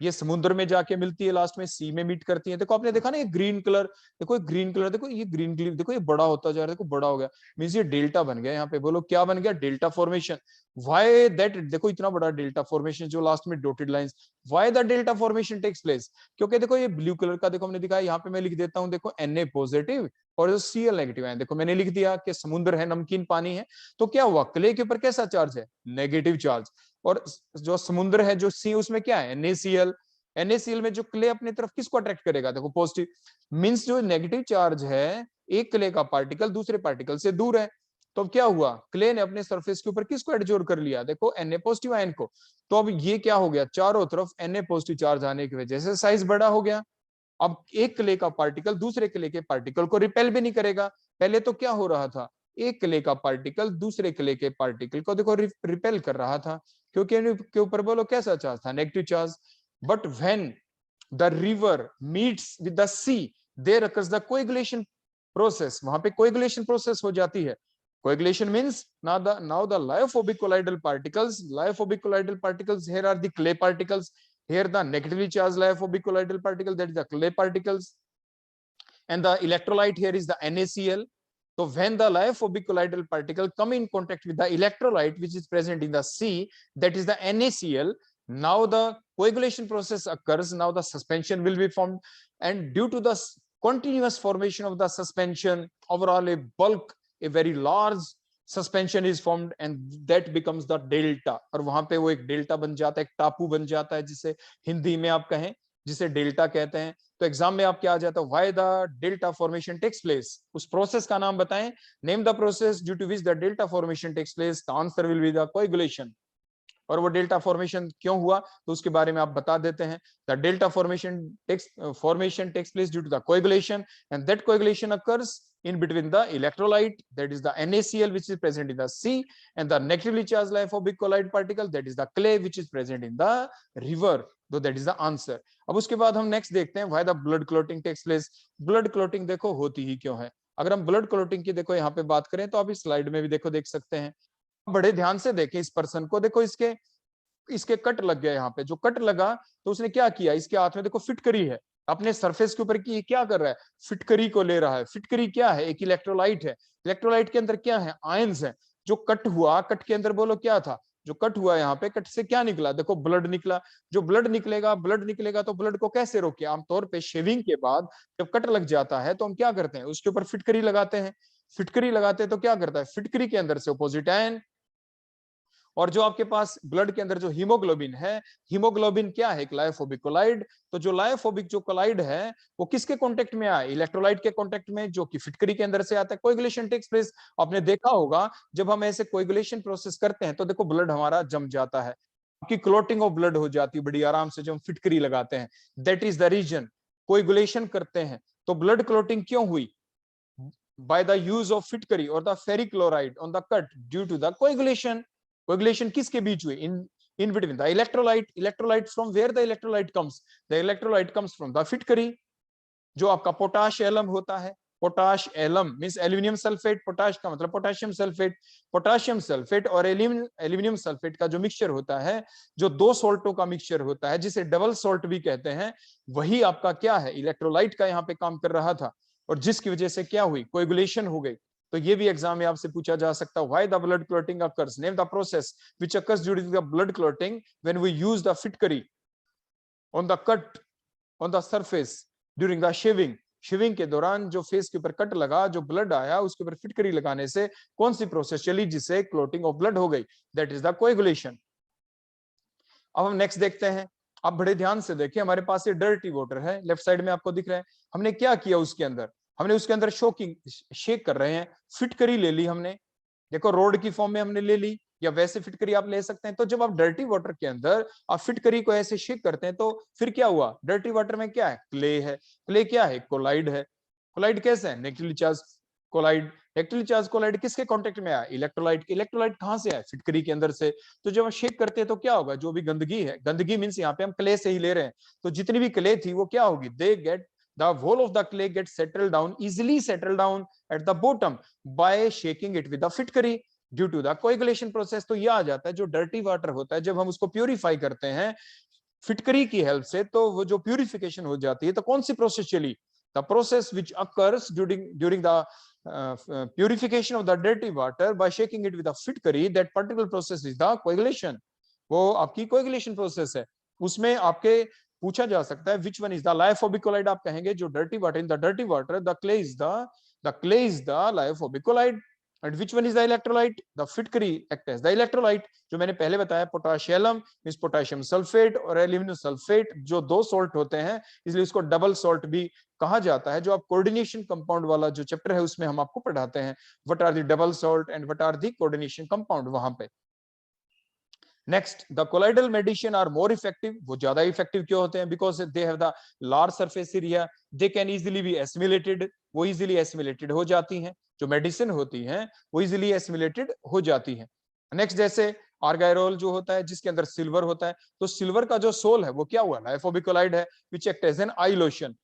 ये समुद्र में जाके मिलती है, लास्ट में सी में मीट करती है, देखो आपने देखा ना ये ग्रीन कलर, देखो ये ग्रीन कलर, देखो ये ग्रीन कलर, देखो ये बड़ा होता जा रहा है, देखो बड़ा हो गया, मींस ये डेल्टा बन गया, यहाँ पे बोलो क्या बन गया, डेल्टा फॉर्मेशन। व्हाई दैट, देखो इतना बड़ा डेल्टा फॉर्मेशन, जो लास्ट में dotted lines, why the delta formation takes place, क्योंकि देखो ये ब्लू कलर का, देखो हमने दिखाया, यहाँ पे मैं लिख देता हूँ, देखो Na पॉजिटिव और जो Cl नेगेटिव है, देखो मैंने लिख दिया कि समुद्र है, नमकीन पानी है, तो क्या हुआ, क्ले के ऊपर कैसा चार्ज है, नेगेटिव चार्ज, और जो समुद्र है जो सी, उसमें क्या है, NaCl, NaCl में जो क्ले अपनी तरफ किसको अट्रैक्ट करेगा, देखो पॉजिटिव, मींस जो नेगेटिव चार्ज है, एक क्ले का पार्टिकल दूसरे पार्टिकल से दूर है, तो अब क्या हुआ, क्ले ने अपने सरफेस के ऊपर किसको एडजोर कर लिया, देखो Na पॉजिटिव आयन को, तो अब ये क्या हो गया, चारों तरफ Na पॉजिटिव चार्ज आने की वजह से साइज बड़ा हो गया। अब एक क्ले का पार्टिकल दूसरे क्ले के पार्टिकल को रिपेल भी नहीं करेगा, पहले तो क्या हो रहा था, एक क्ले का पार्टिकल दूसरे क्ले के पार्टिकल को देखो रिपेल कर रहा था, क्योंकि इनके ऊपर बोलो कैसा चार्ज था, negative charge. But when the river meets with the sea, there occurs the coagulation process, वहां पे कोएगुलेशन प्रोसेस हो जाती है। Coagulation means now the lyophobic colloidal particles here are the clay particles, here the negatively charged lyophobic colloidal particle, that is the clay particles, and the electrolyte here is the NaCl. So when the lyophobic colloidal particle come in contact with the electrolyte which is present in the C, that is the NaCl, now the coagulation process occurs, now the suspension will be formed, and due to the continuous formation of the suspension, overall a bulk, a very large suspension is formed and that becomes the delta, और वहां पे वो एक delta बन जाता है, एक टापू बन जाता है, जिसे हिंदी में आप कहें, जिसे डेल्टा कहते हैं। तो एग्जाम में आप क्या आ जाता है, why the delta formation takes place, उस प्रोसेस का नाम बताएं, name the process due to which the delta formation takes place, the answer will be the coagulation. और वो डेल्टा फॉर्मेशन क्यों हुआ तो उसके बारे में आप बता देते हैं, the delta formation takes place due to the coagulation, and that coagulation occurs in between the electrolyte, that is the NaCl which is present in the C, and the negatively charged lyophobic colloid particle, that is the clay which is present in the river, so that is the answer। अब उसके बाद हम next देखते हैं why the blood clotting takes place। blood clotting देखो होती ही क्यों है, अगर हम blood clotting की देखो यहाँ पे बात करें तो आप इस स्लाइड में भी देखो देख सकते हैं, बड़े ध्यान से देखें इस पर्सन को, देखो इसके इसके कट लग गया, यहाँ पे जो कट लगा तो उसने क्या किया, इसके हाथ में देखो फिटकरी है, अपने सरफेस के ऊपर की क्या कर रहा है, फिटकरी को ले रहा है। फिटकरी क्या है, एक इलेक्ट्रोलाइट है, इलेक्ट्रोलाइट के अंदर क्या है, आयंस है। जो कट हुआ, कट के अंदर बोलो क्या था, जो कट हुआ यहाँ पे, कट से क्या निकला, देखो ब्लड निकला। जो ब्लड निकलेगा तो ब्लड को कैसे रोके, आमतौर पे शेविंग के बाद जब कट लग जाता है तो हम क्या करते हैं, उसके ऊपर फिटकरी लगाते हैं। फिटकरी लगाते हैं तो क्या करता है, फिटकरी के अंदर से ऑपोजिट आयन, और जो आपके पास ब्लड के अंदर जो हीमोग्लोबिन है, हीमोग्लोबिन क्या है, एक लायोफोबिक कोलाइड। तो जो लायोफोबिक जो कोलाइड है वो किसके कांटेक्ट में आया, इलेक्ट्रोलाइट के कांटेक्ट में, जो कि फिटकरी के अंदर से आता है। कोएगुलेशन टेक्स प्लेस, आपने देखा होगा जब हम ऐसे कोएगुलेशन प्रोसेस करते हैं तो देखो ब्लड हमारा जम जाता है, आपकी क्लोटिंग ऑफ ब्लड हो जाती है बड़ी आराम से जब हम फिटकरी लगाते हैं। That is the reason, coagulation करते हैं तो ब्लड क्लोटिंग क्यों हुई, by the use of फिटकरी और the ferric chloride on the cut due to the coagulation। Coagulation किसके बीच हुई, in between the electrolyte from where the electrolyte comes from the फिटकरी। जो आपका पोटाश एलम होता है, potash alum means aluminium sulphate, potash का मतलब पोटेशियम सल्फेट और एल्यूमिनियम सल्फेट का जो मिक्सचर होता है, जो दो सोल्टों का मिक्सचर होता है जिसे डबल सोल्ट भी कहते हैं, वही आपका क्या है, इलेक्ट्रोलाइट का यहाँ पे काम कर रहा था, और जिसकी वजह से क्या हुई, कोएगुलेशन हो गई। तो ये भी एग्जाम में आपसे पूछा जा सकता है, why the blood clotting occurs, name the process which occurs during the blood clotting when we use the फिटकरी on the cut on the surface during the shaving, shaving के दौरान जो फेस के ऊपर कट लगा, जो ब्लड आया, उसके ऊपर फिटकरी लगाने से कौन सी प्रोसेस चली जिससे क्लोटिंग ऑफ ब्लड हो गई, दैट इज द कोएगुलेशन। अब हम नेक्स्ट देखते हैं। आप बड़े ध्यान से देखिए, हमारे पास ये डर्टी वाटर है, लेफ्ट साइड में आपको दिख रहा है। हमने क्या किया उसके अंदर, हमने उसके अंदर शोकिंग शेक कर रहे हैं, फिटकरी ले ली हमने, देखो रोड की फॉर्म में हमने ले ली, या वैसे फिटकरी आप ले सकते हैं। तो जब आप डर्टी वाटर के अंदर आप फिटकरी को ऐसे शेक करते हैं तो फिर क्या हुआ, डर्टी वाटर में क्या है, क्ले है। क्ले क्या है, कोलाइड है। कोलाइड कैसे है, negatively charge colloid. Negatively charge colloid किसके कांटेक्ट में आया, इलेक्ट्रोलाइट के। इलेक्ट्रोलाइट कहां से आया, फिटकरी के अंदर से। तो जब आप शेक करते हैं तो क्या होगा, जो भी गंदगी है, गंदगी मींस यहाँ पे हम क्ले से ही ले रहे हैं, तो जितनी भी क्ले थी वो क्या होगी, they get the whole of the clay gets settled down, easily settled down at the bottom by shaking it with the फिटकरी due to the coagulation process. तो ये आ जाता है, जो डर्टी वाटर होता है जब हम उसको प्यूरिफाई करते हैं फिटकरी की हेल्प से, तो वो जो प्यूरिफिकेशन हो जाती है, तो कौन सी प्रोसेस चली, the process which occurs during the purification of the dirty water by shaking it with a फिटकरी, that particular process is the coagulation। वो आपकी कोएगुलेशन प्रोसेस है। उसमें आपके पूछा जा सकता है which one is the lyophobic colloid, आप कहेंगे जो dirty water, in the dirty water the clay is the lyophobic colloid, and which one is the electrolyte, the फिटकरी एक्ट एज द इलेक्ट्रोलाइट। जो मैंने पहले बताया, पोटाशियम मींस पोटाशियम सल्फेट और aluminium sulphate, जो दो सॉल्ट होते हैं, इसलिए इसको डबल सॉल्ट भी कहा जाता है। जो आप कोऑर्डिनेशन कंपाउंड वाला जो चैप्टर है उसमें हम आपको पढ़ाते हैं what are the double salt and what are the coordination compound, वहां पे। Next, the colloidal medicine are more effective. वो ज्यादा इफेक्टिव क्यों होते हैं, because they have the large surface area, they can easily be assimilated, वो easily assimilated हो जाती हैं। जो मेडिसिन होती हैं वो इजीली एसिमिलेटेड हो जाती हैं। नेक्स्ट, जैसे आर्गायरोल जो होता है जिसके अंदर सिल्वर होता है, तो सिल्वर का जो सोल है वो क्या हुआ, लायोफोबिक कोलाइड है, which act as an eye lotion.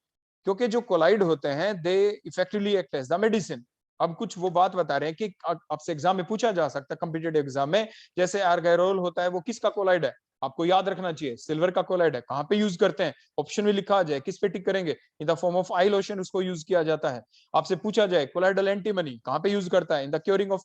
क्योंकि जो कोलाइड होते हैं they effectively act as the medicine. अब कुछ वो बात बता रहे हैं कि आपसे एग्जाम में पूछा जा सकता है, कॉम्पिटिटिव एग्जाम में, जैसे आर्गायरोल होता है वो किसका कोलाइड है, आपको याद रखना चाहिए सिल्वर का कोलाइड है। कहां पे यूज करते हैं, ऑप्शन में लिखा आ जाए, किस पे टिक करेंगे, इन the form of I lotion उसको यूज किया जाता है। आपसे पूछा जाए कोलाइडल एंटीमनी कहां पे यूज करता है, in the curing of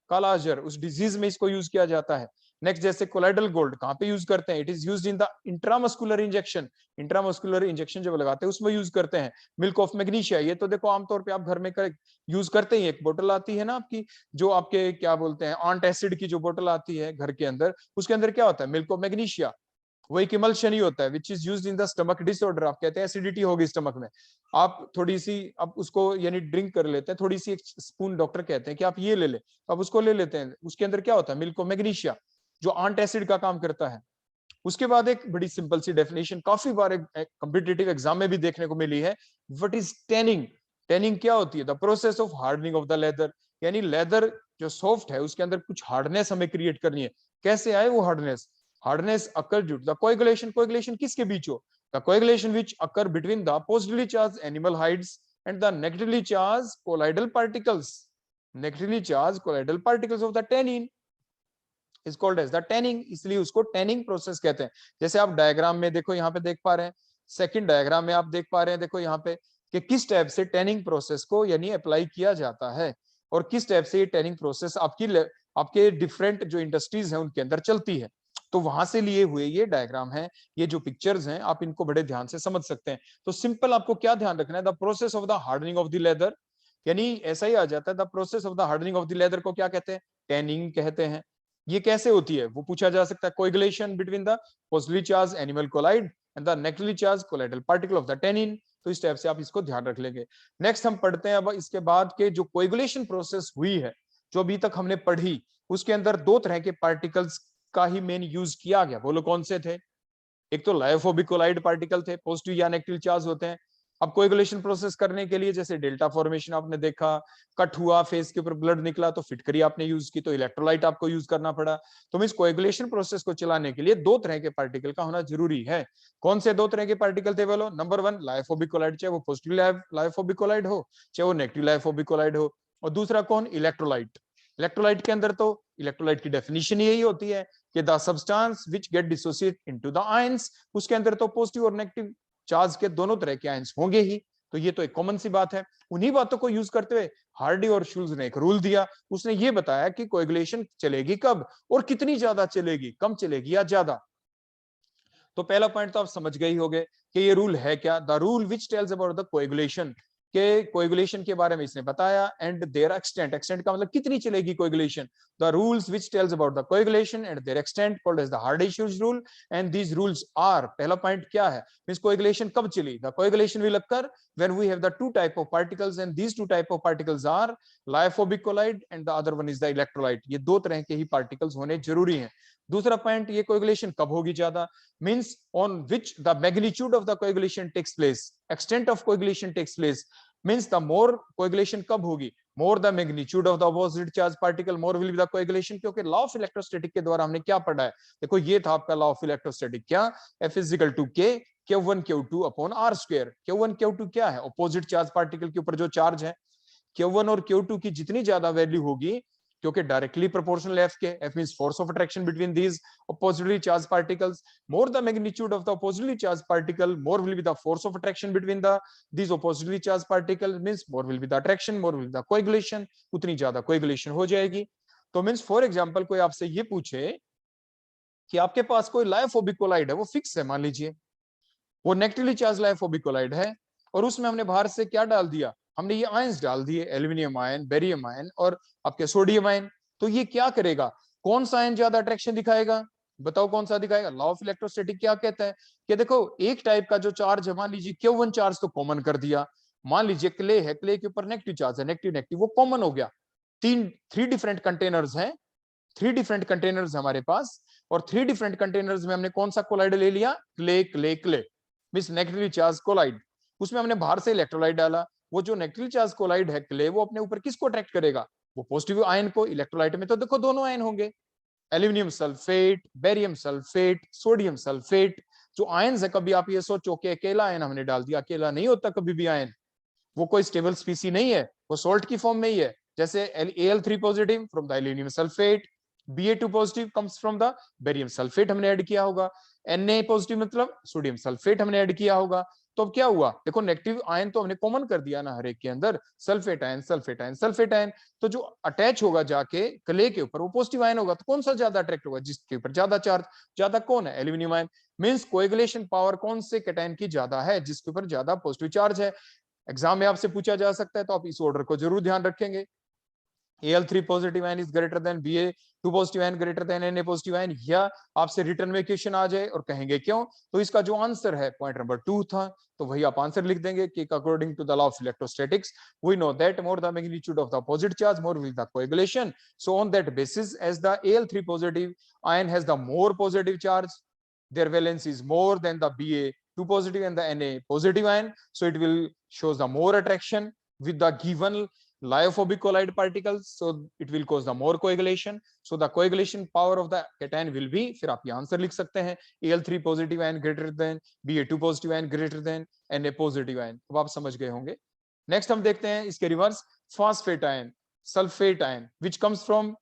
kala-azar, उस डिजीज में इसको यूज किया जाता है। नेक्स्ट, जैसे कोलाइडल गोल्ड कहां पे यूज करते हैं, it is used in the intramuscular injection, intramuscular injection जब लगाते हैं उसमें यूज करते हैं। मिल्क ऑफ मैग्नीशिया, ये तो देखो आमतौर पे आप घर में यूज करते ही, एक बोतल आती है ना आपकी, जो आपके क्या बोलते हैं ऑन्ट एसिड की जो बोतल आती है घर के अंदर, उसके अंदर क्या होता है, मिल्क ऑफ मैग्नीशिया। वो एक इमल्शन ही होता है which is used in the stomach disorder. आप कहते हैं एसिडिटी होगी स्टमक में, आप थोड़ी सी आप उसको यानी ड्रिंक कर लेते हैं, थोड़ी सी एक स्पून डॉक्टर कहते हैं कि आप ये ले ले, आप उसको ले लेते हैं, उसके अंदर क्या होता है, मिल्क ऑफ मैग्नीशिया, जो ऑन्ट एसिड का काम करता है। उसके बाद एक बड़ी सिंपल सी डेफिनेशन काफी बार कॉम्पिटिटिव एग्जाम में भी देखने को मिली है, व्हाट इज टैनिंग। टैनिंग क्या होती है, the process of hardening of the leather, यानी लेदर जो सॉफ्ट है उसके अंदर कुछ हार्डनेस हमें क्रिएट करनी है। कैसे आए वो hardness, hardness occur due to the coagulation. Coagulation किसके बीच हो, the coagulation which occur between the positively charge animal hides and the negatively charge colloidal particles, negatively charge colloidal particles of the tannin is called as the tanning, इसलिए उसको tanning process कहते हैं। जैसे आप diagram में देखो, यहाँ पे देख पा रहे हैं, सेकंड डायग्राम में आप देख पा रहे हैं, देखो यहाँ पे कि किस टाइप से टैनिंग प्रोसेस को यानी अप्लाई किया जाता है, और किस टाइप से ये टैनिंग प्रोसेस आपके डिफरेंट जो इंडस्ट्रीज हैं उनके अंदर चलती है। तो वहां से लिए हुए ये डायग्राम है, ये जो पिक्चर्स हैं आप इनको बड़े ध्यान से समझ सकते हैं। तो सिंपल आपको क्या ध्यान रखना है, the process of the hardening of the leather, यानी ऐसा ही आ जाता है, the process of the hardening of the leather को क्या कहते हैं, टैनिंग कहते हैं। ये कैसे होती है वो पूछा जा सकता है, coagulation between the positively charge animal colloid and the negatively charge colloidal particle of the tannin. तो इस टाइप से आप इसको ध्यान रख लेंगे। नेक्स्ट हम पढ़ते हैं अब इसके बाद के जो कोएगुलेशन प्रोसेस हुई है, जो अभी तक हमने पढ़ी, उसके अंदर दो तरह के पार्टिकल्स का ही मेन यूज किया गया। बोलो कौन से थे, एक तो लायोफोबिक कोलाइड पार्टिकल थे, पॉजिटिव या नेगेटिव चार्ज होते हैं। अब कोएगुलेशन प्रोसेस करने के लिए जैसे डेल्टा फॉर्मेशन आपने देखा, कट हुआ, फेस के ऊपर ब्लड निकला तो फिटकरी आपने यूज की, तो इलेक्ट्रोलाइट आपको यूज करना पड़ा। तो इस कोएगुलेशन प्रोसेस को चलाने के लिए दो तरह के पार्टिकल का होना जरूरी है। कौन से दो तरह के पार्टिकल थे बोलो, नंबर वन लायोफोबिक कोलाइड, चाहे वो पॉजिटिव लायोफोबिक कोलाइड हो चाहे वो नेगेटिव लायोफोबिक कोलाइड हो, और दूसरा कौन, इलेक्ट्रोलाइट। इलेक्ट्रोलाइट के अंदर तो इलेक्ट्रोलाइट की डेफिनेशन यही होती है कि the substance which get dissociate into the ions, उसके अंदर तो पॉजिटिव और नेगेटिव चार्ज के दोनों तरह के आयंस होंगे ही। तो ये तो एक कॉमन सी बात है। उन्हीं बातों को यूज करते हुए हार्डी और शुल्ज ने एक रूल दिया, उसने ये बताया कि कोएगुलेशन चलेगी कब और कितनी ज्यादा चलेगी, कम चलेगी या ज्यादा। तो पहला पॉइंट तो आप समझ गए ही होंगे, कि ये रूल है क्या, the rule which tells about the coagulation, के कोएगुलेशन के बारे में इसने बताया, एंड देयर एक्सटेंट, एक्सटेंट का मतलब कितनी चलेगी coagulation, the rules which tells about the coagulation and their extent called as the Hardy Schulze rule, and these rules are, पहला पॉइंट क्या है, मींस कोएगुलेशन कब चली, the coagulation will occur when we have the two type of particles, and these two type of particles are lyophobic colloid and the other one is the electrolyte, ये दो तरह के ही particles होने जरूरी हैं। दूसरा पॉइंट, ये कोएगुलेशन कब होगी ज्यादा, means on which the magnitude of the coagulation takes place, extent of coagulation takes place, means the more coagulation कब होगी, more the magnitude of the opposite charge particle, more will be the coagulation, क्योंकि law of electrostatic के द्वारा हमने क्या पढ़ा है, देखो ये था आपका लॉ ऑफ इलेक्ट्रोस्टैटिक, क्या, F is equal to K Q1 Q2 upon R square, Q1 Q2 क्या है, ऑपोजिट चार्ज पार्टिकल के ऊपर जो चार्ज है, Q1 और Q2 की जितनी ज्यादा वैल्यू होगी, क्योंकि डायरेक्टली प्रोपोर्शनल F के, F means force of attraction between these oppositely charged particles, more the magnitude of the oppositely charged particle, more will be the force of attraction between the these oppositely charged particles, means more will be the attraction, more will be the coagulation, उतनी ज्यादा coagulation हो जाएगी। तो means for example कोई आपसे ये पूछे कि आपके पास कोई लायोफोबिक कोलाइड है, वो फिक्स है, मान लीजिए वो नेगेटिवली चार्ज लायोफोबिक कोलाइड है, और उसमें हमने बाहर से क्या डाल दिया, हमने ये आयंस डाल दिए, एल्यूमिनियम आयन, बेरियम आयन और आपके सोडियम आयन, तो ये क्या करेगा, कौन सा आयन ज्यादा अट्रैक्शन दिखाएगा, बताओ कौन सा दिखाएगा, लॉ ऑफ इलेक्ट्रोस्टैटिक क्या कहता है कि देखो एक टाइप का जो चार्ज है, मान लीजिए Q1 चार्ज तो कॉमन कर दिया, मान लीजिए क्ले है, क्ले के ऊपर नेगेटिव चार्ज है, नेगेटिव नेगेटिव वो कॉमन हो गया, थ्री डिफरेंट कंटेनर्स हैं, थ्री डिफरेंट कंटेनर्स हमारे पास, और थ्री डिफरेंट कंटेनर्स में हमने कौन सा कोलाइड ले लिया, clay clay clay, means negatively charge colloid, उसमें हमने बाहर से इलेक्ट्रोलाइट डाला, वो जो नेगेटिवली चार्ज कोलाइड है क्ले, वो अपने ऊपर किसको अट्रैक्ट करेगा, वो पॉजिटिव आयन को, इलेक्ट्रोलाइट में तो देखो दोनों आयन होंगे, aluminium sulphate, barium sulphate, sodium sulphate, जो आयन्स है, कभी आप ये सोचो कि अकेला आयन हमने डाल दिया, अकेला नहीं होता कभी भी आयन, वो कोई स्टेबल स्पीसी नहीं है, वो सॉल्ट की फॉर्म में ही है, जैसे Al3 positive from the aluminium sulphate, Ba2 positive comes from the barium sulphate हमने ऐड किया होगा, Na पॉजिटिव मतलब सोडियम सल्फेट हमने ऐड किया होगा, तो अब क्या हुआ, देखो नेगेटिव आयन तो हमने कॉमन कर दिया ना हर एक के अंदर, sulphate ion sulphate ion sulphate ion, तो जो अटैच होगा जाके क्ले के ऊपर वो पॉजिटिव आयन होगा, तो कौन सा ज्यादा अट्रैक्ट होगा, जिसके ऊपर ज्यादा चार्ज, ज्यादा कौन है, aluminium ion, means coagulation power कौन से कैटायन की ज्यादा है, जिसके ऊपर ज्यादा पॉजिटिव चार्ज है। एग्जाम में आपसे पूछा जा सकता है, तो आप इस ऑर्डर को जरूर ध्यान रखेंगे, Al3 positive ion is greater than Ba2 positive ion greater than Na positive ion, या आपसे रिटर्न में क्वेश्चन आ जाए और कहेंगे क्यों, तो इसका जो आंसर है पॉइंट नंबर 2 था, तो वही आप आंसर लिख देंगे कि according to the law of electrostatics we know that more the magnitude of the opposite charge more will the coagulation, so on that basis as the Al3 positive ion has the more positive charge, their valence is more than the Ba2 positive and the Na positive ion, so it will shows the more attraction with the given lyophobic colloid particles, so it will cause the more coagulation, so the coagulation power of the cation will be, फिर आप ये answer लिख सकते हैं, Al3 positive ion greater than Ba2 positive ion greater than Na positive ion, अब आप समझ गए होंगे। नेक्स्ट हम देखते हैं इसके reverse, phosphate ion, sulphate ion which comes from,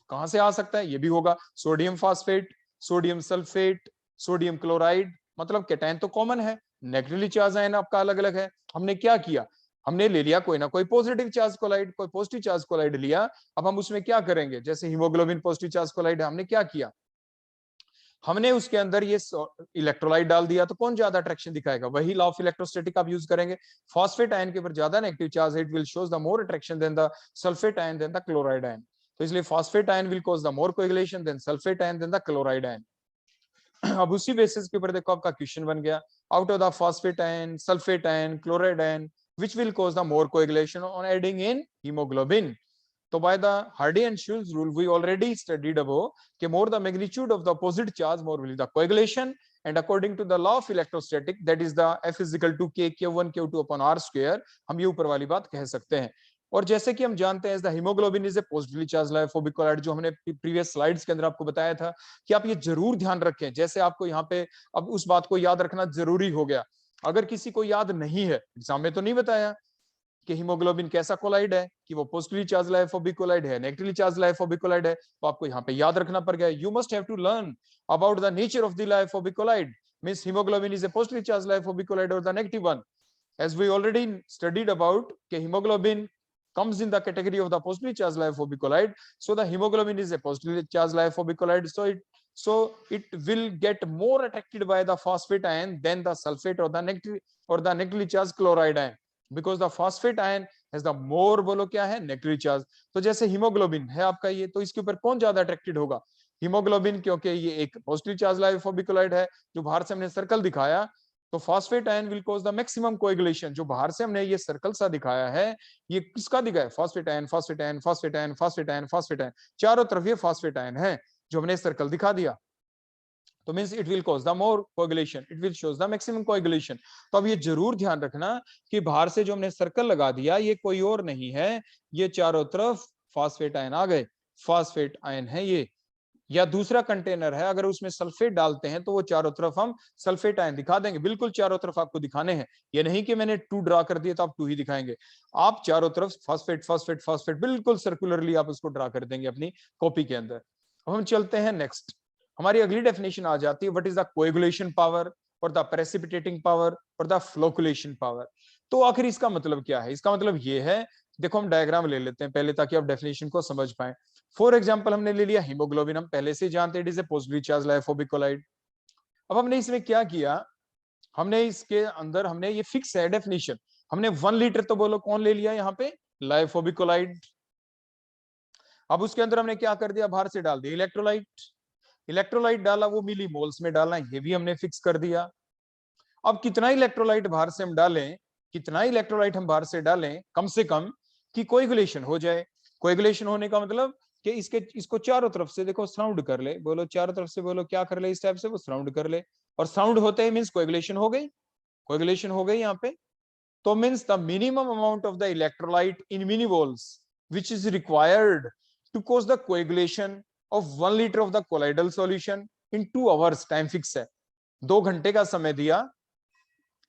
कहां से आ सकता है, ये भी होगा sodium phosphate, sodium sulphate, sodium chloride, मतलब कैटायन तो कॉमन है, नेगेटिवली चार्ज आयन आपका अलग अलग है, हमने क्या किया, हमने ले लिया कोई ना कोई पॉजिटिव चार्ज कोलाइड, कोई पॉजिटिव चार्ज कोलाइड लिया, अब हम उसमें क्या करेंगे, जैसे हीमोग्लोबिन पॉजिटिव चार्ज कोलाइड है, हमने क्या किया, हमने उसके अंदर ये इलेक्ट्रोलाइट डाल दिया, तो कौन ज्यादा अट्रैक्शन दिखाएगा, वही लॉ ऑफ इलेक्ट्रोस्टैटिक आप यूज करेंगे, फॉस्फेट आयन के ऊपर ज्यादा नेगेटिव चार्ज है, it will shows the more attraction than the sulphate ion than the chloride ion, तो इसलिए phosphate ion will cause the more coagulation than sulphate ion than the chloride ion. अब उसी basis के ऊपर देखो आपका question बन गया, out of the phosphate ion, sulphate ion, chloride ion, which will cause the more coagulation on adding in hemoglobin. So by the Hardy and Schulz rule, we already studied above, कि more the magnitude of the opposite charge, more will the coagulation, and according to the law of electrostatic, that is the F is equal to K Q1 Q2 upon R square, हम ये ऊपर वाली बात कह सकते हैं। और जैसे कि हम जानते हैं, haemoglobin is a positively charge lyophobic colloid, जो हमने प्रीवियस स्लाइड्स के अंदर आपको बताया था, कि आप ये जरूर ध्यान रखें, जैसे आपको यहाँ पे अब उस बात को याद रखना जरूरी हो गया, अगर किसी को याद नहीं है, एग्जाम में तो नहीं बताया कि हीमोग्लोबिन कैसा कोलाइड है, कि वो पॉजिटिवली चार्ज लायोफोबिक कोलाइड है, नेगेटिवली चार्ज लायोफोबिक कोलाइड है, तो आपको यहाँ पे याद रखना पड़ गया, you must have to learn about the nature of the lyophobic colloid, means haemoglobin is a positively charge lyophobic colloid और the negative one, as we already studied about कि hemoglobin comes in the category of the positively charged lyophobic colloid, so the hemoglobin is a positively charged lyophobic colloid, so it will get more attracted by the phosphate ion than the sulfate or the negatively charged chloride ion, because the phosphate ion has the more, बोलो क्या है, negative charge. तो जैसे haemoglobin है आपका ये, तो इसके ऊपर कौन ज्यादा अट्रैक्टेड होगा, हीमोग्लोबिन, क्योंकि ये एक पॉजिटिव चार्ज लाइपोफोबिक कोलाइड है जो बाहर से हमने सर्कल दिखाया। तो phosphate ion will cause the maximum coagulation, जो बाहर से हमने ये सर्कल सा दिखाया है, ये किसका दिखाया, phosphate ion, phosphate ion, phosphate ion, phosphate ion, phosphate ion, चारों तरफ ये फॉस्फेट आयन है जो हमने सर्कल दिखा दिया। तो means it will cause the more coagulation, it will shows the maximum coagulation. तो अब ये जरूर ध्यान रखना कि बाहर से जो हमने सर्कल लगा दिया ये कोई और नहीं है, ये चारों तरफ फॉस्फेट आयन आ गए, फॉस्फेट आयन है ये। या दूसरा कंटेनर है, अगर उसमें सल्फेट डालते हैं तो वो चारों तरफ हम सल्फेट आयन दिखा देंगे, बिल्कुल चारों तरफ आपको दिखाने हैं। ये नहीं कि मैंने 2 ड्रा कर दिए तो आप 2 ही दिखाएंगे, आप चारों तरफ फॉस्फेट फॉस्फेट फॉस्फेट बिल्कुल सर्कुलरली आप उसको ड्रा कर देंगे अपनी कॉपी के अंदर। अब हम चलते हैं नेक्स्ट, हमारी अगली डेफिनेशन आ जाती है, what is the coagulation power और द प्रेसिपिटेटिंग पावर और द फ्लोकुलेशन पावर। तो आखिर इसका मतलब क्या है, इसका मतलब ये है, देखो हम डायग्राम ले लेते हैं पहले ताकि आप डेफिनेशन को समझ पाए। फॉर एग्जांपल हमने ले लिया हीमोग्लोबिन, हम पहले से जानते हैं it is a positively charged lipophobic colloid. अब हमने इसमें क्या किया, हमने इसके अंदर हमने ये फिक्स है डेफिनेशन, हमने 1 लीटर तो बोलो कौन ले लिया यहाँ पे, लाइपोफोबिक कोलाइड। अब उसके अंदर हमने क्या कर दिया, बाहर से डाल दिया इलेक्ट्रोलाइट, इलेक्ट्रोलाइट डाला वो मिली मोल्स में डालना, ये भी हमने फिक्स कर दिया। अब कितना इलेक्ट्रोलाइट बाहर से हम डालें, कितना इलेक्ट्रोलाइट हम बाहर से डालें कम से कम कि कोएगुलेशन हो जाए। कोएगुलेशन होने का मतलब कि इसको चारों तरफ से देखो सराउंड कर ले, बोलो चारों तरफ से, बोलो क्या कर ले, इस टाइप से वो सराउंड कर ले, और साउंड होते ही मींस कोएगुलेशन हो गई, कोएगुलेशन हो गई यहाँ पे। तो means the minimum amount of the electrolyte in millimoles which is required to cause the coagulation of 1 litre of the colloidal solution in 2 hours, time fix है, 2 घंटे का समय दिया,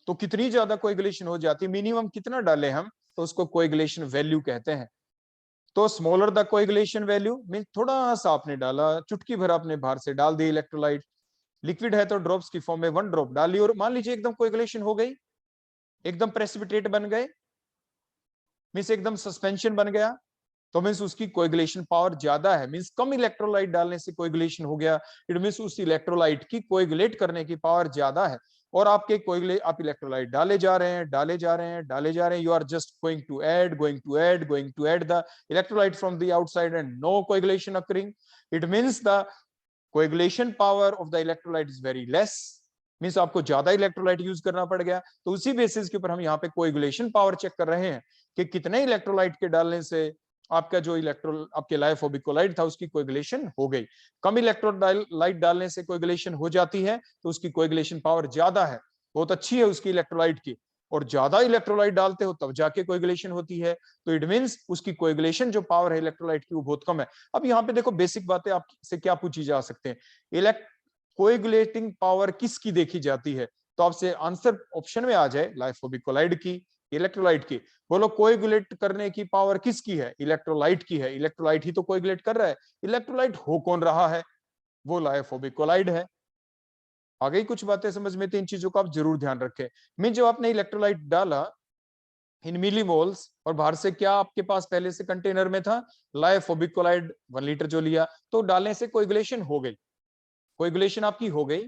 तो कितनी ज्यादा कोएगुलेशन हो जाती है, मिनिमम कितना डाले हम, तो उसको कोएगुलेशन वैल्यू कहते हैं। तो smaller the coagulation value mean थोड़ा सा आपने डाला, चुटकी भर आपने बाहर से डाल दी इलेक्ट्रोलाइट, लिक्विड है तो ड्रॉप्स की फॉर्म में 1 ड्रॉप डाली, और मान लीजिए एकदम कोएगुलेशन हो गई, एकदम प्रेसिपिटेट बन गए, मींस एकदम सस्पेंशन बन गया, तो मींस उसकी कोएगुलेशन पावर ज्यादा है, मींस कम इलेक्ट्रोलाइट डालने से कोएगुलेशन हो गया, इट मींस उस इलेक्ट्रोलाइट की कोएगुलेट करने की पावर ज्यादा है। और आपके कोएगुलेट, आप इलेक्ट्रोलाइट डाले जा रहे हैं, डाले जा रहे हैं, डाले जा रहे हैं, you are just going to add, going to add, going to add the electrolyte from the outside and no coagulation occurring, it means the coagulation power of the electrolyte is very less, means आपको ज्यादा electrolyte use करना पड़ गया। तो उसी basis के ऊपर हम यहाँ पे कोएगुलेशन पावर चेक कर रहे हैं कि कितने इलेक्ट्रोलाइट के डालने से आपका जो आपके लाइपोफोबिक कोलाइड था उसकी कोएगुलेशन हो गई। कम इलेक्ट्रोलाइट डालने से कोएगुलेशन हो जाती है तो उसकी कोएगुलेशन पावर ज्यादा है, बहुत अच्छी है उसकी इलेक्ट्रोलाइट की, और ज्यादा इलेक्ट्रोलाइट डालते हो तब जाके कोएगुलेशन होती है, तो इट मींस उसकी कोएगुलेशन जो पावर है इलेक्ट्रोलाइट की वो बहुत कम है। अब यहाँ पे देखो बेसिक बातें आपसे क्या पूछी जा सकते हैं, कोएगुलेटिंग पावर किसकी देखी जाती है, तो आपसे आंसर ऑप्शन में आ जाए लाइपोफोबिक कोलाइड की, इलेक्ट्रोलाइट की। बोलो कोएगुलेट करने की पावर किसकी है, इलेक्ट्रोलाइट की है, इलेक्ट्रोलाइट ही तो कोएगुलेट कर रहा है, इलेक्ट्रोलाइट हो कौन रहा है, वो लाइपोफोबिक कोलाइड है। आ गई कुछ बातें समझ में, तो इन चीजों का आप जरूर ध्यान रखें। मीन जब आपने इलेक्ट्रोलाइट डाला इन मिलीमोल्स, और बाहर से क्या आपके पास पहले से कंटेनर में था, लाइपोफोबिक कोलाइड 1 लीटर जो लिया, तो डालने से कोएगुलेशन हो गई, कोएगुलेशन आपकी हो गई,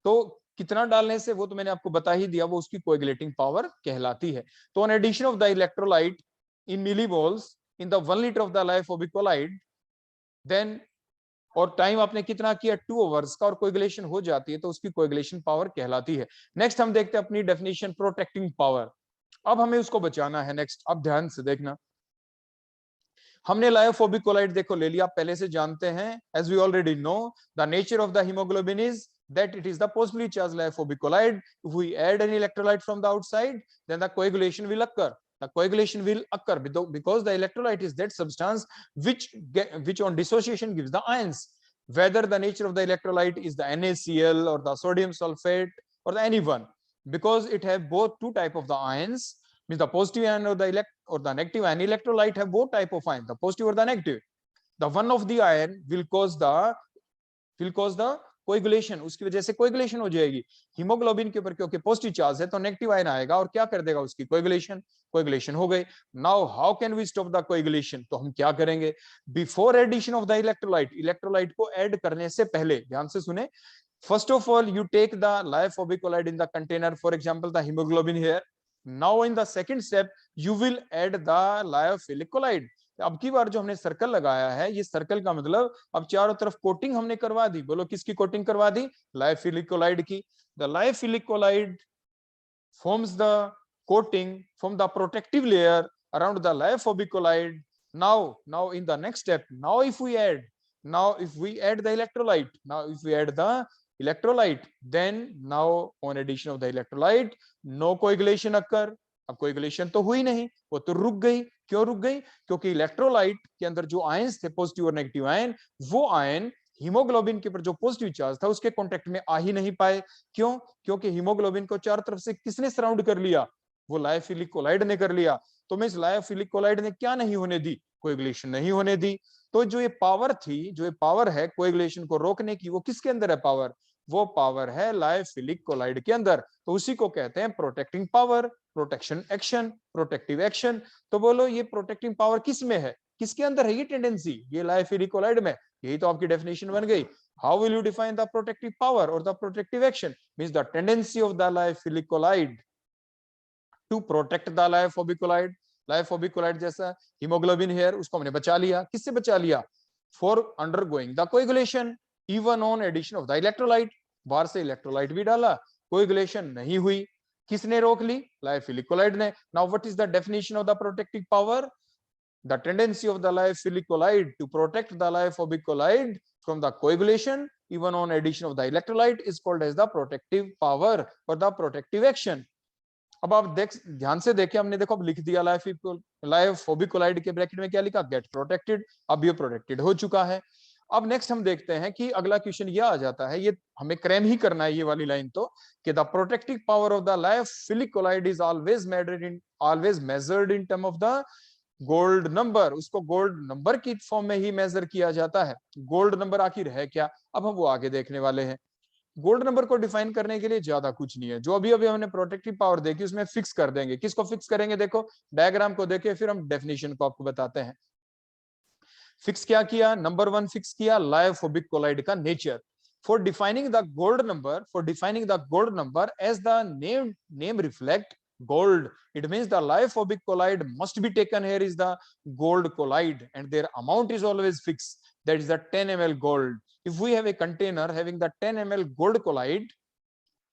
तो कितना डालने से वो तो मैंने आपको बता ही दिया, वो उसकी कोएगुलेटिंग पावर कहलाती है। तो on addition of the electrolyte in millimoles in the 1 litre of the lipophobic colloid, then और टाइम आपने कितना किया 2 आवर्स का, और कोएगुलेशन हो जाती है तो उसकी कोएगुलेशन पावर कहलाती है। नेक्स्ट हम देखते हैं अपनी डेफिनेशन, प्रोटेक्टिंग पावर। अब हमें उसको बचाना है। नेक्स्ट अब ध्यान से देखना, हमने लाइपोफोबिक कोलाइड देखो ले लिया, पहले से जानते हैं, as we already know the nature of the haemoglobin is that it is the positively charged lyophobic colloid. If we add any electrolyte from the outside, then the coagulation will occur. The coagulation will occur because the electrolyte is that substance which on dissociation gives the ions. Whether the nature of the electrolyte is the NaCl or the sodium sulfate or the any one, because it have both 2 type of the ions, means the positive ion or the negative ion. Electrolyte have both type of ion, the positive or the negative. The one of the ion will cause the coagulation, उसकी वजह से coagulation हो जाएगी haemoglobin के ऊपर, क्योंकि positive charge है तो नेगेटिव आयन आएगा और क्या कर देगा, उसकी कोएगुलेशन, कोएगुलेशन हो गई। Now how can we stop the coagulation, तो हम क्या करेंगे, before addition of the electrolyte, electrolyte को ऐड करने से पहले, ध्यान से सुने, first of all you take the lyophilic colloid in the container, for example the hemoglobin here. Now in the second step you will add the lyophilic colloid. अब की बार जो हमने सर्कल लगाया है, ये सर्कल का मतलब अब चारों तरफ कोटिंग हमने करवा दी, बोलो किसकी कोटिंग करवा दी, लायोफिलिक कोलाइड की। The lyophilic colloid forms the coating from the protective layer around the lyophilic colloid. Now in the next step, now if we add the electrolyte, then now on addition of the electrolyte no coagulation occur. अब coagulation तो हुई नहीं, वो तो रुक गई। क्यों रुक गई, क्योंकि इलेक्ट्रोलाइट के अंदर जो आयंस थे, पॉजिटिव और नेगेटिव आयन, वो आयन हीमोग्लोबिन के ऊपर जो पॉजिटिव चार्ज था उसके कांटेक्ट में आ ही नहीं पाए। क्यों, क्योंकि हीमोग्लोबिन को चारों तरफ से किसने सराउंड कर लिया, वो लायोफिलिक कोलाइड ने कर लिया। तो मींस लायोफिलिक कोलाइड ने क्या नहीं होने दी, कोएगुलेशन नहीं होने दी। तो जो ये पावर थी, जो ये पावर है कोएगुलेशन को रोकने की, वो किसके अंदर है पावर, वो पावर है लायोफिलिक कोलाइड के अंदर। तो उसी को कहते हैं protecting power, protection action, protective action. तो बोलो ये प्रोटेक्टिंग पावर किस में है, किसके अंदर है ये टेंडेंसी, ये लायोफिलिक कोलाइड में। यही तो आपकी डेफिनेशन बन गई। How will you define the protective power और the protective action, means the tendency of the lyophilic colloid to protect the lyophobic colloid. Lyophobic colloid जैसा हीमोग्लोबिन हेयर, उसको हमने बचा लिया, किससे बचा लिया, for undergoing the coagulation even on addition of the electrolyte. बाहर से इलेक्ट्रोलाइट भी डाला, कोएगुलेशन नहीं हुई, किसने रोक ली, लायोफिलिक कोलाइड ने। Now what is the definition of the protective power, the tendency of the lyophilic colloid to protect the lyophobic colloid from the coagulation even on addition of the electrolyte is called as the protective power or the protective action. अब आप ध्यान से देखें, हमने देखो अब लिख दिया लायोफोबिक कोलाइड के ब्रैकेट में क्या लिखा, गेट प्रोटेक्टेड। अब ये प्रोटेक्टेड हो चुका है। अब नेक्स्ट हम देखते हैं कि अगला क्वेश्चन ये आ जाता है, ये हमें क्रैम ही करना है ये वाली लाइन, तो कि the protective power of the lyophilic colloid is always measured in term of the gold number. उसको गोल्ड नंबर की फॉर्म में ही मेजर किया जाता है। गोल्ड नंबर आखिर है क्या, अब हम वो आगे देखने वाले हैं। गोल्ड नंबर को डिफाइन करने के लिए ज्यादा कुछ नहीं है, जो अभी अभी हमने प्रोटेक्टिव पावर देखी उसमें फिक्स कर देंगे। किसको फिक्स करेंगे, देखो डायग्राम को देखे फिर हम डेफिनेशन को आपको बताते हैं। फिक्स क्या किया, नंबर 1 फिक्स किया लायोफोबिक कोलाइड का nature. For defining the gold number as the name reflect gold, it means the lyophobic colloid must be taken here is the gold colloid and their amount is always fixed, that is the 10 ml gold. If we have a container having the 10 ml gold colloid,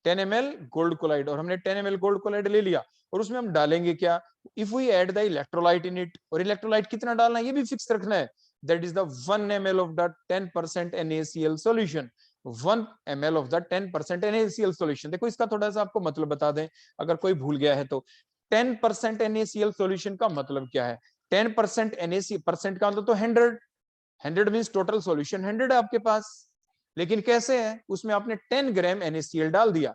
10 ml gold colloid, और हमने 10 ml gold colloid ले लिया और उसमें हम डालेंगे क्या, if we add the electrolyte in it, और electrolyte कितना डालना है ये भी फिक्स रखना है, that is the 1 ml of the 10% NaCl solution, 1 ml of the 10% NaCl solution। देखो इसका थोड़ा सा आपको मतलब बता दें अगर कोई भूल गया है तो, 10% NaCl solution का मतलब क्या है, 10% NaCl परसेंट का मतलब तो 100 मींस टोटल सॉल्यूशन 100 है आपके पास, लेकिन कैसे है, उसमें आपने 10 ग्राम NaCl डाल दिया।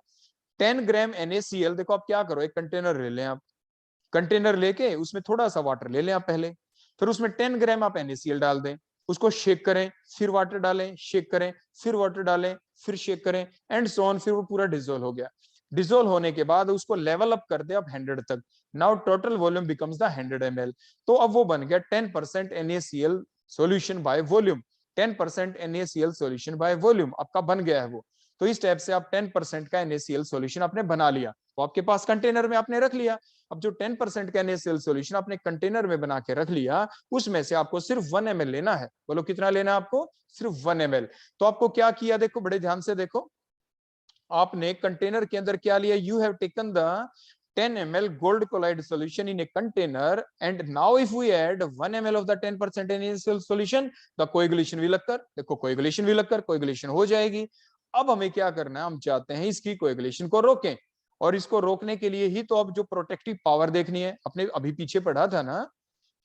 10 ग्राम NaCl, देखो आप क्या करो, एक कंटेनर ले लें आप, कंटेनर लेके उसमें थोड़ा सा वाटर ले लें आप पहले, फिर उसमें 10 ग्राम आप NaCl डाल दें, उसको शेक करें, फिर वाटर डालें, शेक करें, फिर वाटर डालें, फिर शेक करें एंड सो ऑन, फिर वो पूरा डिसॉल्व हो गया। डिसॉल्व होने के बाद उसको लेवल अप कर दे आप 100 तक, now total volume becomes the 100 ml। तो अब वो बन गया 10% NaCl solution by volume, 10% NaCl solution by volume आपका बन गया है वो। तो इस टाइप से आप 10% का NaCl सॉल्यूशन आपने बना लिया, वो आपके पास कंटेनर में आपने रख लिया। अब जो 10% का NaCl सॉल्यूशन आपने कंटेनर में बना के रख लिया, उसमें से आपको सिर्फ 1 ml लेना है। बोलो कितना लेना है आपको, सिर्फ 1 ml। तो आपको क्या किया, देखो बड़े ध्यान से देखो, आपने कंटेनर के अंदर क्या लिया, you have taken the 10 ml gold colloid solution in a container and now if we add 1 ml of the 10% NaCl solution the coagulation will occur। देखो coagulation will occur, coagulation हो जाएगी। अब हमें क्या करना है, हम चाहते हैं इसकी कोएगुलेशन को रोकें, और इसको रोकने के लिए ही तो अब जो प्रोटेक्टिव पावर देखनी है, अपने अभी पीछे पढ़ा था ना,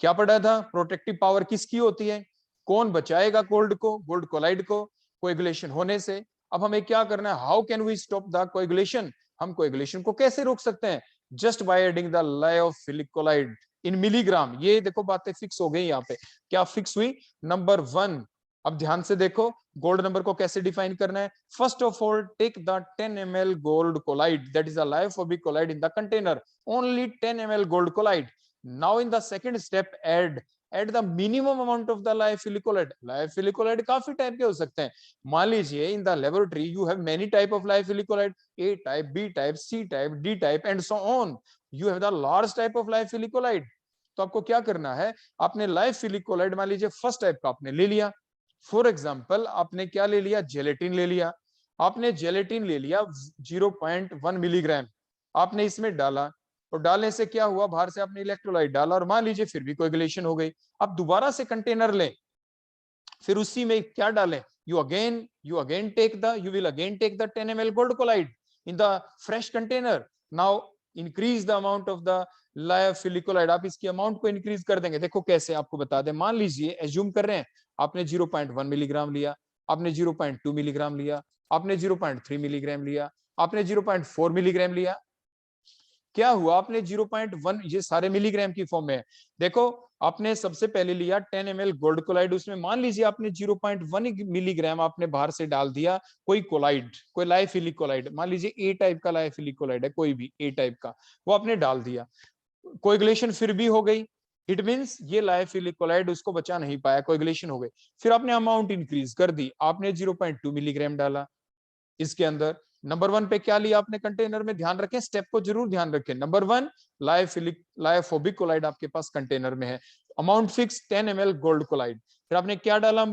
क्या पढ़ा था, प्रोटेक्टिव पावर किसकी होती है, कौन बचाएगा गोल्ड को, गोल्ड कोलाइड को कोएगुलेशन होने से। अब हमें क्या करना है, how can we stop the coagulation, हम कोएगुलेशन को कैसे रोक सकते हैं, just by adding the lyophilic colloid in milligram. ये देखो बातें फिक्स हो गई यहाँ पे, क्या फिक्स हुई, नंबर 1 अब ध्यान से देखो गोल्ड नंबर को कैसे डिफाइन करना है। First of all take the 10 ml gold colloid that is a lyophobic colloid in the container, only 10 ml gold colloid. Now in the second step add the minimum amount of the lyophilic colloid. Lyophilic colloid काफी type के हो सकते हैं। मान लीजिए in the laboratory you have many type of lyophilic colloid, A type, B type, C type, D type and so on. You have the large type of lyophilic colloid. तो आपको क्या करना है, आपने लायोफिलिक कोलाइड मान लीजिए first type का आपने ले लिया। फॉर एग्जाम्पल आपने क्या ले लिया, जेलेटिन ले लिया। आपने जेलेटिन ले लिया 0.1 मिलीग्राम, आपने इसमें डाला और डालने से क्या हुआ, बाहर से आपने इलेक्ट्रोलाइट डाला और मान लीजिए फिर भी कोएगुलेशन हो गई। अब दोबारा से कंटेनर लें, फिर उसी में क्या डालें, you again take the you will again take the 10 ml gold colloid in the fresh container. Now increase the amount of the lyophilic colloid. आप इसकी अमाउंट को इंक्रीज कर देंगे। देखो कैसे, आपको बता दें। मान लीजिए एज्यूम कर रहे हैं आपने 0.1 मिलीग्राम लिया, आपने 0.2 मिलीग्राम लिया, आपने 0.3 मिलीग्राम लिया, आपने 0.4 मिलीग्राम लिया। क्या हुआ, आपने 0.1, ये सारे मिलीग्राम की फॉर्म में है। देखो आपने सबसे पहले लिया 10 ml गोल्ड कोलाइड, उसमें मान लीजिए आपने 0.1 मिलीग्राम आपने बाहर से डाल दिया कोई कोलाइड, कोई लायोफिलिक कोलाइड, मान लीजिए ए टाइप का लायोफिलिक कोलाइड है, कोई भी ए टाइप का, वो आपने डाल दिया। कोएगुलेशन फिर भी हो गई, इट मींस ये लायोफिलिक कोलाइड उसको बचा नहीं पाया, कोएगुलेशन हो गई। फिर आपने अमाउंट इंक्रीज कर दी, आपने 0.2 मिलीग्राम डाला इसके अंदर। नंबर 1 पे क्या लिया आपने कंटेनर में, ध्यान रखें, स्टेप को जरूर ध्यान रखें। नंबर 1 लायोफोबिक कोलाइड आपके पास कंटेनर में है, amount fix 10 ml gold colloid. फिर आपने क्या डाला,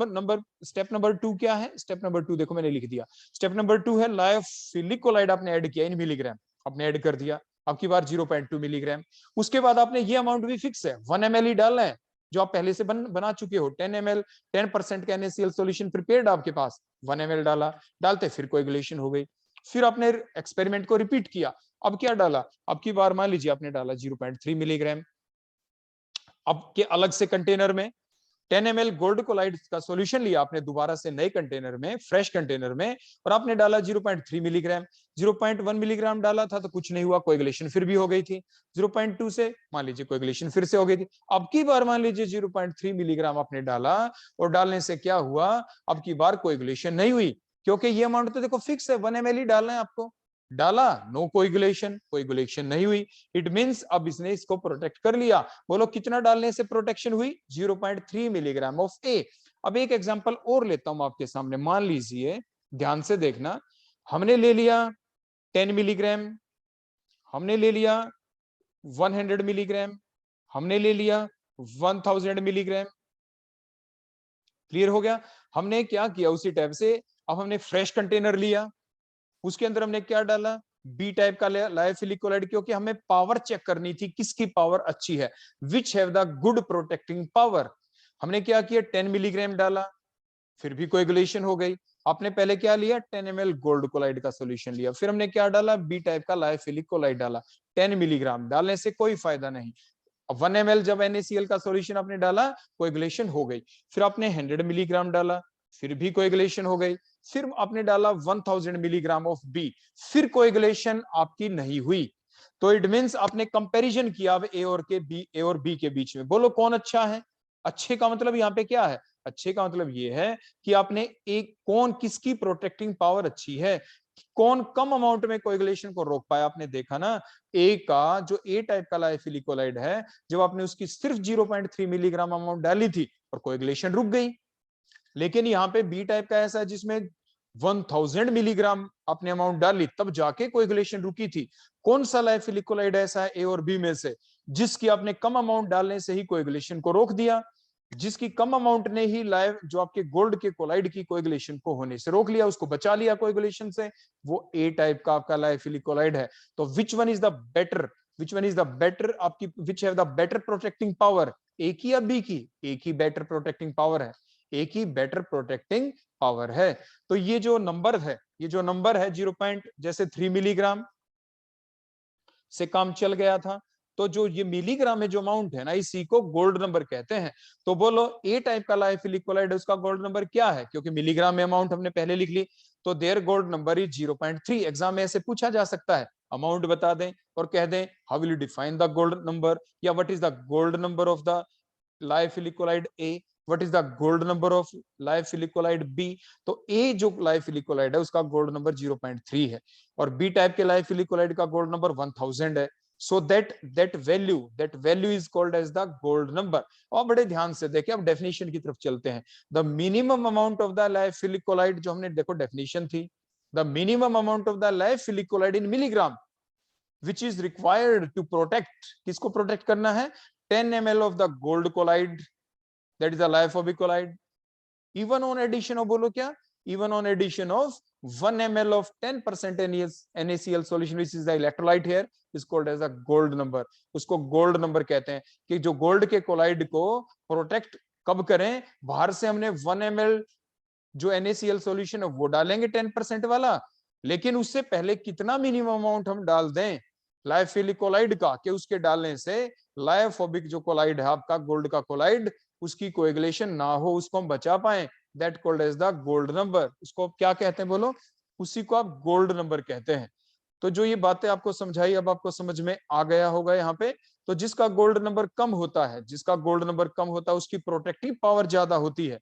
स्टेप नंबर 2 क्या है, स्टेप नंबर 2 देखो मैंने लिख दिया। स्टेप नंबर 2 है लायोफिलिक कोलाइड आपने ऐड किया इन मिलीग्राम, आपने ऐड कर दिया, अब की बार 0.2 मिलीग्राम। उसके बाद आपने ये अमाउंट भी फिक्स है, 1 ml ही डालना है जो आप पहले से बना चुके हो। 10 ml 10% का NaCl सॉल्यूशन प्रिपेयर्ड आपके पास, 1 ml डाला, डालते फिर कोएगुलेशन हो गई। फिर आपने एक्सपेरिमेंट को रिपीट किया, अब क्या डाला, अब की बार मान लीजिए आपने डाला 0.3 मिलीग्राम। अब के अलग से कंटेनर में 10 ml गोल्ड कोलाइड का सॉल्यूशन लिया आपने दोबारा से नए कंटेनर में, फ्रेश कंटेनर में, और आपने डाला 0.3 मिलीग्राम। 0.1 मिलीग्राम डाला था तो कुछ नहीं हुआ, कोएगुलेशन फिर भी हो गई थी। 0.2 से मान लीजिए कोएगुलेशन फिर से हो गई थी। अब की बार मान लीजिए 0.3 मिलीग्राम आपने डाला और डालने से क्या हुआ, अब की बार कोएगुलेशन नहीं हुई, क्योंकि ये अमाउंट तो देखो फिक्स है, 1 ml ही डालना है आपको। डाला, नो कोएगुलेशन नहीं हुई, इट मींस अब इसने इसको प्रोटेक्ट कर लिया। बोलो कितना डालने से प्रोटेक्शन हुई, 0.3 मिलीग्राम ऑफ ए। अब एक एग्जांपल और लेता हूं आपके सामने, मान लीजिए, ध्यान से देखना, हमने ले लिया 10 मिलीग्राम, हमने ले लिया 100 मिलीग्राम, हमने ले लिया 1000 मिलीग्राम। क्लियर हो गया। हमने क्या किया उसी टाइप से, अब हमने फ्रेश कंटेनर लिया, उसके अंदर हमने क्या डाला, बी टाइप का लायोफिलिक कोलाइड, क्योंकि हमें पावर चेक करनी थी किसकी पावर अच्छी है, which have the good protecting power. हमने क्या किया, 10 मिलीग्राम डाला, फिर भी कोएगुलेशन हो गई। आपने पहले क्या लिया, 10 ml गोल्ड कोलाइड का सॉल्यूशन लिया, फिर हमने क्या डाला, बी टाइप का लायोफिलिक कोलाइड डाला। 10 मिलीग्राम डालने से कोई फायदा नहीं। 1 ml जब NaCl का सॉल्यूशन आपने डाला, कोएगुलेशन हो गई। फिर आपने 100 मिलीग्राम डाला, फिर भी कोएगुलेशन हो गई। फिर आपने डाला 1000 मिलीग्राम ऑफ बी, फिर कोएगुलेशन आपकी नहीं हुई। तो इट मींस आपने कंपैरिजन किया अब ए और बी के बीच में। बोलो कौन अच्छा है। अच्छे का मतलब यहाँ पे क्या है, अच्छे का मतलब ये है कि आपने एक कौन किसकी प्रोटेक्टिंग पावर अच्छी है, कौन कम अमाउंट में कोएगुलेशन को रोक पाया। आपने देखा ना, ए का जो ए टाइप का लायोफिलिक कोलाइड है, जब आपने उसकी सिर्फ 0.3 मिलीग्राम अमाउंट डाली थी और कोएगुलेशन रुक गई। लेकिन यहाँ पे बी टाइप का ऐसा है जिसमें 1000 मिलीग्राम आपने अमाउंट डाली, तब जाके कोएगुलेशन रुकी थी। कौन सा लायोफिलिक कोलाइड ऐसा है ए और बी में से जिसकी आपने कम अमाउंट डालने से ही कोएगुलेशन को रोक दिया, जिसकी कम अमाउंट ने ही लाइव जो आपके गोल्ड के कोलाइड की कोएगुलेशन को होने से रोक लिया, उसको बचा लिया कोएगुलेशन से, वो ए टाइप का आपका लायोफिलिक कोलाइड है। तो which one is the better आपकी, which have the better protecting power, A की या बी की, ए की बेटर प्रोटेक्टिंग पावर है, एक ही बेटर प्रोटेक्टिंग पावर है। तो ये जो नंबर है, ये जो नंबर है 0.3 मिलीग्राम से काम चल गया था, तो जो ये मिलीग्राम में जो अमाउंट है ना, इसी को गोल्ड नंबर कहते हैं। तो बोलो ए टाइप का लायोफिलिक कोलाइड उसका गोल्ड नंबर क्या है, क्योंकि मिलीग्राम में अमाउंट हमने पहले लिख ली, तो देयर गोल्ड नंबर इज 0.3। एग्जाम में ऐसे पूछा जा सकता है, अमाउंट बता दें और कह दें how will you define the gold number, या what is the gold number of the lyophilic colloid A. What is the gold number of lyophilic colloid B? तो ए जो लायोफिलिक कोलाइड है उसका गोल्ड नंबर 0.3 है और B type के lyophilic colloid का gold number 1000 है. So that value is called as the gold number. और बड़े ध्यान से देखें, अब डेफिनेशन की तरफ चलते हैं. The minimum amount of the lyophilic colloid, जो हमने देखो डेफिनेशन थी, the minimum amount of the lyophilic colloid in milligram which is required to protect, किसको प्रोटेक्ट करना है? 10 ml of the gold collide, that is the lyophobic collide, even on addition of, बोलो क्या? Even on addition of 1 ml of 10% NaCl solution, which is the electrolyte here, is called as a gold number. उसको gold number कहते हैं कि जो gold के collide को protect कब करें? बाहर से हमने 1 ml जो NaCl सॉल्यूशन है वो डालेंगे 10% वाला, लेकिन उससे पहले कितना मिनिमम अमाउंट हम डाल दें लायोफिलिक कोलाइड का, कि उसके डालने से लायोफोबिक जो कोलाइड है आपका गोल्ड का कोलाइड, उसकी कोएगुलेशन ना हो, उसको हम बचा पाए. That called as the gold number. उसको आप क्या कहते हैं बोलो? उसी को आप गोल्ड नंबर कहते हैं. तो जो ये बातें आपको समझाई, अब आपको समझ में आ गया होगा यहाँ पे. तो जिसका गोल्ड नंबर कम होता है, जिसका गोल्ड नंबर कम होता है उसकी प्रोटेक्टिव पावर ज्यादा होती है.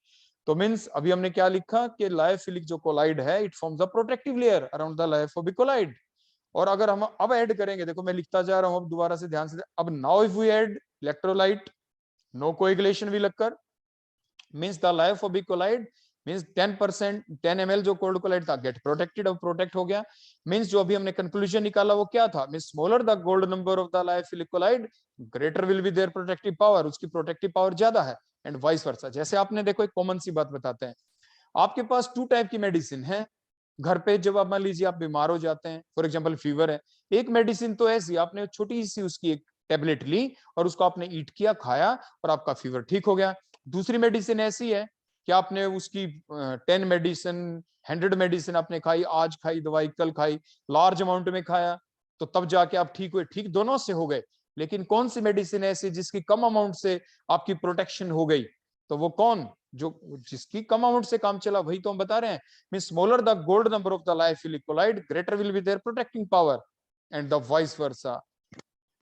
तो मीन्स अभी हमने क्या लिखा कि लायोफिलिक जो कोलाइड है it forms a protective layer around the lyophobic colloid. और अगर हम अब ऐड करेंगे, देखो मैं लिखता जा रहा हूं, अब दोबारा से ध्यान से, अब now if we add electrolyte, no coagulation will occur, means the lyophobic colloid means 10% 10 ml जो कोल्ड कोलाइड था गेट प्रोटेक्टेड, अब प्रोटेक्ट हो गया. मींस जो अभी हमने कंक्लूजन निकाला वो क्या था? Means smaller the gold number of the lyophilic colloid, greater will be their protective power, उसकी प्रोटेक्टिव पावर ज्यादा है. And vice versa. जैसे आपने देखो एक कॉमन सी बात बताते हैं, आपके पास 2 टाइप की मेडिसिन है घर पे. जब आप मान लीजिए आप बीमार हो जाते हैं, फॉर एग्जांपल फीवर है, एक मेडिसिन तो ऐसी आपने छोटी सी उसकी एक टेबलेट ली और उसको आपने ईट किया, खाया और आपका फीवर ठीक हो गया. दूसरी मेडिसिन ऐसी है कि आपने उसकी 10 मेडिसिन 100 मेडिसिन आपने खाई, आज खाई दवाई, कल खाई, लार्ज अमाउंट में खाया, तो तब जाके आप ठीक हुए. ठीक दोनों से हो गए, लेकिन कौन सी मेडिसिन ऐसी जिसकी कम अमाउंट से आपकी प्रोटेक्शन हो गई? तो वो कौन? जो जिसकी कम अमाउंट से काम चला, वही तो हम बता रहे हैं. Mean smaller the gold number of the lyophilic colloid, greater will be their protecting power and the vice versa.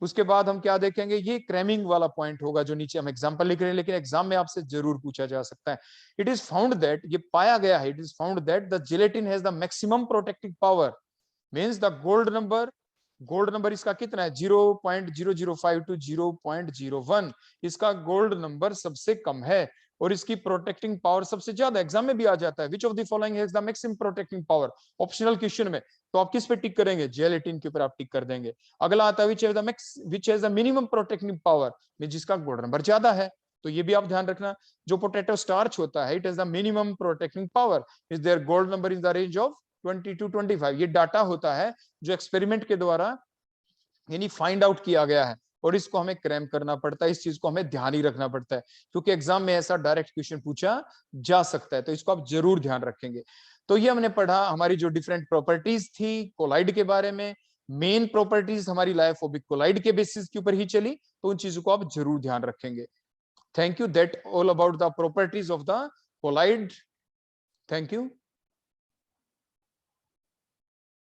उसके बाद हम क्या देखेंगे? ये क्रैमिंग वाला पॉइंट होगा जो नीचे हम एग्जांपल लिख रहे हैं, लेकिन एग्जाम में आपसे जरूर पूछा जा सकता है. इट इज फाउंड दैट, ये पाया गया है, it is found that the gelatin has the maximum protective power. Means the gold number इसका कितना है? 0.005 टू 0.01. इसका गोल्ड नंबर सबसे कम है और इसकी प्रोटेक्टिंग पावर सबसे ज्यादा. एग्जाम में भी आ जाता है, which of the following has the maximum protecting power, optional question में. तो आप किस पे टिक करेंगे? जेलेटिन के ऊपर आप टिक कर देंगे. अगला आता है which has the minimum protecting power, में जिसका गोल्ड नंबर ज्यादा है. तो ये भी आप ध्यान रखना, जो पोटैटो स्टार्च होता है it has the minimum protecting power, is their gold number in the range of 20 to 25. ये डाटा होता है जो एक्सपेरिमेंट के द्वारा यानी फाइंड आउट किया गया है और इसको हमें क्रैम करना पड़ता है. इस चीज को हमें ध्यान ही रखना पड़ता है क्योंकि एग्जाम में ऐसा डायरेक्ट क्वेश्चन पूछा जा सकता है, तो इसको आप जरूर ध्यान रखेंगे. तो ये हमने पढ़ा हमारी जो डिफरेंट प्रॉपर्टीज थी कोलाइड के बारे में. मेन प्रॉपर्टीज हमारी लायोफोबिक कोलाइड के बेसिस के ऊपर ही चली, तो उन चीजों को आप जरूर ध्यान रखेंगे. Thank you. That all about the properties of the colloid. Thank you.